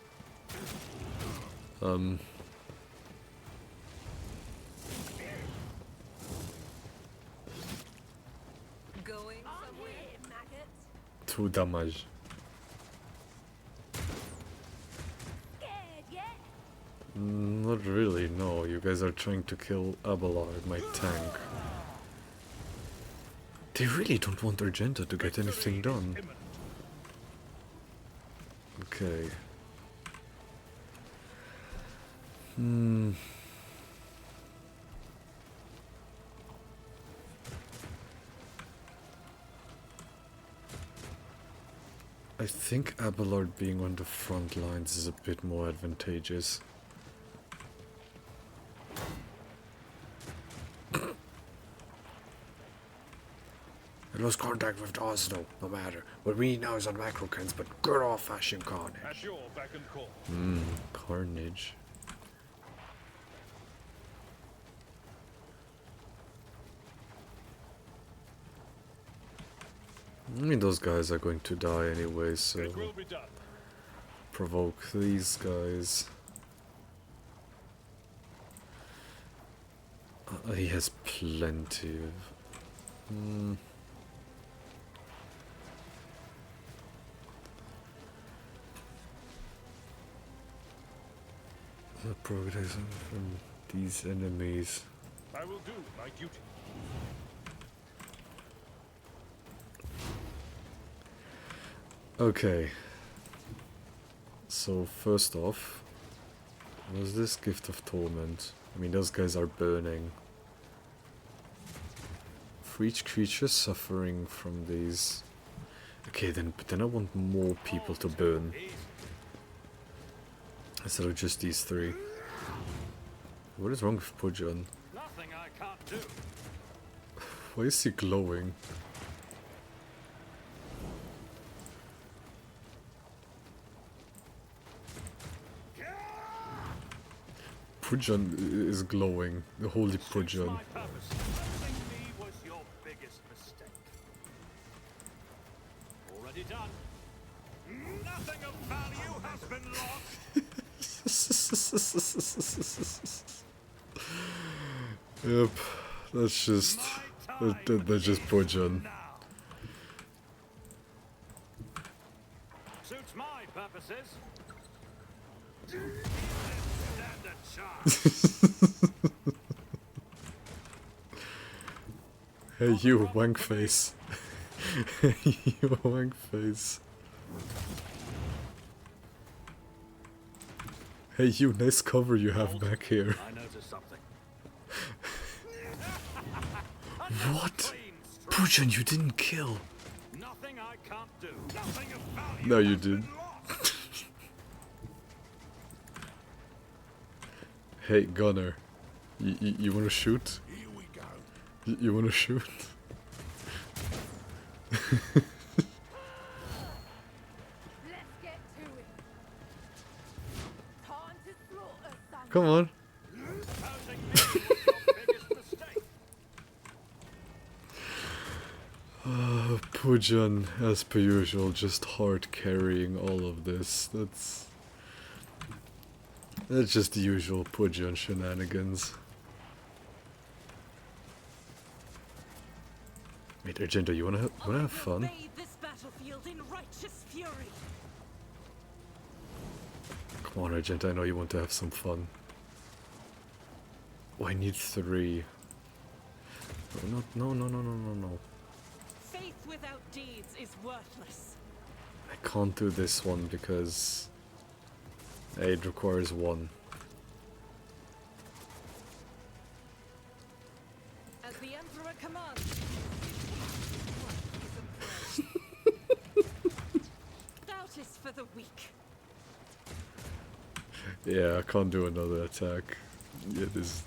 Speaker 7: Going
Speaker 6: I'm
Speaker 7: somewhere?
Speaker 6: here, maggots.
Speaker 1: 2 damage.
Speaker 6: Scared yet?
Speaker 1: Not really, no. You guys are trying to kill Abelard, my tank. They really don't want Argenta to get anything done. Okay. I think Abelard being on the front lines is a bit more advantageous. I lost contact with Oslo, no matter. What we need now is on macrocans, but good old-fashioned carnage.
Speaker 5: At your beck and call.
Speaker 1: Carnage. I mean, those guys are going to die anyway, so
Speaker 5: It will be done.
Speaker 1: provoke these guys. He has plenty of... The progress from these enemies.
Speaker 5: I will do my duty.
Speaker 1: Okay. So first off, was this Gift of Torment? I mean, those guys are burning. For each creature suffering from these... Okay, but then I want more people to burn. Instead of just these 3. What is wrong with Pujan?
Speaker 2: Nothing I can't do.
Speaker 1: Why is he glowing? Pujan is glowing. The holy Pujan.
Speaker 2: My purpose. Losing me was your biggest mistake. Already done. Nothing of value has been lost.
Speaker 1: Yep, that's just... That's just Pujan.
Speaker 2: Now. Suits my purposes. Stand a chance.
Speaker 1: Hey you, wank face. Hey you, wank face. Hey you, nice cover you have back here.
Speaker 2: I noticed something.
Speaker 1: What? Pujan, you didn't kill.
Speaker 2: Nothing I can't do. Nothing of value.
Speaker 1: No, you
Speaker 2: has
Speaker 1: did.
Speaker 2: been lost.
Speaker 1: Hey Gunner, you wanna shoot?
Speaker 5: Here we go.
Speaker 1: You wanna shoot?
Speaker 6: Let's get to it. Time to slaughter some.
Speaker 1: Come on.
Speaker 2: Losing me was your biggest mistake.
Speaker 1: Pujan, as per usual, just hard carrying all of this. That's just the usual Pujan shenanigans. Wait, Argento, you wanna have fun?
Speaker 3: Bathe this battlefield in righteous fury.
Speaker 1: Come on, Argento, I know you want to have some fun. Oh, I need 3. No.
Speaker 3: Faith without deeds is worthless.
Speaker 1: I can't do this one because it requires one.
Speaker 3: As the Emperor commands. Doubt is for the weak.
Speaker 1: Yeah, I can't do another attack. Yeah, this.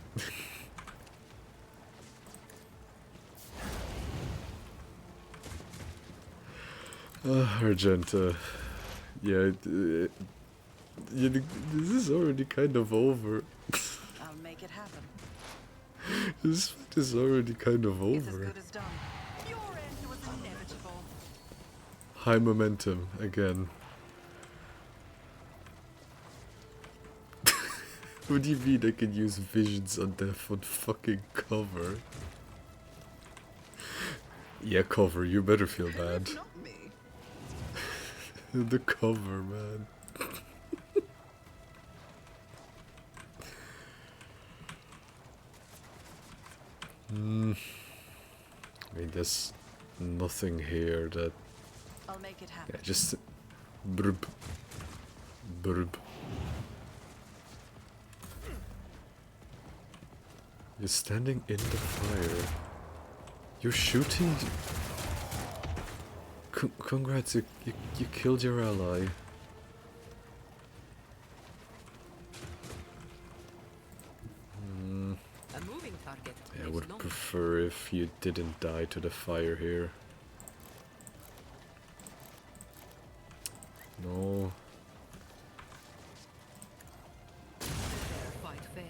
Speaker 1: Argenta. Yeah, this is already kind of over.
Speaker 8: I'll make it happen.
Speaker 1: This fight is already kind of
Speaker 8: It's as
Speaker 1: over.
Speaker 8: good as done. Your end was inevitable.
Speaker 1: High momentum again. What do you mean I can use visions on death on fucking cover? Yeah, cover, you better feel bad.
Speaker 8: Not me.
Speaker 1: The cover, man. I mean, there's nothing here that...
Speaker 8: I'll make it happen.
Speaker 1: Yeah, just... Brb. Brb. You're standing in the fire. You're shooting... Congrats, you killed your ally.
Speaker 7: A moving target.
Speaker 1: Yeah, I
Speaker 7: makes
Speaker 1: would
Speaker 7: long-
Speaker 1: prefer if you didn't die to the fire here. No.
Speaker 7: Fight fair.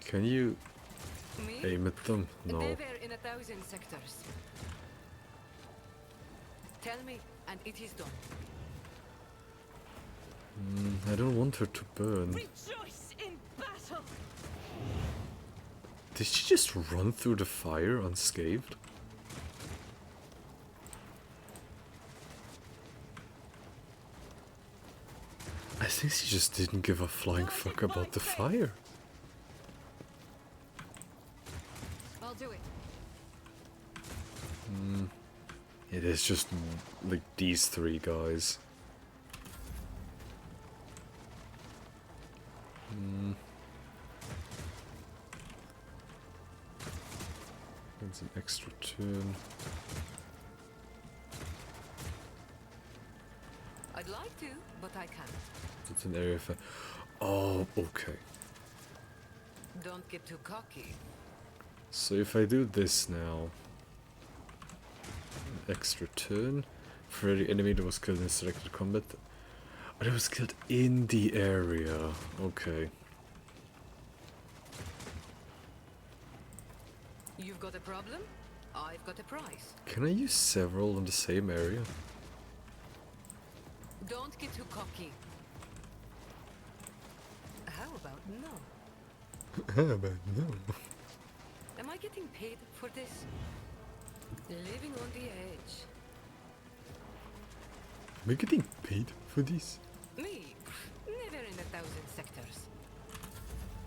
Speaker 1: Can you
Speaker 7: Me?
Speaker 1: aim at them?
Speaker 7: They
Speaker 1: No.
Speaker 7: were in 1,000 sectors. Tell me, and it is done.
Speaker 1: I don't want her to burn.
Speaker 3: Rejoice in battle.
Speaker 1: Did she just run through the fire unscathed? I think she just didn't give a flying fuck about the fire.
Speaker 3: I'll do it.
Speaker 1: It is just like these three guys. That's an extra turn.
Speaker 7: I'd like to, but I can't.
Speaker 1: It's an area for... Oh, okay.
Speaker 7: Don't get too cocky.
Speaker 1: So if I do this now... An extra turn. For every enemy that was killed in selected combat. But it was killed in the area. Okay.
Speaker 7: You've got a problem? I've got a prize.
Speaker 1: Can I use several in the same area?
Speaker 7: Don't get too cocky. How about no?
Speaker 1: How about no?
Speaker 7: Am I getting paid for this? Living on the edge.
Speaker 1: Am I getting paid for this?
Speaker 7: Me? Never in 1,000 sectors.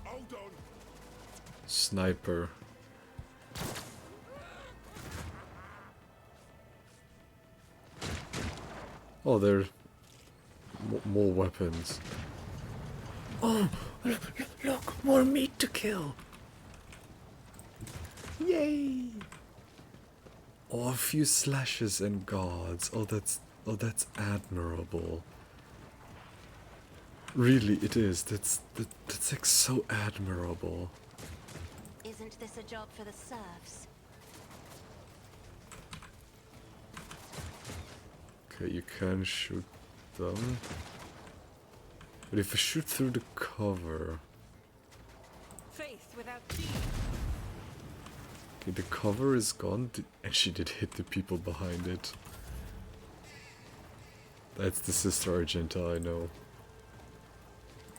Speaker 5: Hold on.
Speaker 1: Sniper. Oh, there are more weapons. Oh, look, more meat to kill. Yay! Oh, a few slashes and guards. Oh, that's admirable. Really, it is. That's like so admirable.
Speaker 4: Isn't this a job for the serfs?
Speaker 1: Okay, you can shoot them. But if I shoot through the cover...
Speaker 3: Faith without deed.
Speaker 1: Okay, the cover is gone, and she did hit the people behind it. That's the Sister Argenta I know.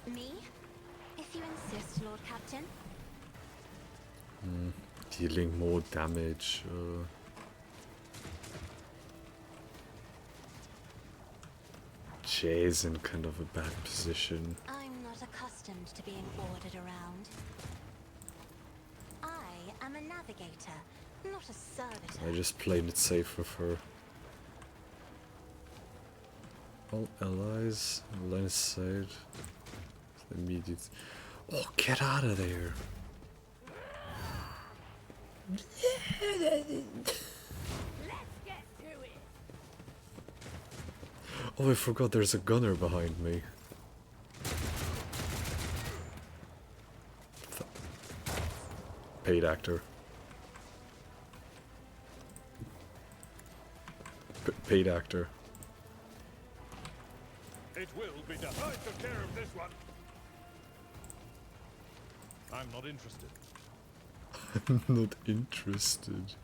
Speaker 4: Me? If you insist, Lord Captain.
Speaker 1: Dealing more damage. Jay's in kind of a bad position.
Speaker 4: I'm not accustomed to being ordered around. I am a navigator, not a servitor.
Speaker 1: I just played it safe with her. All allies, line of sight, immediate. Oh, get out of there! Oh, I forgot there's a gunner behind me. Paid actor. Paid actor.
Speaker 5: It will be done. I took care of this one. I'm not interested.
Speaker 1: I'm not interested.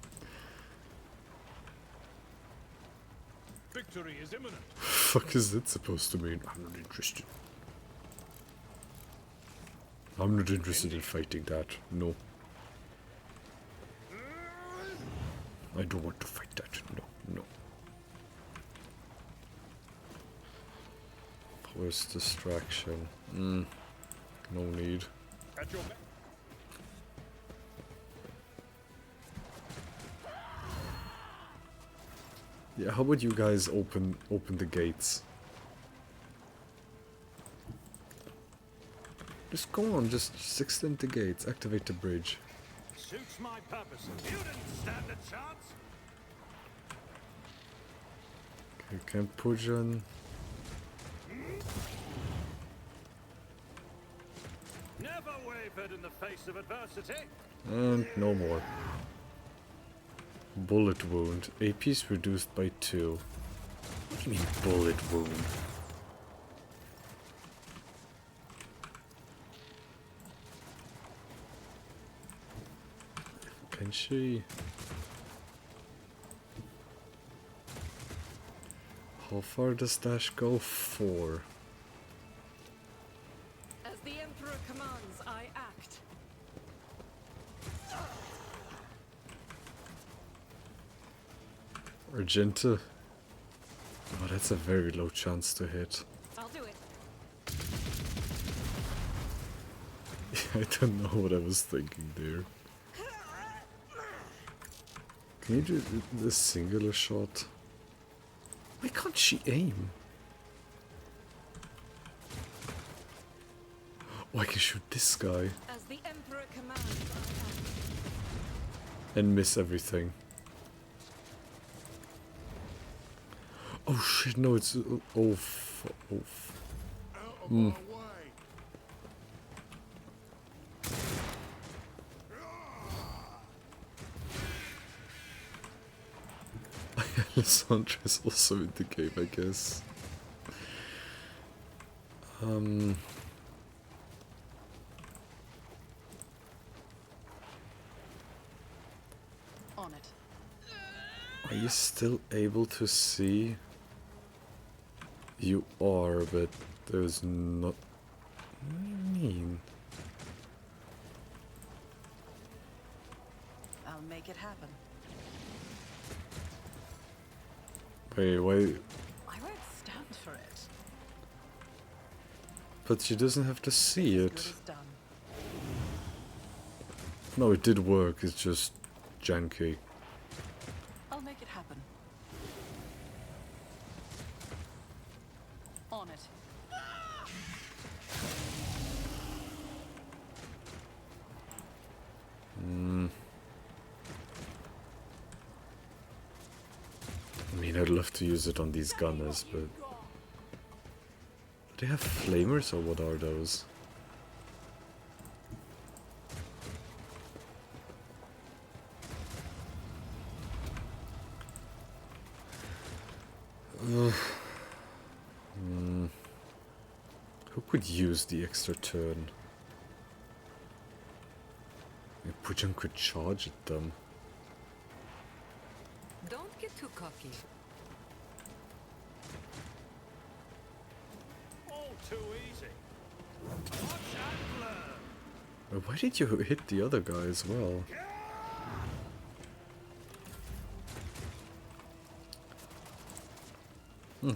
Speaker 5: Victory is imminent.
Speaker 1: Fuck is that supposed to mean? I'm not interested. I'm not interested in fighting that. No. I don't want to fight that. No, no. Where's distraction? No need.
Speaker 5: At your back.
Speaker 1: Yeah, how about you guys open the gates? Just go on, just extend the gates, activate the bridge.
Speaker 2: Suits my purpose. You didn't stand a chance.
Speaker 1: Okay, Camp Pujan.
Speaker 2: Never wavered in the face of adversity.
Speaker 1: And no more. Bullet wound. AP's reduced by 2. What do you mean bullet wound? Can she? How far does dash go? 4.
Speaker 3: As the Emperor commands, I act.
Speaker 1: Argenta. Oh, that's a very low chance to hit.
Speaker 3: I'll do it.
Speaker 1: I don't know what I was thinking there. Can you do the singular shot? Why can't she aim? Oh, I can shoot this guy
Speaker 3: As the Emperor commands, I act.
Speaker 1: and miss everything. Oh shit, no, it's... Oh,
Speaker 5: Out of my way.
Speaker 1: Alessandra's also in the game, I guess.
Speaker 8: On it.
Speaker 1: Are you still able to see? You are, but there's not... What do you mean?
Speaker 8: I'll make it happen.
Speaker 1: Wait, why?
Speaker 8: I won't stand for it.
Speaker 1: But she doesn't have to see
Speaker 8: Good
Speaker 1: it.
Speaker 8: as done.
Speaker 1: No, it did work, it's just janky.
Speaker 8: I'll make it happen. On it.
Speaker 1: I mean, I'd love to use it on these gunners, but... Do they have flamers, or what are those? Ugh. Who could use the extra turn? Maybe Pujan could charge at them.
Speaker 7: Don't get too cocky.
Speaker 2: All too easy. Watch and learn.
Speaker 1: Why did you hit the other guy as well?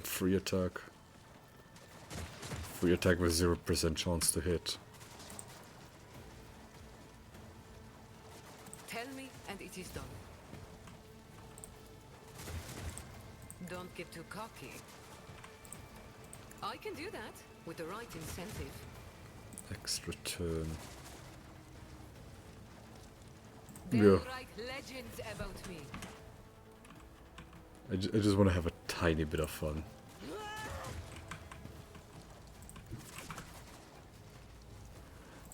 Speaker 1: Free attack. Free attack with 0% chance to hit.
Speaker 7: Tell me, and it is done. Don't get too cocky. I can do that with the right incentive.
Speaker 1: Extra turn.
Speaker 7: They'll
Speaker 1: Yeah.
Speaker 7: write legends about me.
Speaker 1: I just want to have a tiny bit of fun.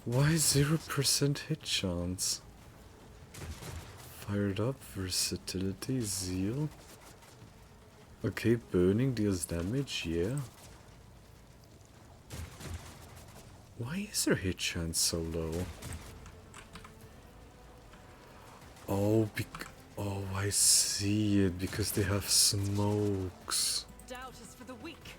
Speaker 1: Why 0% hit chance? Fired up, versatility, zeal. Okay, burning deals damage, yeah. Why is their hit chance so low? Oh, oh, I see it, because they have smokes.
Speaker 3: Doubt is for the weak.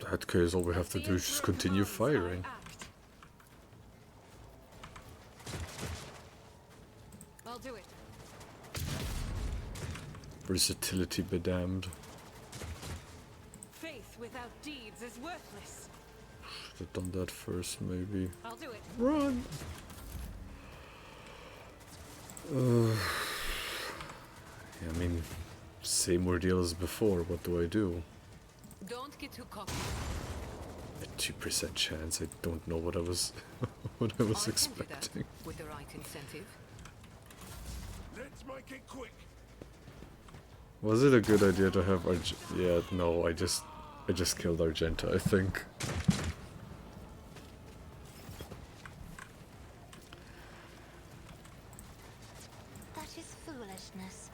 Speaker 1: In that case, all we have to do is just continue firing.
Speaker 3: I'll do it.
Speaker 1: Versatility be damned.
Speaker 3: Faith without deeds is worthless.
Speaker 1: Should have done that first, maybe.
Speaker 3: I'll do it.
Speaker 1: Run! Yeah, I mean, same ordeal as before. What do I do?
Speaker 7: Don't get too cocky.
Speaker 1: A 2% chance. I don't know what I was, what I was
Speaker 7: I can do
Speaker 1: expecting.
Speaker 7: that with the right incentive.
Speaker 5: Let's make it quick.
Speaker 1: Was it a good idea to have yeah, no, I just killed Argenta, I think.
Speaker 4: That is foolishness.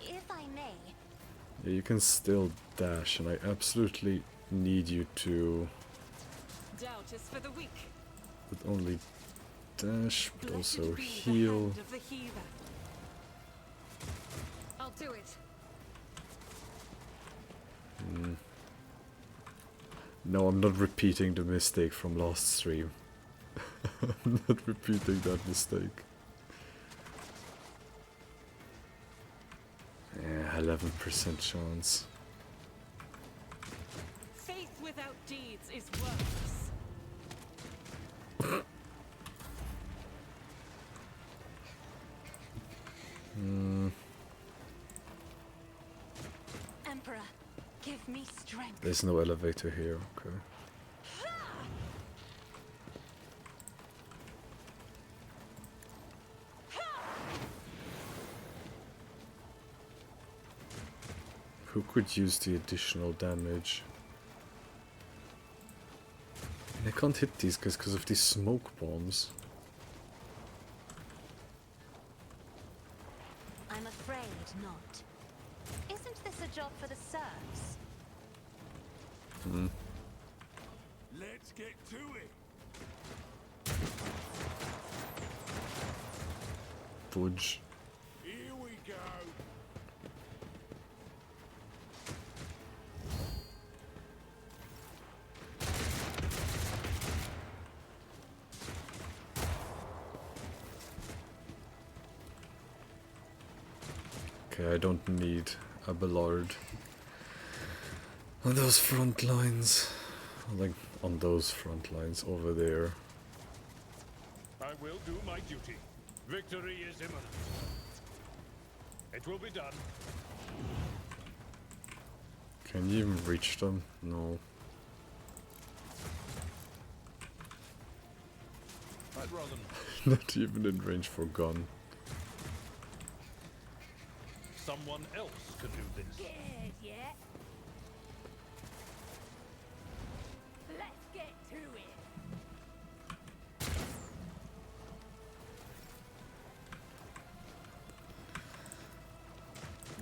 Speaker 4: If I may,
Speaker 1: Yeah, you can still dash, and I absolutely need you to
Speaker 3: Doubt is for the weak.
Speaker 1: not only dash, but
Speaker 3: Blessed
Speaker 1: also
Speaker 3: be the
Speaker 1: heal.
Speaker 3: hand of the healer. I'll do it.
Speaker 1: No, I'm not repeating the mistake from last stream. I'm not repeating that mistake. Yeah, 11% chance.
Speaker 3: Faith without deeds is worthless.
Speaker 4: Emperor, give me strength.
Speaker 1: There's no elevator here, okay. Who could use the additional damage? I can't hit these guys because of these smoke bombs.
Speaker 4: I'm afraid not. Isn't this a job for the serfs?
Speaker 5: Let's get to it.
Speaker 1: Fudge.
Speaker 5: Here we go.
Speaker 1: Okay, I don't need a Ballard on those front lines. Like, on those front lines over there.
Speaker 2: I will do my duty. Victory is imminent. It will be done.
Speaker 1: Can you even reach them? No.
Speaker 5: I'd rather not.
Speaker 1: Not even in range for gun.
Speaker 2: Someone else can do this.
Speaker 6: Scared yet? Let's get to it.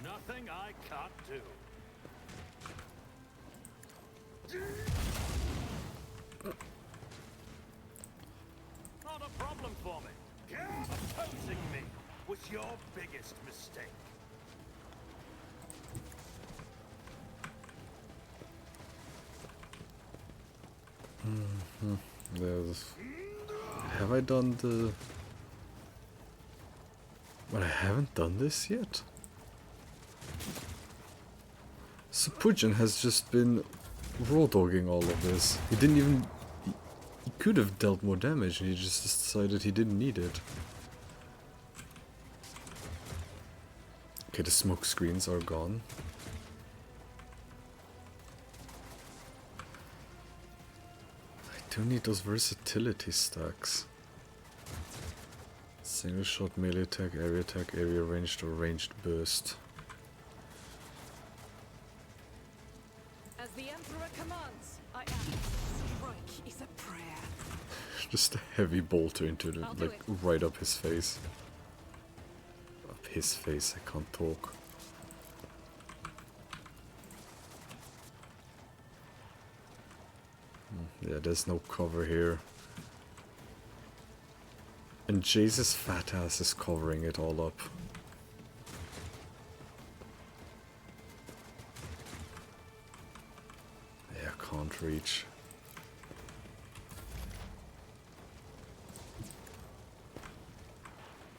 Speaker 2: Nothing I can't do. Not a problem for me. Opposing me was your biggest mistake.
Speaker 1: There's... Have I done the... But I haven't done this yet. Sepujin has just been raw dogging all of this. He didn't even... He could have dealt more damage and he just decided he didn't need it. Okay, the smoke screens are gone. I do need those versatility stacks. Single shot, melee attack, area ranged, or ranged burst.
Speaker 3: As the Emperor commands, I am. Strike is a prayer.
Speaker 1: Just a heavy bolter into the,
Speaker 3: I'll do
Speaker 1: like,
Speaker 3: it.
Speaker 1: right up his face. Up his face, I can't talk. Yeah, there's no cover here. And Jesus' fat ass is covering it all up. Yeah, can't reach.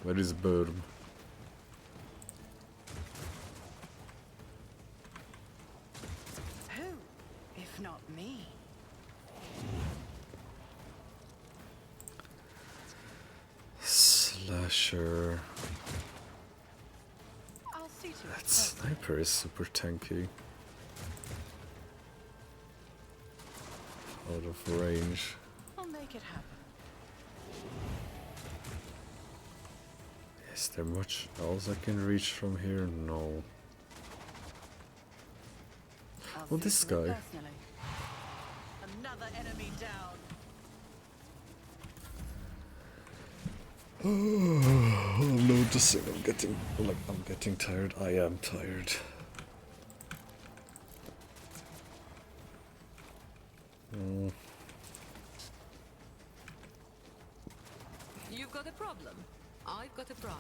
Speaker 1: Where is Burm?
Speaker 8: Who, if not me?
Speaker 1: Slasher.
Speaker 8: I'll see to
Speaker 1: That
Speaker 8: it.
Speaker 1: sniper is super tanky. Out of range.
Speaker 8: I'll make it happen.
Speaker 1: Is there much else I can reach from here? No.
Speaker 8: I'll
Speaker 1: Well,
Speaker 8: see
Speaker 1: this
Speaker 8: to it
Speaker 1: guy.
Speaker 8: personally. Another enemy down.
Speaker 1: I'm noticing I'm getting tired. I am tired.
Speaker 7: You've got a problem. I've got a prize.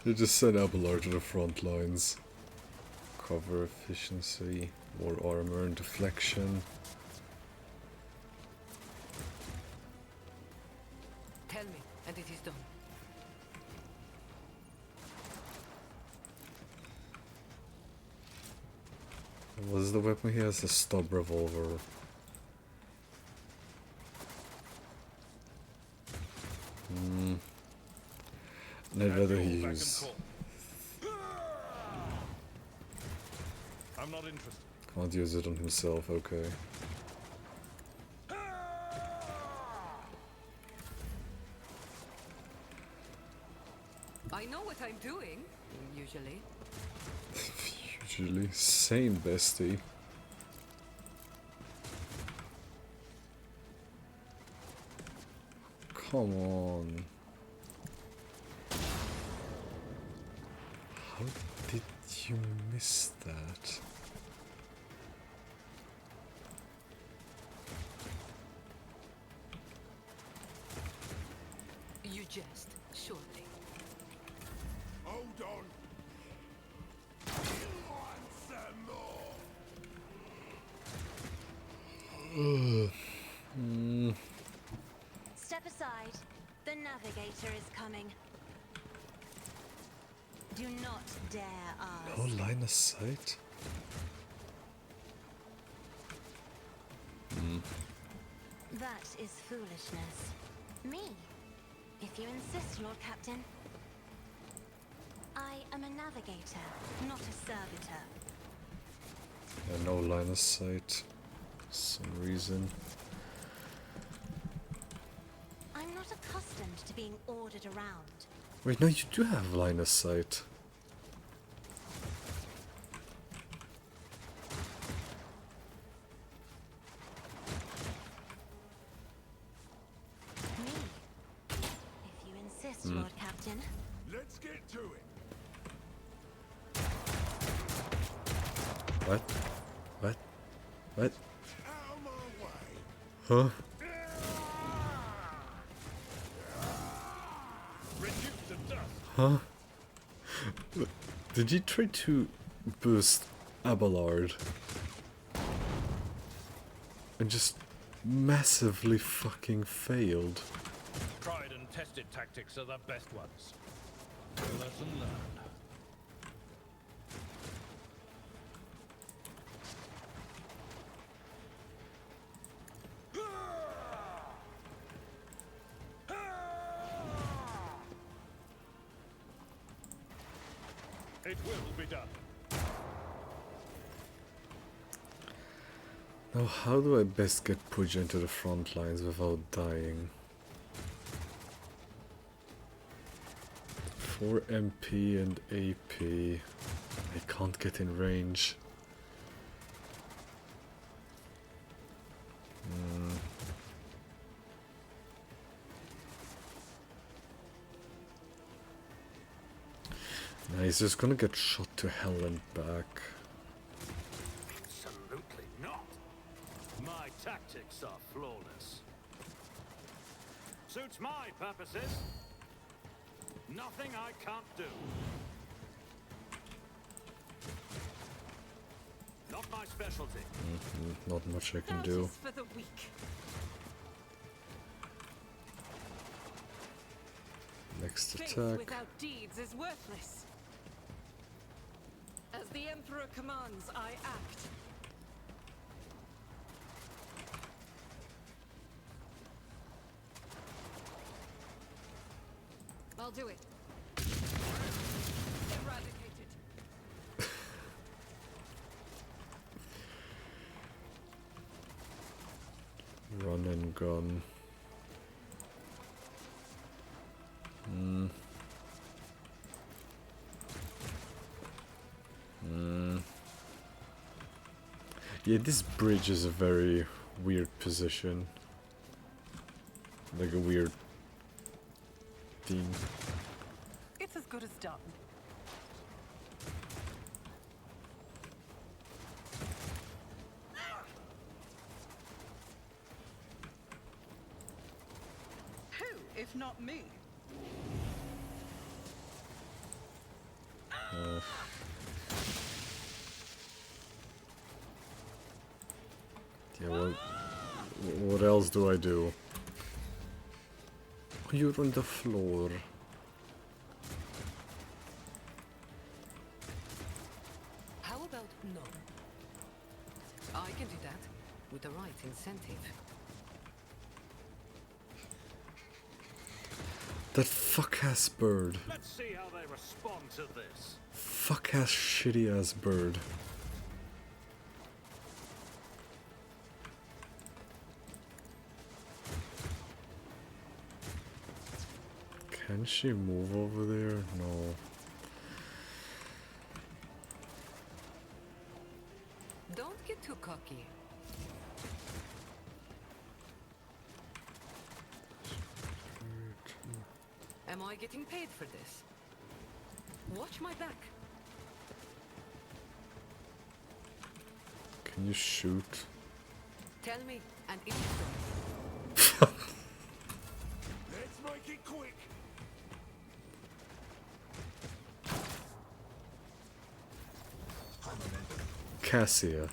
Speaker 1: They just sent Abelard to the front lines. Cover efficiency, more armor and deflection.
Speaker 7: Tell me, and it is done.
Speaker 1: What is the weapon he has? A stub revolver. And I'd rather he use...
Speaker 5: I'm not interested.
Speaker 1: Can't use it on himself, okay.
Speaker 7: I know what I'm doing, usually.
Speaker 1: Usually. Same, bestie. Come on. How did you miss that?
Speaker 7: You jest, surely.
Speaker 6: Hold on. You want some more?
Speaker 4: Step aside. The navigator is coming. Do not dare ask.
Speaker 1: No line of sight?
Speaker 4: That is foolishness. Me? If you insist, Lord Captain. I am a navigator, not a servitor.
Speaker 1: Yeah, no line of sight. For some reason.
Speaker 4: I'm not accustomed to being ordered around.
Speaker 1: Wait, no, you do have line of sight.
Speaker 4: Me? If you insist, Lord Captain.
Speaker 6: Let's get to it.
Speaker 1: What? What? What?
Speaker 6: Out of my way.
Speaker 1: Huh?
Speaker 5: Reduced to dust.
Speaker 1: Huh? Did you try to boost Abelard? And just massively fucking failed.
Speaker 5: Tried and untested tactics are the best ones. Lesson learned.
Speaker 2: It will be done.
Speaker 1: Now, how do I best get Puja into the front lines without dying? 4 MP and AP. I can't get in range. Nah, he's just gonna get shot to hell and back.
Speaker 2: Absolutely not. My tactics are flawless. Suits my purposes. Nothing I can't do. Not my specialty.
Speaker 1: Not much I can
Speaker 3: That
Speaker 1: do.
Speaker 3: is for the weak.
Speaker 1: Next
Speaker 3: Faith
Speaker 1: attack.
Speaker 3: without deeds is worthless. As the Emperor commands, I act. I'll do it. Eradicated.
Speaker 1: Run and gun. Yeah, this bridge is a very weird position. Like a weird thing.
Speaker 8: It's as good as done. Who, if not me?
Speaker 1: Yeah, well, what else do I do? You're on the floor.
Speaker 7: How about no? I can do that with the right incentive.
Speaker 1: That fuck-ass bird.
Speaker 2: Let's see how they respond to this.
Speaker 1: Fuck-ass shitty-ass bird. Can she move over there? No.
Speaker 7: Don't get too cocky. Am I getting paid for this? Watch my back.
Speaker 1: Can you shoot?
Speaker 7: Tell me, and it is done.
Speaker 2: Let's make it quick.
Speaker 1: Cassia,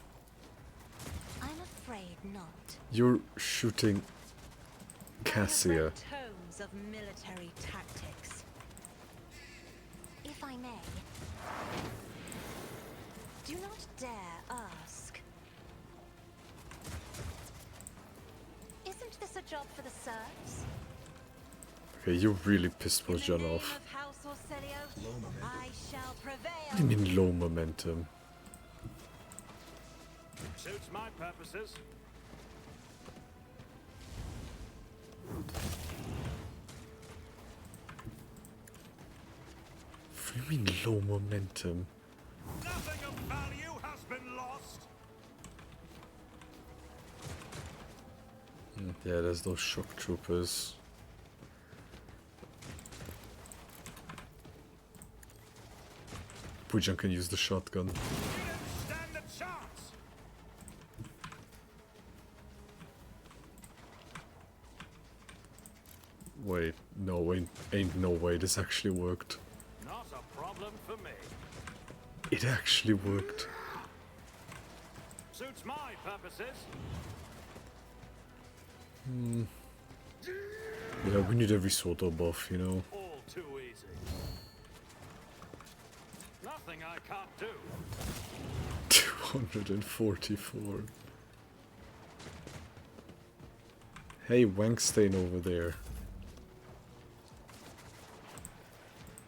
Speaker 4: I'm afraid not.
Speaker 1: you're shooting Cassia.
Speaker 4: I have read tomes of military tactics. If I may, do not dare ask. Isn't this a job for the serfs?
Speaker 1: Okay, you really pissed
Speaker 4: In the
Speaker 1: Bojan
Speaker 4: name
Speaker 1: off.
Speaker 4: of House Orselio, I shall prevail.
Speaker 1: What do you mean low momentum?
Speaker 2: Suits my purposes.
Speaker 1: What do you mean low momentum?
Speaker 2: Nothing of value has been lost.
Speaker 1: Yeah, there's those shock troopers. Bojan can use the shotgun.
Speaker 2: We didn't stand a chance.
Speaker 1: Wait, no, ain't no way this actually worked.
Speaker 2: Not a problem for me.
Speaker 1: It actually worked.
Speaker 2: Suits my purposes.
Speaker 1: Yeah, we need every sort of buff, you know.
Speaker 2: All too easy. Nothing I can't do.
Speaker 1: 244. Hey, Wankstein over there.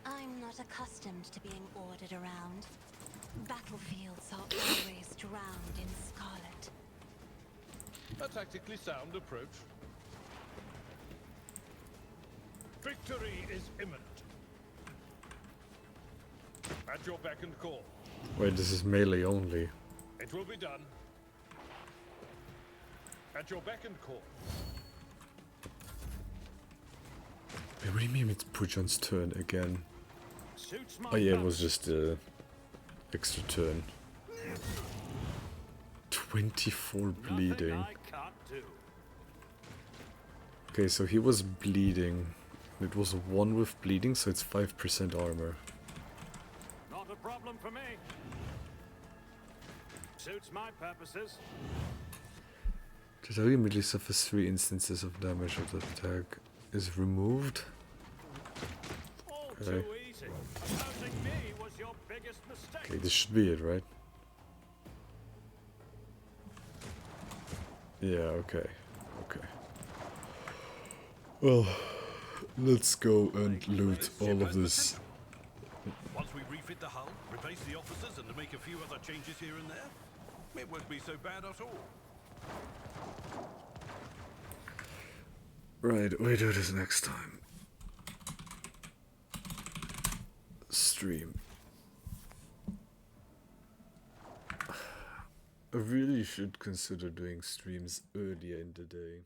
Speaker 4: I'm not accustomed to being ordered around. Battlefields are always drowned in scarlet.
Speaker 5: A tactically sound approach. Victory is imminent. At your beck and call.
Speaker 1: Wait, this is melee only.
Speaker 5: It will be done. At your beck and call.
Speaker 1: Wait, what do you mean it's Pujan's turn again?
Speaker 2: Suits my
Speaker 1: Oh yeah, it was
Speaker 2: purpose.
Speaker 1: just a extra turn. 24 bleeding.
Speaker 2: Nothing I can't do.
Speaker 1: Okay, so he was bleeding. It was 1 with bleeding, so it's 5% armor.
Speaker 2: Not a problem for me. Suits my purposes.
Speaker 1: The target immediately suffers 3 instances of damage of the attack is removed.
Speaker 2: All
Speaker 1: Okay.
Speaker 2: too easy. Opposing me was your biggest mistake.
Speaker 1: Okay, this should be it, right? Yeah, okay. Okay. Well, let's go and loot all of this.
Speaker 5: Once we refit the hull, replace the officers, and make a few other changes here and there, it won't be so bad at all.
Speaker 1: Right, we do this next time. Stream. I really should consider doing streams earlier in the day.